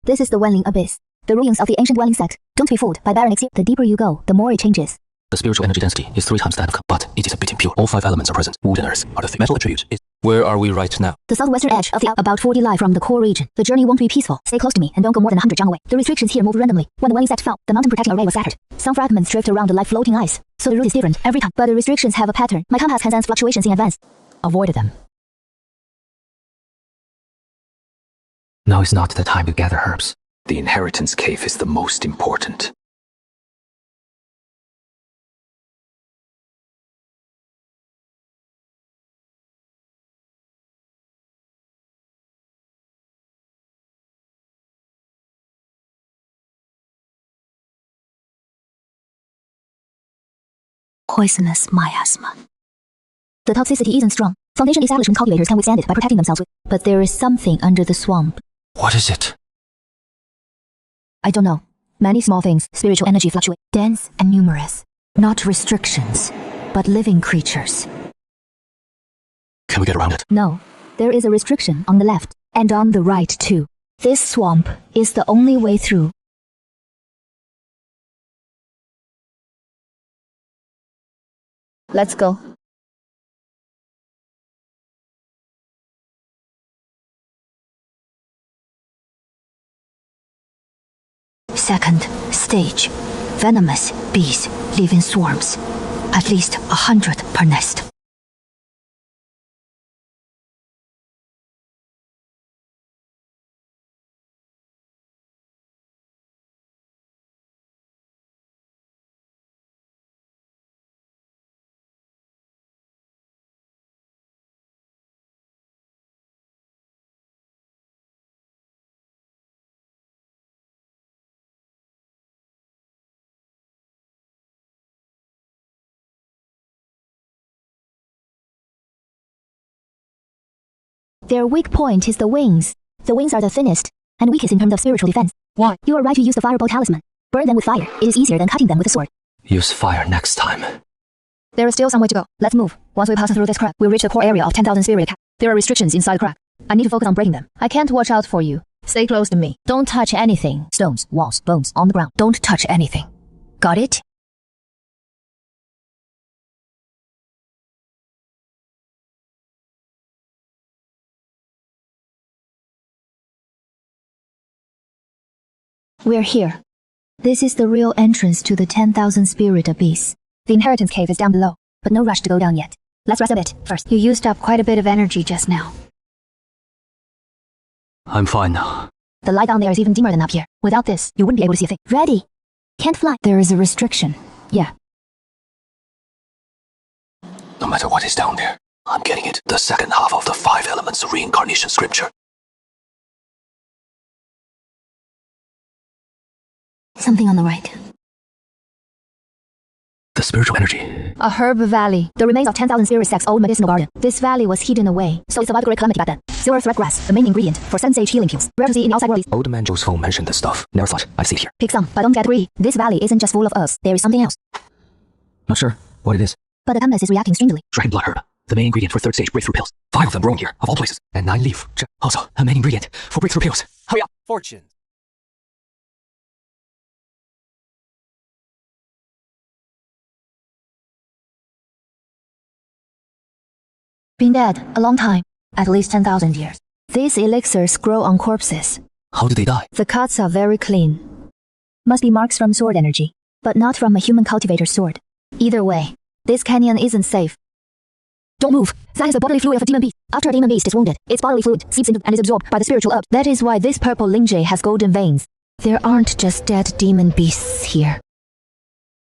This is the Wanling Abyss, the ruins of the ancient Wanling sect. Don't be fooled by barren exterior. The deeper you go, the more it changes. The spiritual energy density is 3 times that of, but it is a bit impure. All 5 elements are present. Wood and earth are the 3 metal attributes. Where are we right now? The southwestern edge of the about 40 li from the core region. The journey won't be peaceful. Stay close to me and don't go more than 100 jang away. The restrictions here move randomly. When the Wanling sect fell, the mountain protecting array was shattered. Some fragments drift around like floating ice, so the route is different every time. But the restrictions have a pattern. My compass can sense fluctuations in advance. Avoid them. Now is not the time to gather herbs. The inheritance cave is the most important. Poisonous miasma. The toxicity isn't strong. Foundation establishment cultivators can withstand it by protecting themselves with. But there is something under the swamp. What is it? I don't know. Many small things, spiritual energy fluctuate. Dense and numerous. Not restrictions, but living creatures. Can we get around it? No. There is a restriction on the left, and on the right too. This swamp is the only way through. Let's go. Second stage. Venomous bees live in swarms. At least 100 per nest. Their weak point is the wings. The wings are the thinnest, and weakest in terms of spiritual defense. Why? You are right to use the firebow talisman. Burn them with fire. It is easier than cutting them with a sword. Use fire next time. There is still some way to go. Let's move. Once we pass through this crack, we'll reach the core area of 10,000 spirit cap. There are restrictions inside the crack. I need to focus on breaking them. I can't watch out for you. Stay close to me. Don't touch anything. Stones, walls, bones, on the ground. Don't touch anything. Got it? We're here. This is the real entrance to the 10,000 spirit abyss. The inheritance cave is down below, but no rush to go down yet. Let's rest a bit first. You used up quite a bit of energy just now. I'm fine now. The light down there is even dimmer than up here. Without this, you wouldn't be able to see a thing. Ready? Can't fly. There is a restriction. Yeah. No matter what is down there, I'm getting it. The second half of the 5 elements of reincarnation scripture. Something on the right. The spiritual energy. A herb valley. The remains of 10,000 spirit stacks old medicinal garden. This valley was hidden away, so it survived great calamity back then. Silver thread grass, the main ingredient for sensage healing pills. Rare to see in the outside world. Old man Joe's phone mentioned this stuff. Never thought I'd see it here. Pick some, but don't get greedy. This valley isn't just full of herbs. There is something else. Not sure what it is. But the canvas is reacting strangely. Dragon blood herb. The main ingredient for third stage breakthrough pills. 5 of them growing here, of all places. And 9 leaf. Also, a main ingredient for breakthrough pills. Hurry up! Fortune. Been dead a long time. At least 10,000 years. These elixirs grow on corpses. How do they die? The cuts are very clean. Must be marks from sword energy, but not from a human cultivator's sword. Either way, this canyon isn't safe. Don't move. That is the bodily fluid of a demon beast. After a demon beast is wounded, its bodily fluid seeps into and is absorbed by the spiritual herb. That is why this purple lingjay has golden veins. There aren't just dead demon beasts here.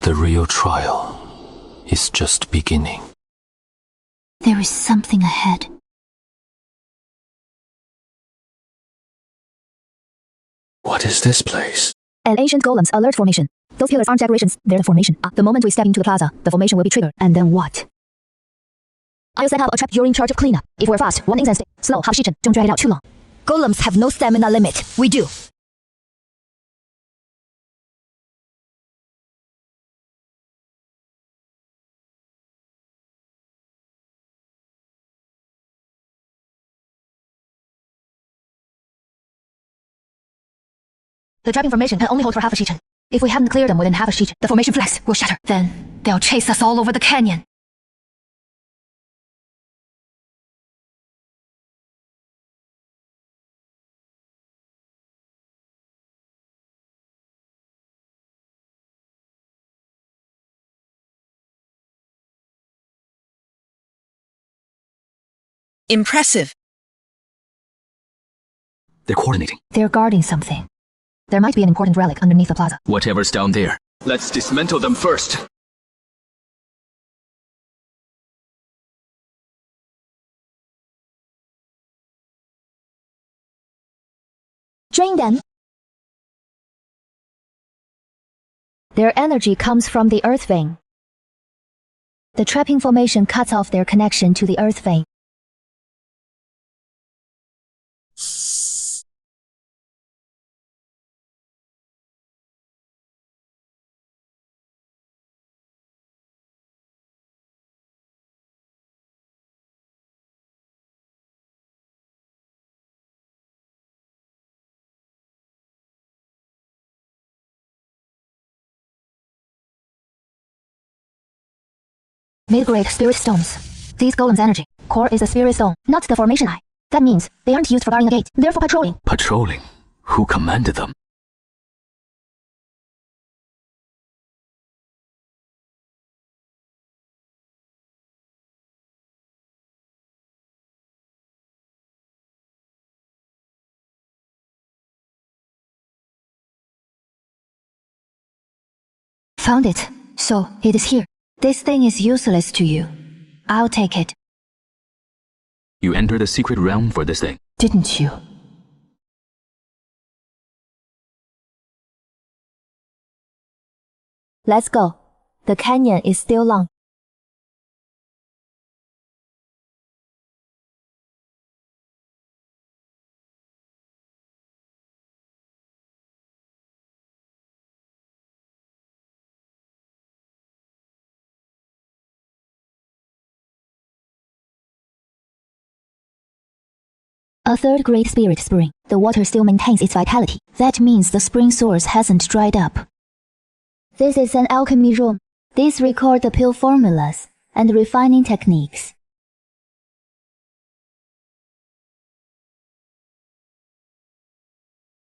The real trial is just beginning. There is something ahead. What is this place? An ancient golem's alert formation. Those pillars aren't decorations, they're the formation. The moment we step into the plaza, the formation will be triggered. And then what? I'll set up a trap during charge of cleanup. If we're fast, 1 instant. Slow, half shichen. Don't drag it out too long. Golems have no stamina limit. We do. The trapping formation can only hold for half a shichen. If we haven't cleared them within half a shichen, the formation flex will shatter. Then they'll chase us all over the canyon. Impressive. They're coordinating. They're guarding something. There might be an important relic underneath the plaza. Whatever's down there, let's dismantle them first. Drain them. Their energy comes from the earth vein. The trapping formation cuts off their connection to the earth vein. Mid-grade spirit stones. These golems' energy core is a spirit stone, not the formation eye. That means they aren't used for guarding a gate, they're for patrolling. Patrolling? Who commanded them? Found it. So, it is here. This thing is useless to you. I'll take it. You entered the secret realm for this thing. Didn't you? Let's go. The canyon is still long. A third great spirit spring. The water still maintains its vitality. That means the spring source hasn't dried up. This is an alchemy room. These record the pill formulas and refining techniques.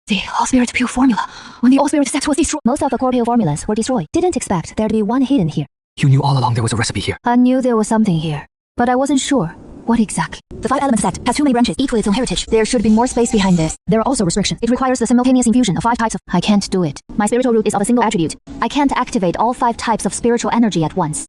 The all-spirit pill formula. When the all-spirit set was destroyed, most of the core pill formulas were destroyed. Didn't expect there to be one hidden here. You knew all along there was a recipe here. I knew there was something here, but I wasn't sure. What exactly? The 5 element set has too many branches, each with its own heritage. There should be more space behind this. There are also restrictions. It requires the simultaneous infusion of 5 types of... I can't do it. My spiritual root is of a single attribute. I can't activate all 5 types of spiritual energy at once.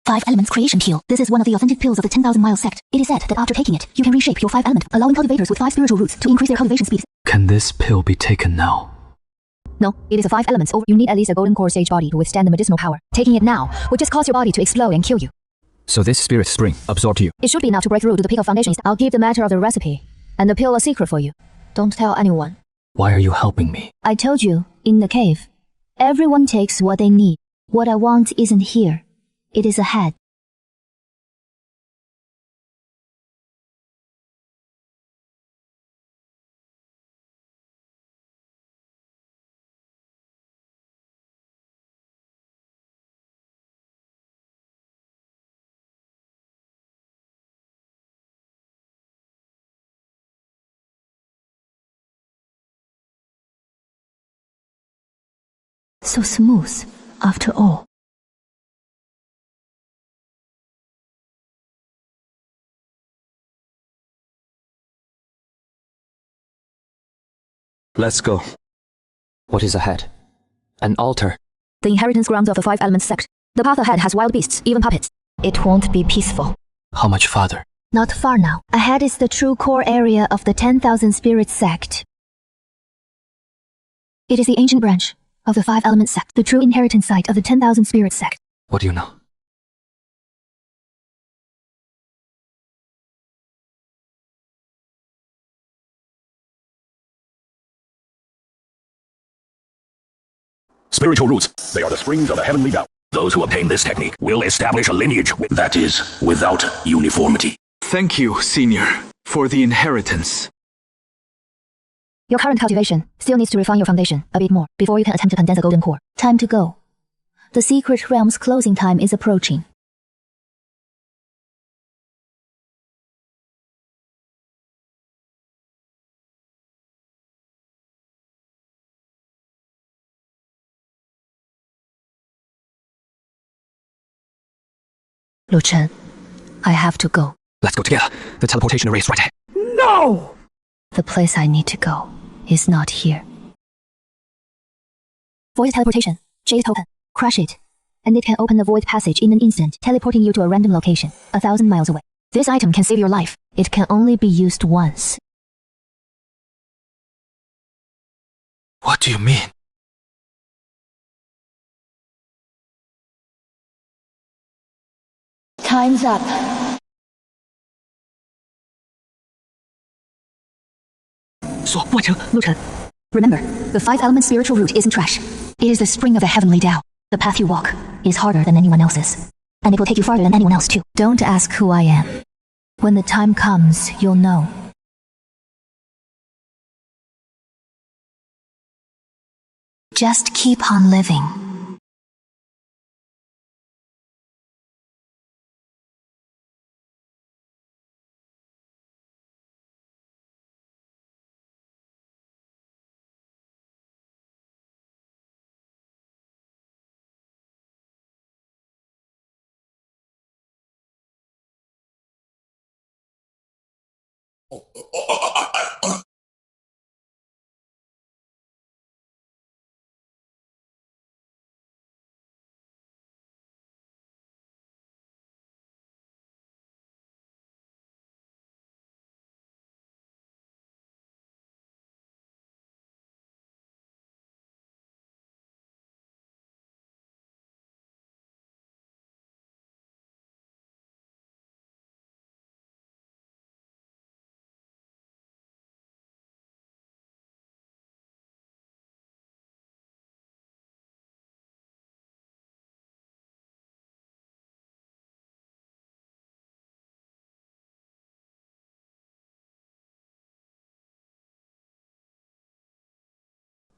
5 Elements Creation Peel. This is one of the authentic pills of the 10,000 Mile sect. It is said that after taking it, you can reshape your 5 element, allowing cultivators with 5 spiritual roots to increase their cultivation speed. Can this pill be taken now? No, it is a 5 elements over. You need at least a golden core stage body to withstand the medicinal power. Taking it now would just cause your body to explode and kill you. So this spirit spring absorbed you. It should be enough to break through to the peak of foundation. I'll keep the matter of the recipe and the pill a secret for you. Don't tell anyone. Why are you helping me? I told you, in the cave, everyone takes what they need. What I want isn't here. It is ahead. So smooth, after all. Let's go. What is ahead? An altar. The inheritance grounds of the 5 elements sect. The path ahead has wild beasts, even puppets. It won't be peaceful. How much farther? Not far now. Ahead is the true core area of the 10,000 spirit sect. It is the ancient branch of the 5 elements sect, the true inheritance site of the 10,000 spirit sect. What do you know? Spiritual roots. They are the springs of the heavenly vow. Those who obtain this technique will establish a lineage that is without uniformity. Thank you, Senior, for the inheritance. Your current cultivation still needs to refine your foundation a bit more before you can attempt to condense a golden core. Time to go. The secret realm's closing time is approaching. Lu Chen, I have to go. Let's go together. The teleportation array is right ahead. No! The place I need to go is not here. Void teleportation. Jade token. Crush it, and it can open the void passage in an instant, teleporting you to a random location, 1,000 miles away. This item can save your life. It can only be used once. What do you mean? Time's up. Lu Chen. Remember, the 5 element spiritual root isn't trash. It is the spring of the heavenly Tao. The path you walk is harder than anyone else's. And it will take you farther than anyone else too. Don't ask who I am. When the time comes, you'll know. Just keep on living.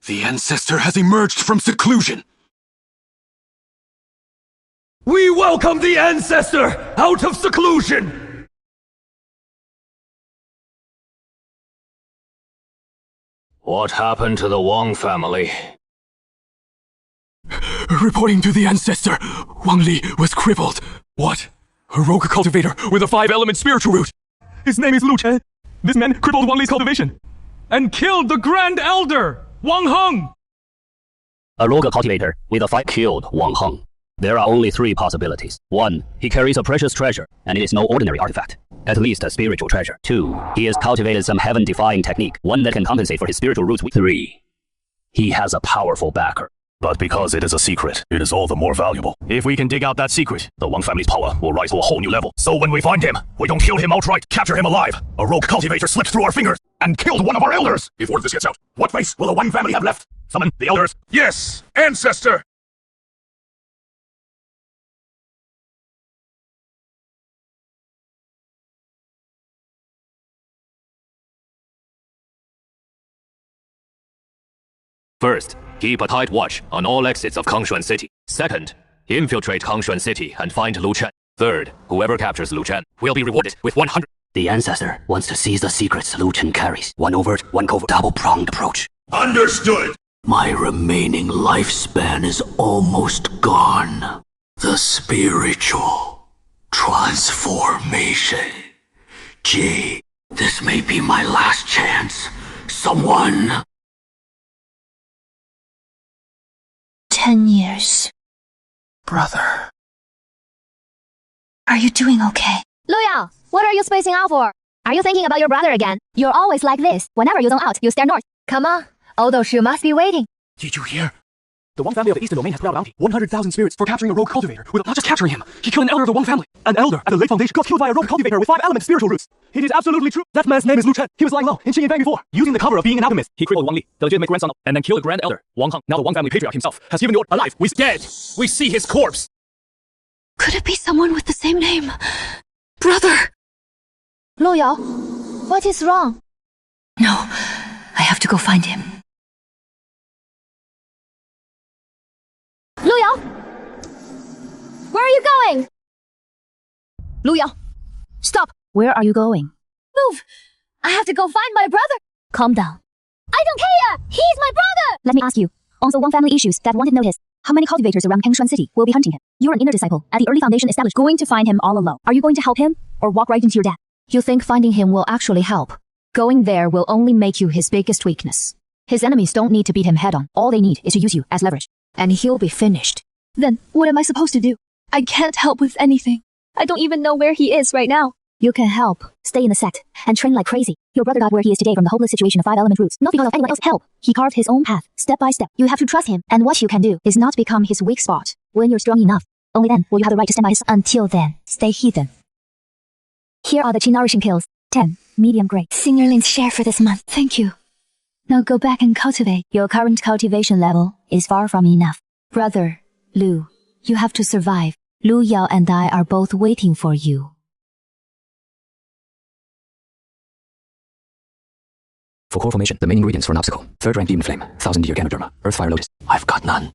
The ancestor has emerged from seclusion. We welcome the ancestor out of seclusion! What happened to the Wang family? Reporting to the ancestor, Wang Li was crippled. What? A rogue cultivator with a 5-element spiritual root. His name is Lu Chen. This man crippled Wang Li's cultivation and killed the Grand Elder, Wang Heng. A rogue cultivator with a 5 killed Wang Heng. There are only 3 possibilities. 1. He carries a precious treasure, and it is no ordinary artifact. At least a spiritual treasure. 2. He has cultivated some heaven-defying technique, one that can compensate for his spiritual roots. 3. He has a powerful backer. But because it is a secret, it is all the more valuable. If we can dig out that secret, the Wang family's power will rise to a whole new level. So when we find him, we don't kill him outright, capture him alive. A rogue cultivator slipped through our fingers and killed one of our elders. If word of this gets out, what face will the Wang family have left? Summon the elders. Yes, ancestor! First, keep a tight watch on all exits of Kangshuan City. Second, infiltrate Kangshuan City and find Lu Chen. Third, whoever captures Lu Chen will be rewarded with 100. The ancestor wants to seize the secrets Lu Chen carries. 1 overt, 1 covert, double-pronged approach. Understood! My remaining lifespan is almost gone. The spiritual transformation. Gee, this may be my last chance. Someone... 10 years. Brother. Are you doing okay? Lu Yao, what are you spacing out for? Are you thinking about your brother again? You're always like this. Whenever you zone out, you stare north. Come on, Odo Shu must be waiting. Did you hear? The Wang family of the Eastern Domain has put out a bounty. 100,000 spirits for capturing a rogue cultivator. Not just capturing him, he killed an elder of the Wang family. An elder at the Lake Foundation got killed by a rogue cultivator with 5 element spiritual roots. It is absolutely true. That man's name is Lu Chen. He was lying low in Xinyan before, using the cover of being an alchemist. He crippled Wang Li, the legitimate grandson of, and then killed the grand elder, Wang Heng. Now the Wang family patriarch himself has given the order alive. He's dead. We see his corpse. Could it be someone with the same name? Brother! Lu Yao, what is wrong? No, I have to go find him. Lu Yao! Where are you going? Lu Yao, stop! Where are you going? Move! I have to go find my brother! Calm down. I don't care! He's my brother! Let me ask you, on the Wang family issues that wanted notice, how many cultivators around Kangshuan City will be hunting him? You're an inner disciple at the early foundation established, going to find him all alone. Are you going to help him, or walk right into your death? You think finding him will actually help? Going there will only make you his biggest weakness. His enemies don't need to beat him head-on. All they need is to use you as leverage. And he'll be finished. Then, what am I supposed to do? I can't help with anything. I don't even know where he is right now. You can help. Stay in the sect, and train like crazy. Your brother got where he is today from the hopeless situation of 5 element roots, not because of anyone else's help. He carved his own path, step by step. You have to trust him, and what you can do is not become his weak spot. When you're strong enough, only then will you have the right to stand by his side. Until then, stay heathen. Here are the chi nourishing pills. 10, medium grade. Senior Lin's share for this month. Thank you. Now go back and cultivate. Your current cultivation level is far from enough. Brother, Lu, you have to survive. Lu Yao and I are both waiting for you. For core formation, the main ingredients for an obstacle: 3rd rank demon flame, 1000-year Ganoderma, Earth Fire Lotus. I've got none.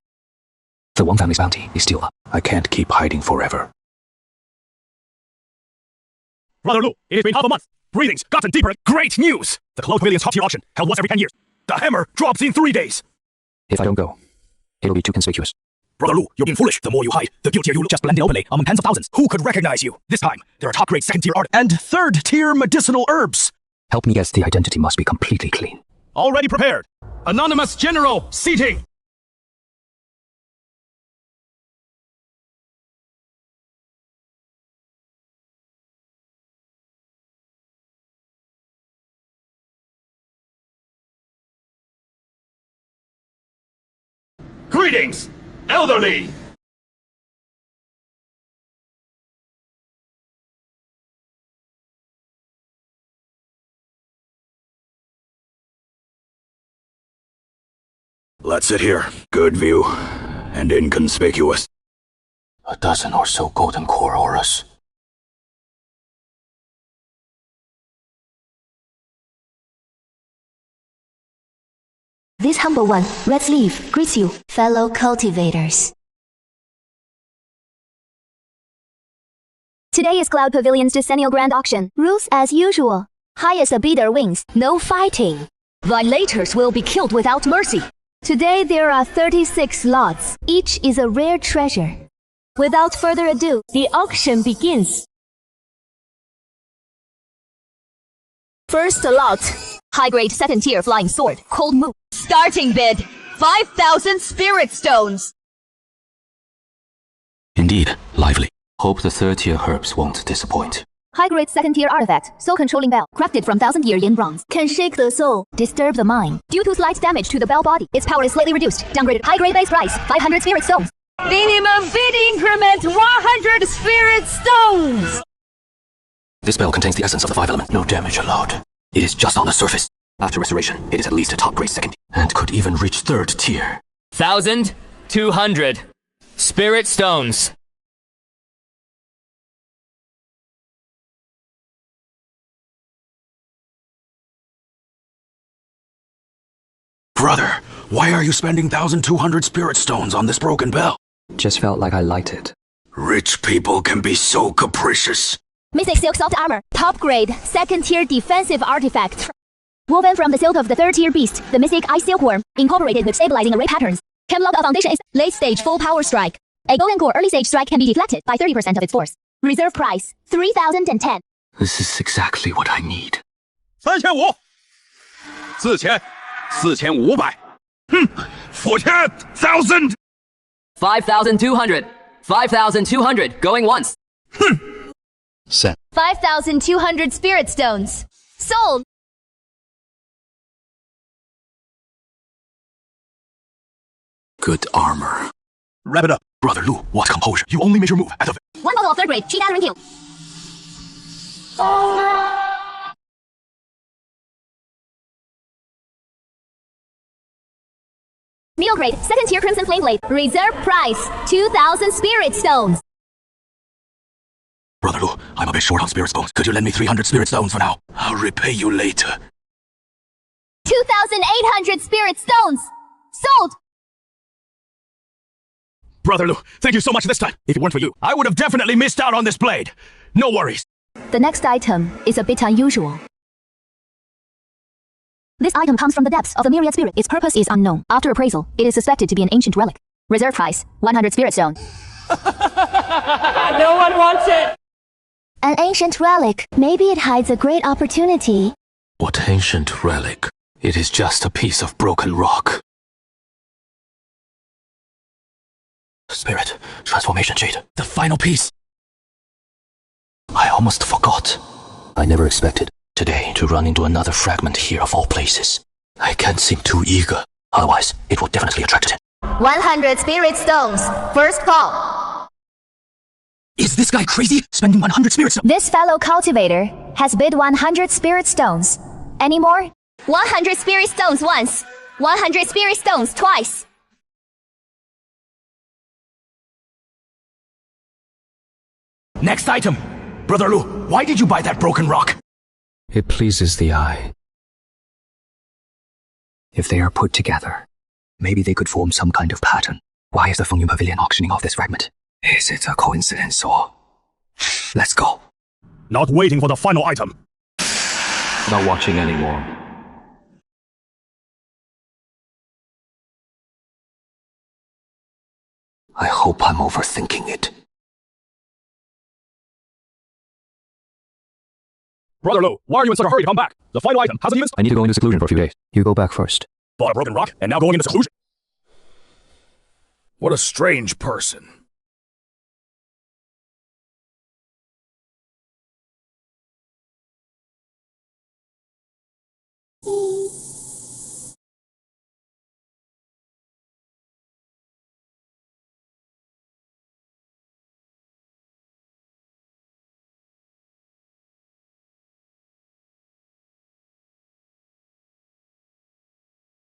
The Wang family's bounty is still up. I can't keep hiding forever. Brother Lu, it has been half a month. Breathing's gotten deeper. Great news! The Cloud Pavilion's top-tier auction, held once every 10 years. The hammer drops in 3 days. If I don't go, it'll be too conspicuous. Brother Lu, you're being foolish. The more you hide, the guiltier you look. Just blend in openly among tens of thousands. Who could recognize you? This time, there are top-grade 2nd-tier art and 3rd-tier medicinal herbs. Help me guess, the identity must be completely clean. Already prepared. Anonymous General, seating. Greetings, elderly! Let's sit here. Good view. And inconspicuous. A dozen or so golden core auras. This humble one, red sleeve, greets you, fellow cultivators. Today is Cloud Pavilion's decennial grand auction. Rules as usual. Highest bidder wins. No fighting. Violators will be killed without mercy. Today there are 36 lots. Each is a rare treasure. Without further ado, the auction begins. First lot. High-grade 2nd-tier flying sword, cold moon. Starting bid, 5,000 spirit stones. Indeed, lively. Hope the third-tier herbs won't disappoint. High-grade second-tier artifact, Soul Controlling Bell, crafted from 1000-year yin bronze. Can shake the soul, disturb the mind. Due to slight damage to the bell body, its power is slightly reduced. Downgraded. High-grade base price, 500 spirit stones. Minimum bid increment 100 spirit stones! This spell contains the essence of the 5 elements. No damage allowed. It is just on the surface. After restoration, it is at least a top-grade second, and could even reach 3rd tier. 1,200 spirit stones. Brother, why are you spending 1,200 spirit stones on this broken bell? Just felt like I liked it. Rich people can be so capricious. Mystic Silk Soft Armor, top grade, second-tier defensive artifact. Woven from the silk of the 3rd-tier beast, the Mystic Ice Silkworm, incorporated with stabilizing array patterns. Can block a foundation is late-stage full power strike. A golden core early-stage strike can be deflected by 30% of its force. Reserve price, 3,010. This is exactly what I need. 3,500 4,000 4,500 4,000 5,200 5,200 going once. Set. 5,200 spirit stones. Sold! Good armor. Wrap it up. Brother Lu, what composure. You only made your move at the... One bottle of 3rd grade, cheap gathering kill. Middle grade, second-tier Crimson Flame Blade. Reserve price, 2,000 spirit stones. Brother Lu, I'm a bit short on spirit stones. Could you lend me 300 spirit stones for now? I'll repay you later. 2,800 spirit stones. Sold! Brother Lu, thank you so much this time. If it weren't for you, I would have definitely missed out on this blade. No worries. The next item is a bit unusual. This item comes from the depths of the myriad spirit. Its purpose is unknown. After appraisal, it is suspected to be an ancient relic. Reserve price, 100 spirit stone. No one wants it! An ancient relic. Maybe it hides a great opportunity. What ancient relic? It is just a piece of broken rock. Spirit, transformation jade, the final piece. I almost forgot. I never expected today to run into another fragment here of all places. I can't seem too eager, otherwise it will definitely attract attention. 100 spirit stones. First call. Is this guy crazy? Spending 100 spirit stones? This fellow cultivator has bid 100 spirit stones. Any more? 100 spirit stones once. 100 spirit stones twice. Next item. Brother Lu, why did you buy that broken rock? It pleases the eye. If they are put together, maybe they could form some kind of pattern. Why is the Fengyun Pavilion auctioning off this fragment? Is it a coincidence or... Let's go. Not waiting for the final item. Not watching anymore. I hope I'm overthinking it. Brother Lu, why are you in such a hurry to come back? The final item hasn't even... I need to go into seclusion for a few days. You go back first. Bought a broken rock, and now going into seclusion? What a strange person.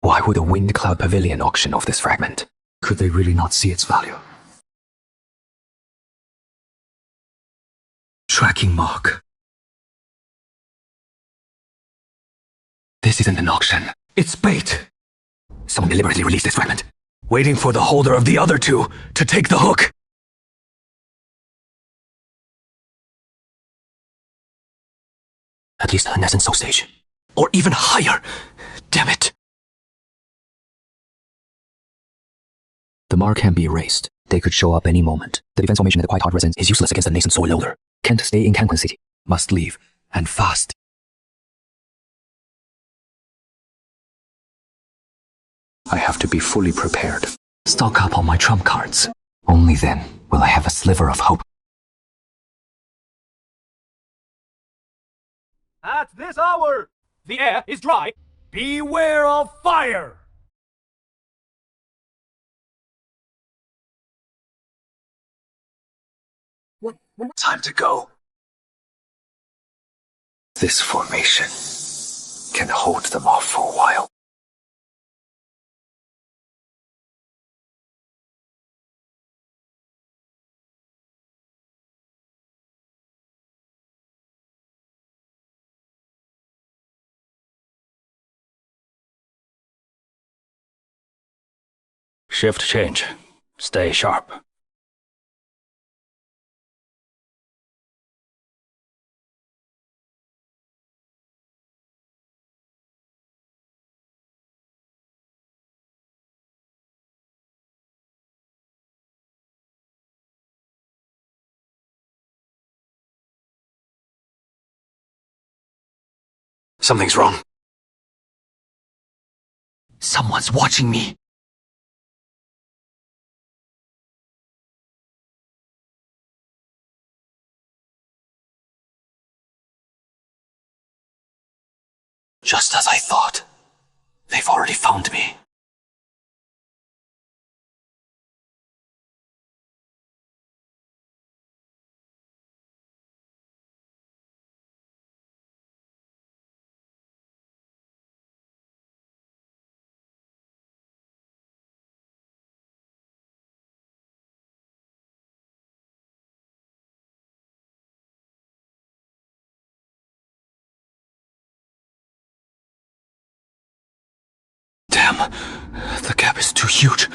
Why would the Wind Cloud Pavilion auction off this fragment? Could they really not see its value? Tracking mark. This isn't an auction. It's bait. Someone deliberately released this fragment, waiting for the holder of the other two to take the hook. At least an essence soul stage. Or even higher. Damn it. The mark can be erased. They could show up any moment. The defense formation at the Quiet Heart residence is useless against the nascent soul loader. Can't stay in Canquin City. Must leave. And fast. I have to be fully prepared. Stock up on my trump cards. Only then will I have a sliver of hope. At this hour, the air is dry. Beware of fire! Time to go. This formation can hold them off for a while. Shift change. Stay sharp. Something's wrong. Someone's watching me. Just as I thought. They've already found me. Damn, the gap is too huge.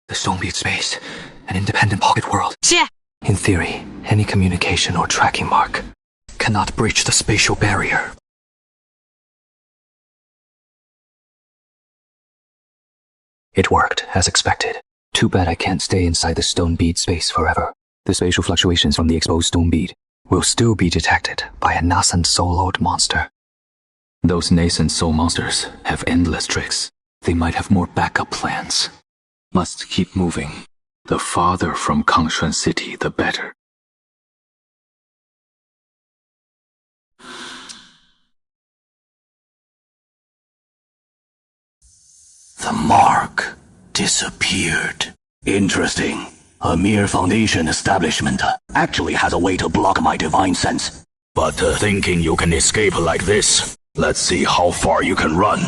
The stone beat space, an independent pocket world. Yeah. In theory, any communication or tracking mark cannot breach the spatial barrier. It worked, as expected. Too bad I can't stay inside the stone bead space forever. The spatial fluctuations from the exposed stone bead will still be detected by a nascent soul-lord monster. Those nascent soul monsters have endless tricks. They might have more backup plans. Must keep moving. The farther from Kangshuan City, the better. The mark disappeared. Interesting. A mere foundation establishment actually has a way to block my divine sense. But thinking you can escape like this, let's see how far you can run.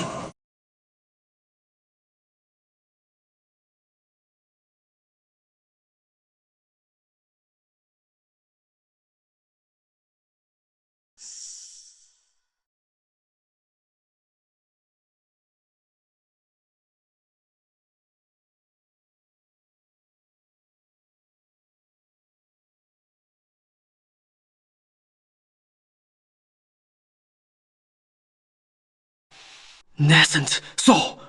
Nascent soul!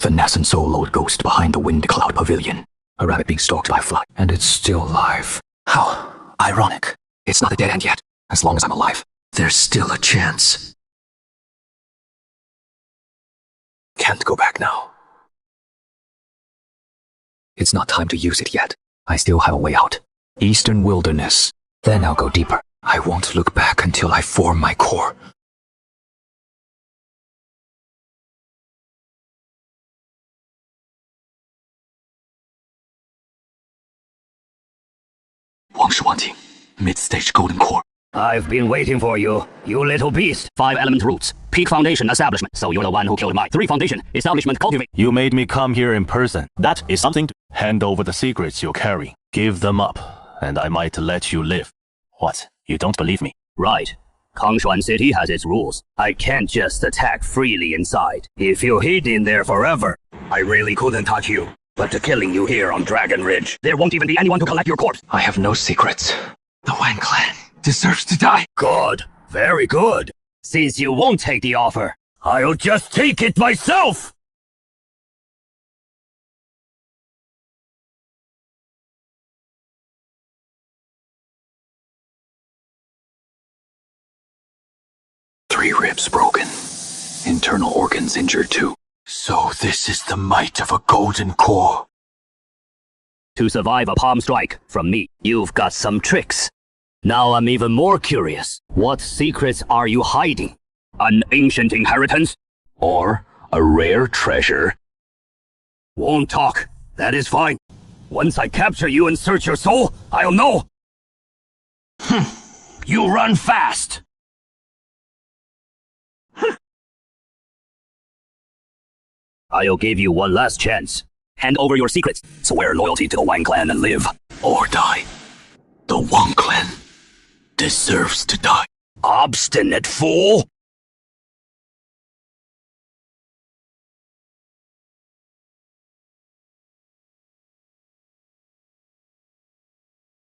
The nascent soul-lord ghost behind the wind cloud pavilion. A rabbit being stalked by a fly. And it's still alive. How ironic. It's not a dead end yet. As long as I'm alive, there's still a chance. Can't go back now. It's not time to use it yet. I still have a way out. Eastern Wilderness. Then I'll go deeper. I won't look back until I form my core. Wangshuanting, mid-stage golden core. I've been waiting for you, you little beast. 5 element roots, peak foundation establishment. So you're the one who killed my 3 foundation establishment cultivate. You made me come here in person. That is something to hand over the secrets you're carrying. Give them up, and I might let you live. What? You don't believe me? Right. Kangshuan City has its rules. I can't just attack freely inside. If you hid in there forever, I really couldn't touch you. But to killing you here on Dragon Ridge, there won't even be anyone to collect your corpse. I have no secrets. The Wang clan deserves to die. Good. Very good. Since you won't take the offer, I'll just take it myself! Three ribs broken. Internal organs injured too. So this is the might of a golden core. to survive a palm strike from me, you've got some tricks. Now I'm even more curious. What secrets are you hiding? An ancient inheritance? Or a rare treasure? Won't talk. That is fine. Once I capture you and search your soul, I'll know. You run fast. I'll give you one last chance. Hand over your secrets. Swear loyalty to the Wang clan and live. Or die. The Wang clan deserves to die. Obstinate fool!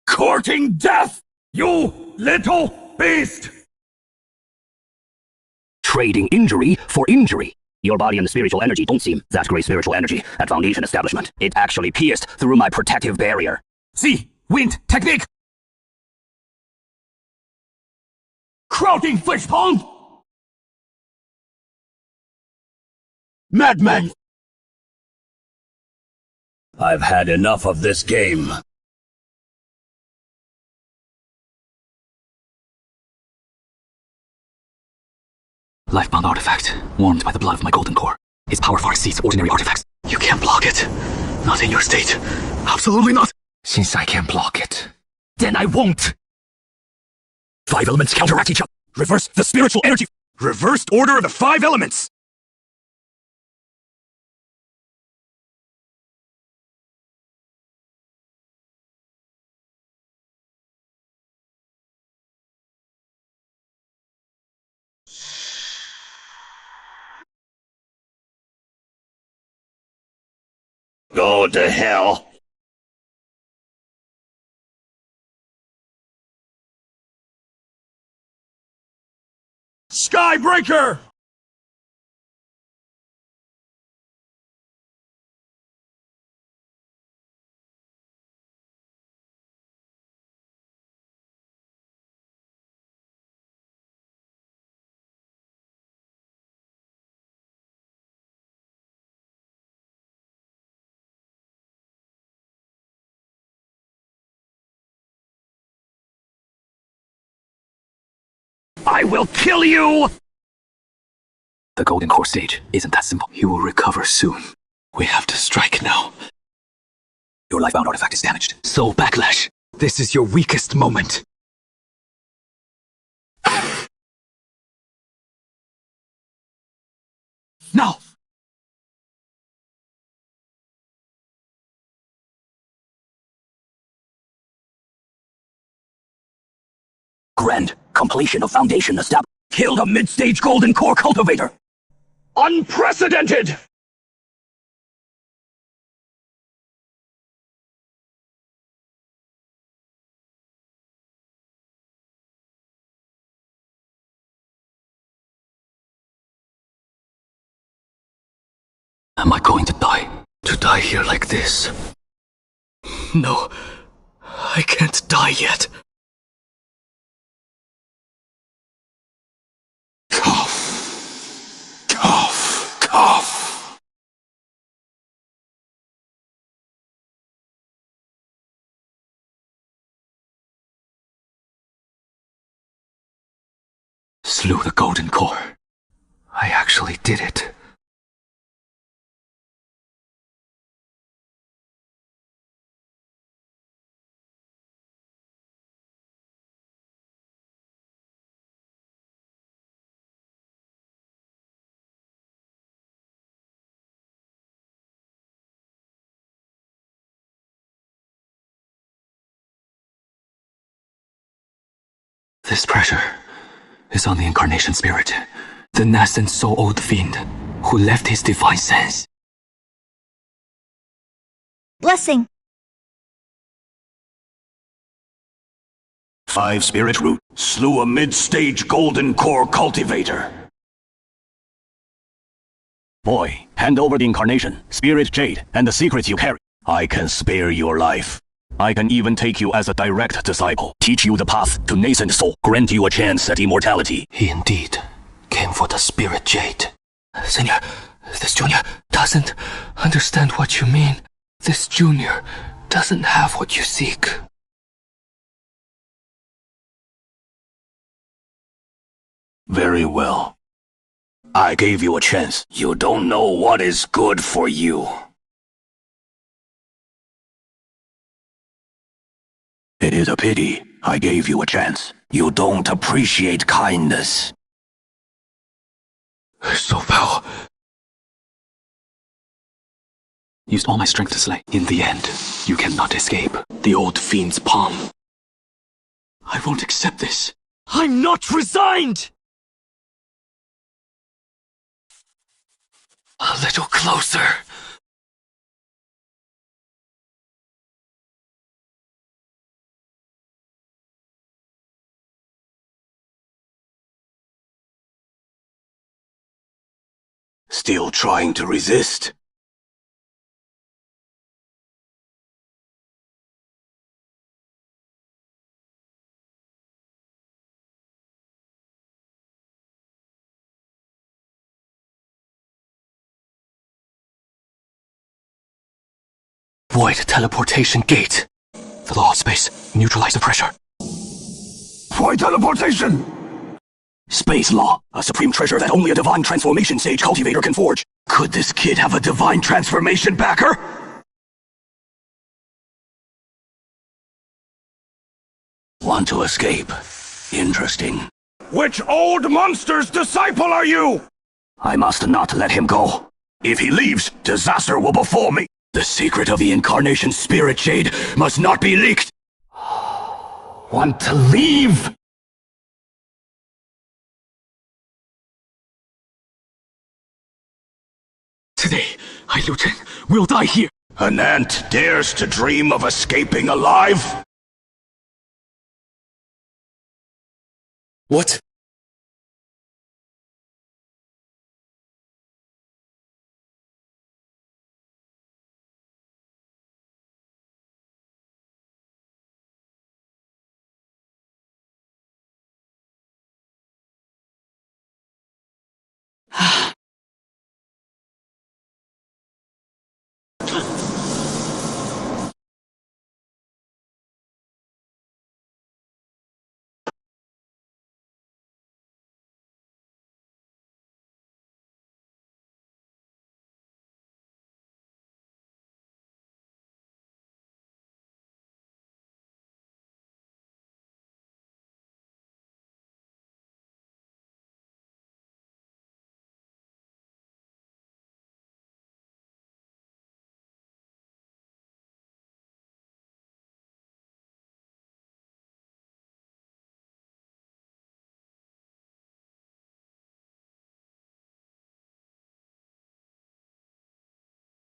Courting death, you little beast! Trading injury for injury. Your body and the spiritual energy don't seem that great spiritual energy at Foundation establishment. It actually pierced through my protective barrier. See, wind technique! Crowding fish pond! Madman! I've had enough of this game. Lifebound artifact, warmed by the blood of my golden core. Its power far exceeds ordinary artifacts. You can't block it. Not in your state. Absolutely not. Since I can't block it, then I won't. 5 elements counteract each other. Reverse the spiritual energy. Reversed order of the 5 elements. Go to hell. Skybreaker! I will kill you! The golden core stage isn't that simple. You will recover soon. We have to strike now. Your lifebound artifact is damaged. So backlash. This is your weakest moment. Now! Grand completion of Foundation established. Killed a mid-stage golden core cultivator. Unprecedented! Am I going to die? To die here like this? No, I can't die yet. Cough. Cough. Cough. Slew the golden core. I actually did it. This pressure is on the incarnation spirit, the nascent soul-old fiend who left his divine sense. Blessing. 5 spirit root. Slew a mid-stage golden core cultivator. Boy, hand over the incarnation, spirit jade, and the secrets you carry. I can spare your life. I can even take you as a direct disciple, teach you the path to nascent soul, grant you a chance at immortality. He indeed came for the spirit jade. Senior, this junior doesn't understand what you mean. This junior doesn't have what you seek. Very well. I gave you a chance. You don't know what is good for you. It is a pity I gave you a chance. You don't appreciate kindness. So foul. Used all my strength to slay. In the end, you cannot escape. The old fiend's palm. I won't accept this. I'm not resigned! A little closer. Still trying to resist? Void teleportation gate. The law of space. Neutralize the pressure. Void teleportation! Space law, a supreme treasure that only a divine transformation sage cultivator can forge. Could this kid have a divine transformation backer? Want to escape? Interesting. Which old monster's disciple are you? I must not let him go. If he leaves, disaster will befall me. The secret of the incarnation spirit jade must not be leaked. Want to leave? Today, I, Liu Chen, will die here. An ant dares to dream of escaping alive? What?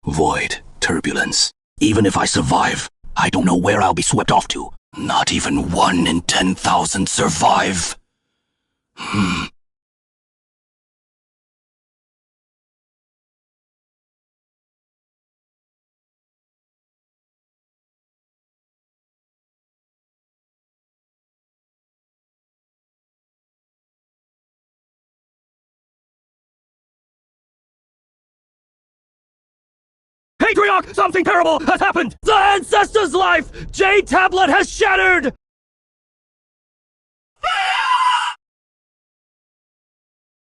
Void, turbulence. Even if I survive, I don't know where I'll be swept off to. Not even 1 in 10,000 survive. Patriarch, something terrible has happened! The Ancestor's life! Jade Tablet has shattered!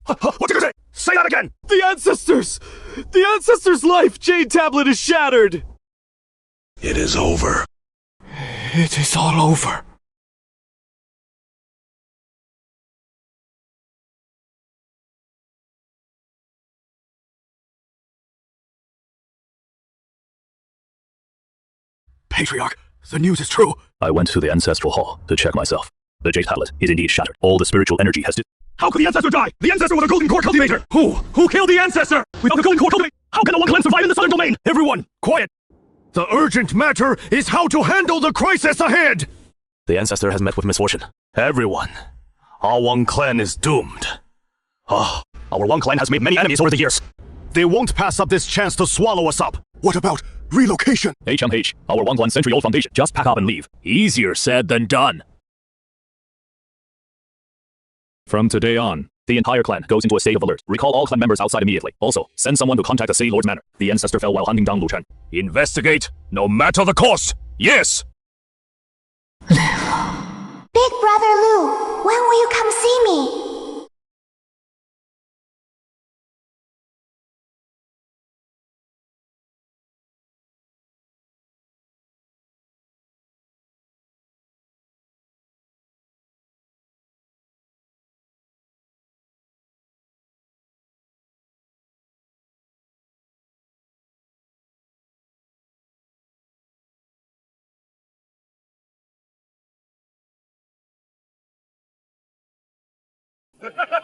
What did you say? Say that again! The Ancestor's life, Jade Tablet is shattered! It is over. It is all over. Patriarch, the news is true. I went to the Ancestral Hall to check myself. The Jade Tablet is indeed shattered. All the spiritual energy has How could the Ancestor die? The Ancestor was a Golden Core cultivator! Who killed the Ancestor? Without the Golden Core cultivator, how can the One Clan survive in the Southern Domain? Everyone, quiet! The urgent matter is how to handle the crisis ahead! The ancestor has met with misfortune. Everyone. Our one clan is doomed. Ah, our one clan has made many enemies over the years. They won't pass up this chance to swallow us up. What about relocation? HMH, our one clan century-old foundation. Just pack up and leave. Easier said than done. From today on, the entire clan goes into a state of alert. Recall all clan members outside immediately. Also, send someone to contact the City Lord's manor. The ancestor fell while hunting down Lu Chen. Investigate, no matter the cost. Yes! Big Brother Lu, when will you come see me? Ha ha ha!